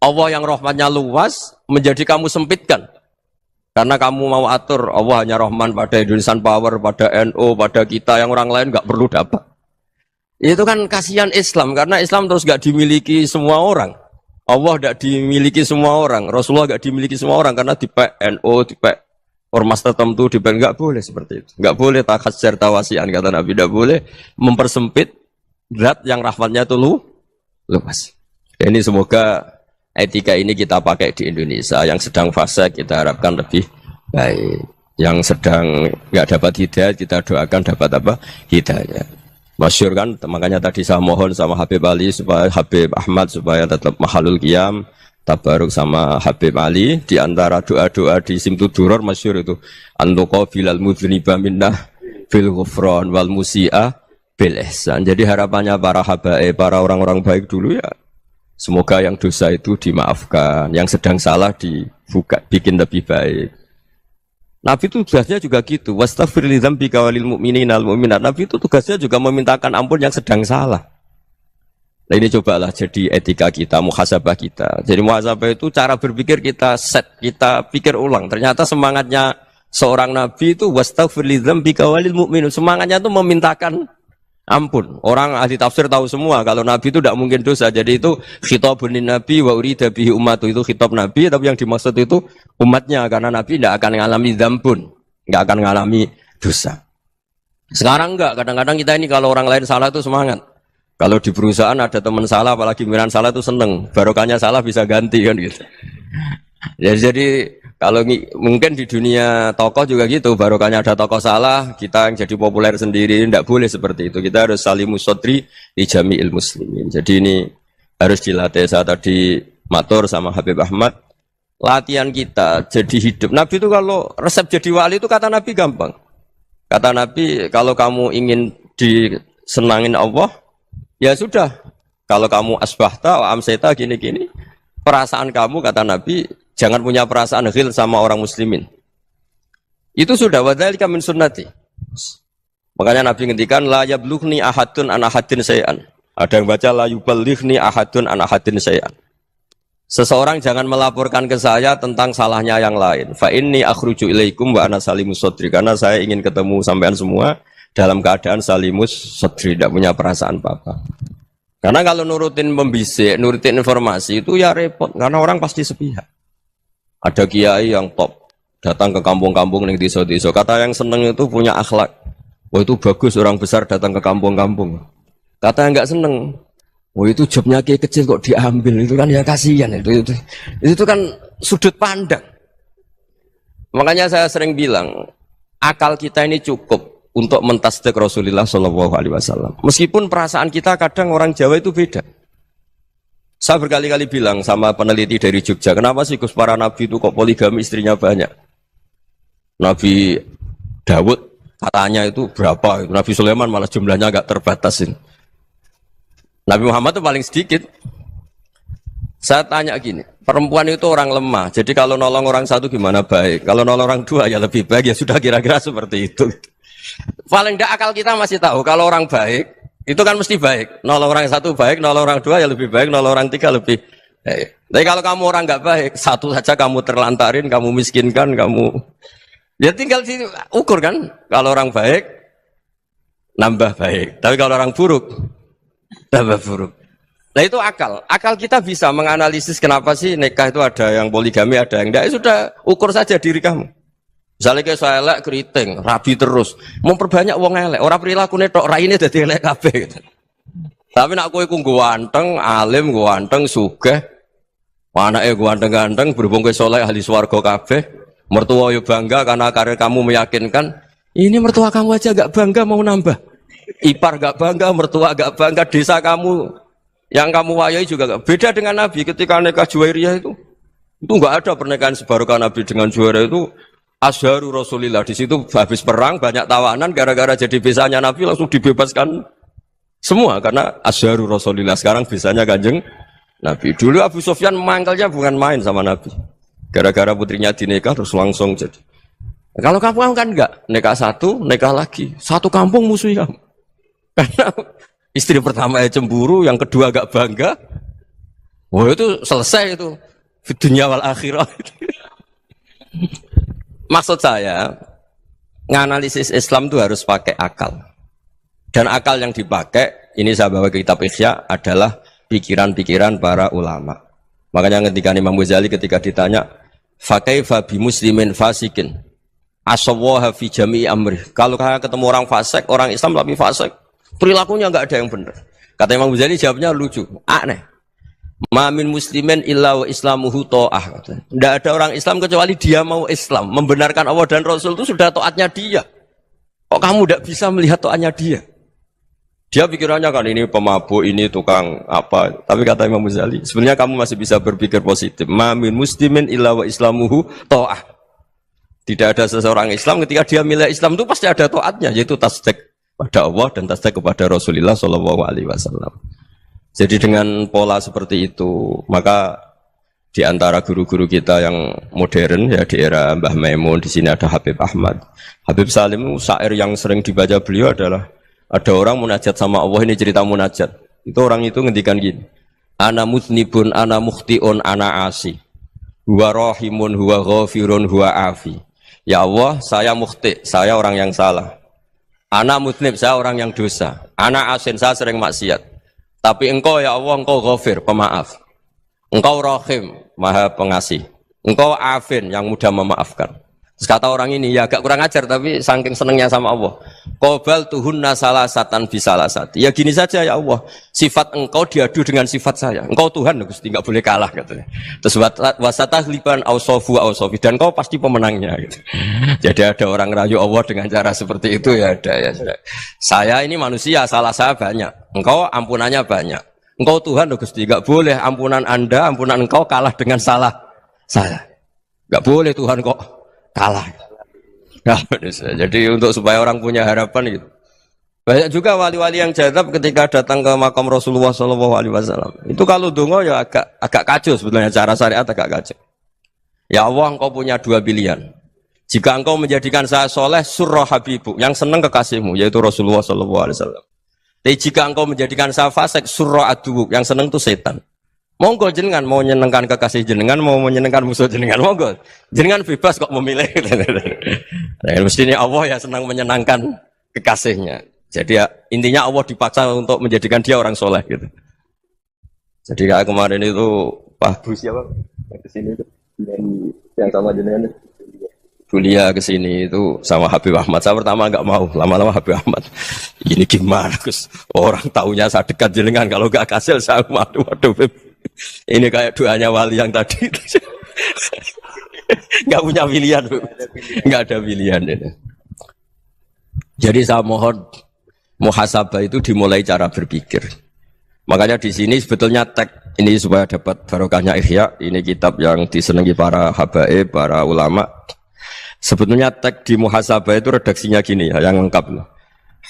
Allah yang rahmatnya luas menjadi kamu sempitkan. Karena kamu mau atur Allah hanya Rahman pada Indonesian Power, pada NU, pada kita yang orang lain nggak perlu dapat. Itu kan kasihan Islam karena Islam terus nggak dimiliki semua orang. Allah tidak dimiliki semua orang, Rasulullah tidak dimiliki semua orang karena di NU, di ormas tertentu, di nggak boleh seperti itu, nggak boleh takhasyar tawasian kata Nabi, tidak boleh mempersempit zat yang rahmatnya itu luas. Ini semoga etika ini kita pakai di Indonesia, yang sedang fase kita harapkan lebih baik, yang sedang nggak dapat hidayah kita doakan dapat apa hidayah. Masyhur kan, makanya tadi saya mohon sama Habib Ali supaya Habib Ahmad supaya tetap mahalul qiyam, tabaruk sama Habib Ali di antara doa-doa di Simtud Duror masyhur itu antuqa bilal mudhniba minnah fil ghufran wal musi'ah bil ihsan. Jadi harapannya para habaib, para orang-orang baik dulu ya, semoga yang dosa itu dimaafkan, yang sedang salah dibuka, bikin lebih baik. Nabi itu tugasnya juga gitu. Wastaghfir li dzambika walil mu'minina wal mu'minat. Nabi itu tugasnya juga memintakan ampun yang sedang salah. Nah ini cobalah jadi etika kita, muhasabah kita. Jadi muhasabah itu cara berpikir kita set, kita pikir ulang. Ternyata semangatnya seorang nabi itu wastaghfir li dzambika walil mu'minun. Semangatnya itu memintakan ampun. Orang ahli tafsir tahu semua kalau nabi itu tidak mungkin dosa. Jadi itu khitabun nabi wa urida bihi ummatu, itu khitab nabi, tapi yang dimaksud itu umatnya, karena nabi tidak akan mengalami dzambun, tidak akan mengalami dosa. Sekarang enggak, kadang-kadang kita ini kalau orang lain salah itu semangat. Kalau di perusahaan ada teman salah, apalagi miran salah itu seneng. Barokahnya salah bisa ganti kan gitu. Ya, jadi kalau mungkin di dunia tokoh juga gitu, barokahnya ada tokoh salah, kita yang jadi populer sendiri, tidak boleh seperti itu. Kita harus salimus sodri di jami'il muslimin. Jadi ini harus dilatih. Saya tadi matur sama Habib Ahmad, latihan kita jadi hidup. Nabi itu kalau resep jadi wali itu kata Nabi gampang. Kata Nabi, kalau kamu ingin disenangin Allah, ya sudah, kalau kamu asbahta wa amseta gini-gini, perasaan kamu, kata Nabi, jangan punya perasaan ghil sama orang muslimin. Itu sudah, wadzalika min sunnati. Makanya Nabi ngendikan la yablughni ahadun an ahadin syai'an. Ada yang baca la yuballighni ahadun an ahadin syai'an. Seseorang jangan melaporkan ke saya tentang salahnya yang lain. Fa inni akhruju ilaikum wa ana salimus sodri. Karena saya ingin ketemu sampean semua dalam keadaan salimus sodri, tidak punya perasaan apa-apa. Karena kalau nurutin membisik, nurutin informasi itu ya repot, karena orang pasti sepihak. Ada kiai yang top, datang ke kampung-kampung ning desa-desa, kata yang seneng itu punya akhlak. Wah itu bagus orang besar datang ke kampung-kampung. Kata yang nggak seneng, wah itu jobnya kiai kecil kok diambil, itu kan ya kasihan, itu kan sudut pandang. Makanya saya sering bilang, akal kita ini cukup untuk mentasdik Rasulullah Shallallahu Alaihi Wasallam. Meskipun perasaan kita kadang orang Jawa itu beda. Saya berkali-kali bilang sama peneliti dari Jogja, kenapa sih Gus para nabi itu kok poligami istrinya banyak? Nabi Dawud katanya itu berapa? Nabi Sulaiman malah jumlahnya agak terbatasin. Nabi Muhammad itu paling sedikit. Saya tanya gini, perempuan itu orang lemah, jadi kalau nolong orang satu gimana baik? Kalau nolong orang dua ya lebih baik, ya sudah kira-kira seperti itu. Paling tidak akal kita masih tahu kalau orang baik itu kan mesti baik. Nolong orang satu baik, nolong orang dua ya lebih baik, nolong orang tiga lebih baik. Tapi kalau kamu orang nggak baik, satu saja kamu terlantarin, kamu miskinkan, kamu ya tinggal diukur kan. Kalau orang baik nambah baik, tapi kalau orang buruk tambah buruk. Nah itu akal. Akal kita bisa menganalisis kenapa sih nikah itu ada yang poligami, ada yang enggak. Sudah ukur saja diri kamu. Misalnya kayak saya elek keriting, rabi terus, memperbanyak uang elek, orang perilaku netok, raine dadi elek kabeh gitu. Tapi nak kowe ku ganteng, alim, ganteng, sugih, anake ganteng-ganteng, berhubung kowe saleh ahli swarga kabeh, mertua yo bangga karena karir kamu meyakinkan, ini mertua kamu aja gak bangga mau nambah. Ipar gak bangga, mertua gak bangga, desa kamu yang kamu wayai juga gak. Beda dengan Nabi ketika nikah Juwairiyah itu gak ada pernikahan sebarokah Nabi dengan Juwairiyah itu. Azharu Rasulillah, di situ habis perang banyak tawanan, gara-gara jadi besanya Nabi langsung dibebaskan semua karena Azharu Rasulillah. Sekarang besanya Kanjeng Nabi. Dulu Abu Sufyan mangkalnya bukan main sama Nabi, gara-gara putrinya dinikah terus langsung jadi. Kalau kamu kan enggak, nikah satu, nikah lagi, satu kampung musuhi kamu. Karena istri pertama ya cemburu, yang kedua agak bangga. Wah itu selesai itu, dunia wal akhirah. Maksud saya, nganalisis Islam itu harus pakai akal. Dan akal yang dipakai, ini saya bawa ke kitab Ihya, adalah pikiran-pikiran para ulama. Makanya ketika Imam Ghazali ketika ditanya, fakaifa bi muslimin fasikin asawwaha fi jami'i amri. Kalau ketemu orang fasik, orang Islam tapi fasik, perilakunya enggak ada yang benar. Kata Imam Ghazali jawabnya lucu, aneh. Ma min muslimin illa wa islamuhu ta'ah. Tidak ada orang Islam kecuali dia mau Islam, membenarkan Allah dan Rasul itu sudah taatnya dia. Kok kamu tidak bisa melihat taatnya dia? Dia pikirannya kan ini pemabuk, ini tukang apa. Tapi kata Imam Ghazali, sebenarnya kamu masih bisa berpikir positif. Ma min muslimin illa wa islamuhu ta'ah. Tidak ada seseorang Islam ketika dia milih Islam itu pasti ada taatnya, yaitu tasdik pada Allah dan tasdik kepada Rasulullah Shallallahu Alaihi Wasallam. Jadi dengan pola seperti itu, maka di antara guru-guru kita yang modern ya di era Mbah Maimun, di sini ada Habib Ahmad, Habib Salim, syair yang sering dibaca beliau adalah ada orang munajat sama Allah, ini cerita munajat. Itu orang itu ngendikan gini, ana mutnibun, ana mukhtiun, ana asi, huwa rahimun, huwa ghafirun, huwa afi. Ya Allah, saya mukhti, saya orang yang salah. Ana mutnib, saya orang yang dosa. Ana asin, saya sering maksiat. Tapi engkau ya Allah, engkau ghafir, pemaaf. Engkau rahim, maha pengasih. Engkau afin, yang mudah memaafkan. Terus kata orang ini, ya agak kurang ajar, tapi saking senengnya sama Allah. Qobal tuhunna salasatan bisalasati. Ya gini saja ya Allah, sifat engkau diadu dengan sifat saya. Engkau Tuhan, Gusti, enggak boleh kalah katanya. Terus wasatahliban ausofu ausofi, dan engkau pasti pemenangnya gitu. Jadi ada orang rayu Allah dengan cara seperti itu ya ada ya. Saya ini manusia, salah saya banyak. Engkau ampunannya banyak. Engkau Tuhan, Gusti, enggak boleh ampunan Anda, ampunan engkau kalah dengan salah saya. Enggak boleh Tuhan kok kalah. Nah, jadi untuk supaya orang punya harapan gitu. Banyak juga wali-wali yang jadab ketika datang ke makam Rasulullah SAW. Itu kalau dongo ya agak kacau sebetulnya, cara syariat agak kacau. Ya Allah, engkau punya dua pilihan. Jika engkau menjadikan saya soleh, surah habibu, yang senang kekasihmu, yaitu Rasulullah SAW. Tapi jika engkau menjadikan saya fasik, surah aduuk, yang senang itu setan. Monggo jenengan mau menyenangkan kekasih jenengan, mau menyenangkan musuh jenengan, monggo. Jenengan bebas kok memilih. Nah, mestinya Allah ya senang menyenangkan kekasihnya. Jadi ya, intinya Allah dipaksa untuk menjadikan dia orang soleh gitu. Jadi kayak kemarin itu Pak Bu siapa? Yang kesini itu yang sama jenengan. Kuliah kesini itu sama Habib Ahmad. Saya pertama nggak mau, lama-lama Habib Ahmad. Ini gimana, Gus? Orang taunya saya dekat jenengan, kalau nggak kasil saya waduh. Ini kayak doanya wali yang tadi. Nggak punya pilihan, nggak ada pilihan. Ini. Jadi saya mohon muhasabah itu dimulai cara berpikir. Makanya di sini sebetulnya tag ini supaya dapat barokahnya Ihya. Ini kitab yang disenangi para habaib, para ulama. Sebetulnya tag di muhasabah itu redaksinya gini ya, yang lengkap loh.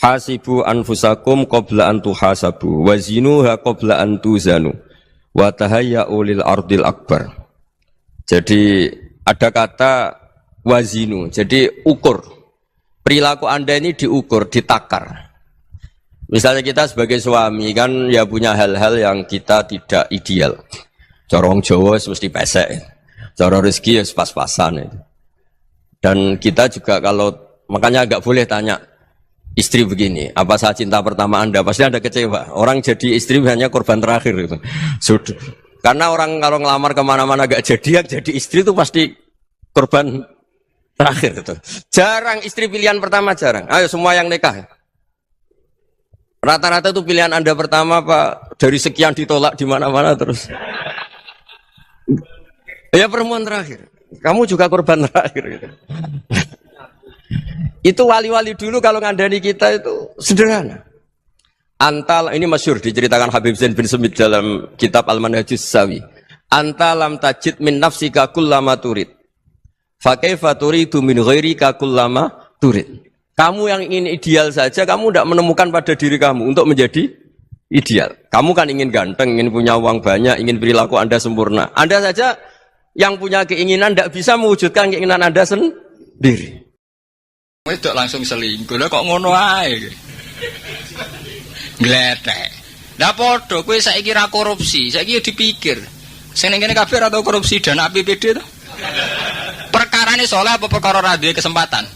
Hasibu anfusakum qabla an tuhasabu, wazinuha qabla an tuzanu. Wa tahayya'u lil ardil akbar. Jadi ada kata wazinu, jadi ukur. Perilaku Anda ini diukur, ditakar. Misalnya kita sebagai suami kan ya punya hal-hal yang kita tidak ideal. Corong Jawa mesti pesek. Cara rezeki ya pas-pasan itu. Dan kita juga kalau makanya enggak boleh tanya istri begini, apa saya cinta pertama Anda? Pasti Anda kecewa. Orang jadi istri hanya korban terakhir gitu. Sudah. Karena orang kalau ngelamar kemana-mana gak jadi, yang jadi istri itu pasti korban terakhir gitu. Jarang istri pilihan pertama, jarang. Ayo semua yang nikah. Rata-rata itu pilihan Anda pertama Pak, dari sekian ditolak di mana-mana terus. Ya perempuan terakhir. Kamu juga korban terakhir gitu. Itu wali-wali dulu kalau ngandani kita itu sederhana. Antal ini masyhur diceritakan Habib Zain bin Semit dalam kitab Al-Manhajus Sawi. Anta lam tajid min nafsika kullama turid. Fa kaifa turidu min ghairika kullama turid. Kamu yang ingin ideal saja kamu tidak menemukan pada diri kamu untuk menjadi ideal. Kamu kan ingin ganteng, ingin punya uang banyak, ingin perilaku Anda sempurna. Anda saja yang punya keinginan tidak bisa mewujudkan keinginan Anda sendiri. Wedok langsung selingkuh, lah kok ngono ae. Gletek. Lah padha kowe saiki ra korupsi, saiki yo dipikir. Sing ning kene kabeh ora tau korupsi dana APBD to. Perkarane saleh apa perkara ra duwe kesempatan?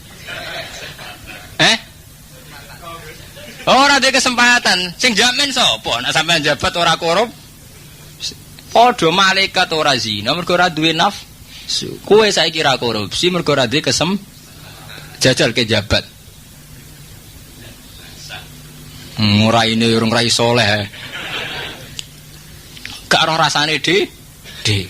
Ora duwe kesempatan. Sing jamin sapa? Nek sampean jabat ora korup. Padha malaikat ora zina mergo ora duwe nafsu. Kowe saiki ra korupsi mergo ora duwe jajal ke jabat. Nguraine urung rai soleh. Gak ora rasane dhewe.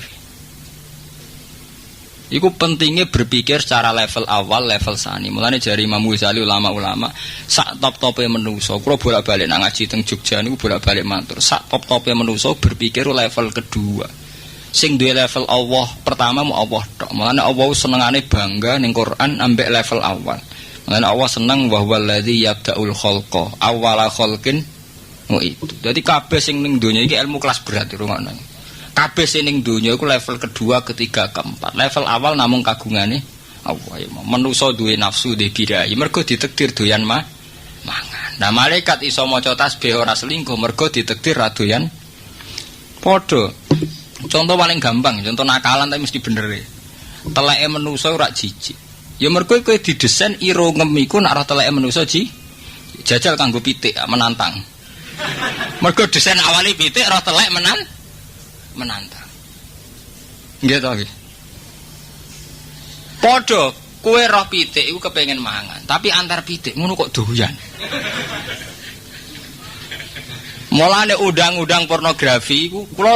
Iku pentingnya berpikir secara level awal, level sani. Mulane jari Imam Ghazali ulama-ulama sak top-tope menungso. Kula bolak-balik nang ngaji teng Jogja niku bolak-balik matur. Sak top-tope menungso berpikir level kedua. Sing duwe level Allah pertama mu Allah tok. Mulane Allah senengane bangga ning Quran ambek level awal. Dan Allah senang bahwa ladzi yabda'ul khalqa awwala khalqin itu. Jadi kabeh sing ning donya iki ilmu kelas berat rungokno. Kabeh sing ning donya iku level kedua, ketiga, keempat. Level awal namung kagungane Allah ya. Manusa duwe nafsu dhe birahi mergo ditakdir doyan mangan. Nah malaikat iso maca tasbih ora selingkuh mergo ditakdir ra doyan padha. Contoh paling gampang, contoh nakalan tapi mesti bener e. Teleke manusa ora jijik. Ya mergo kowe didesain irungem iku nek ora teleke manusa jajal kanggo pitik menantang. Mergo desain awali pitik ora telek menantang. Nggih to nggih. Padha kowe roh pitik iku kepengin mangan, tapi antar pitik ngono kok doyan. Mulane undang-undang pornografi iku kula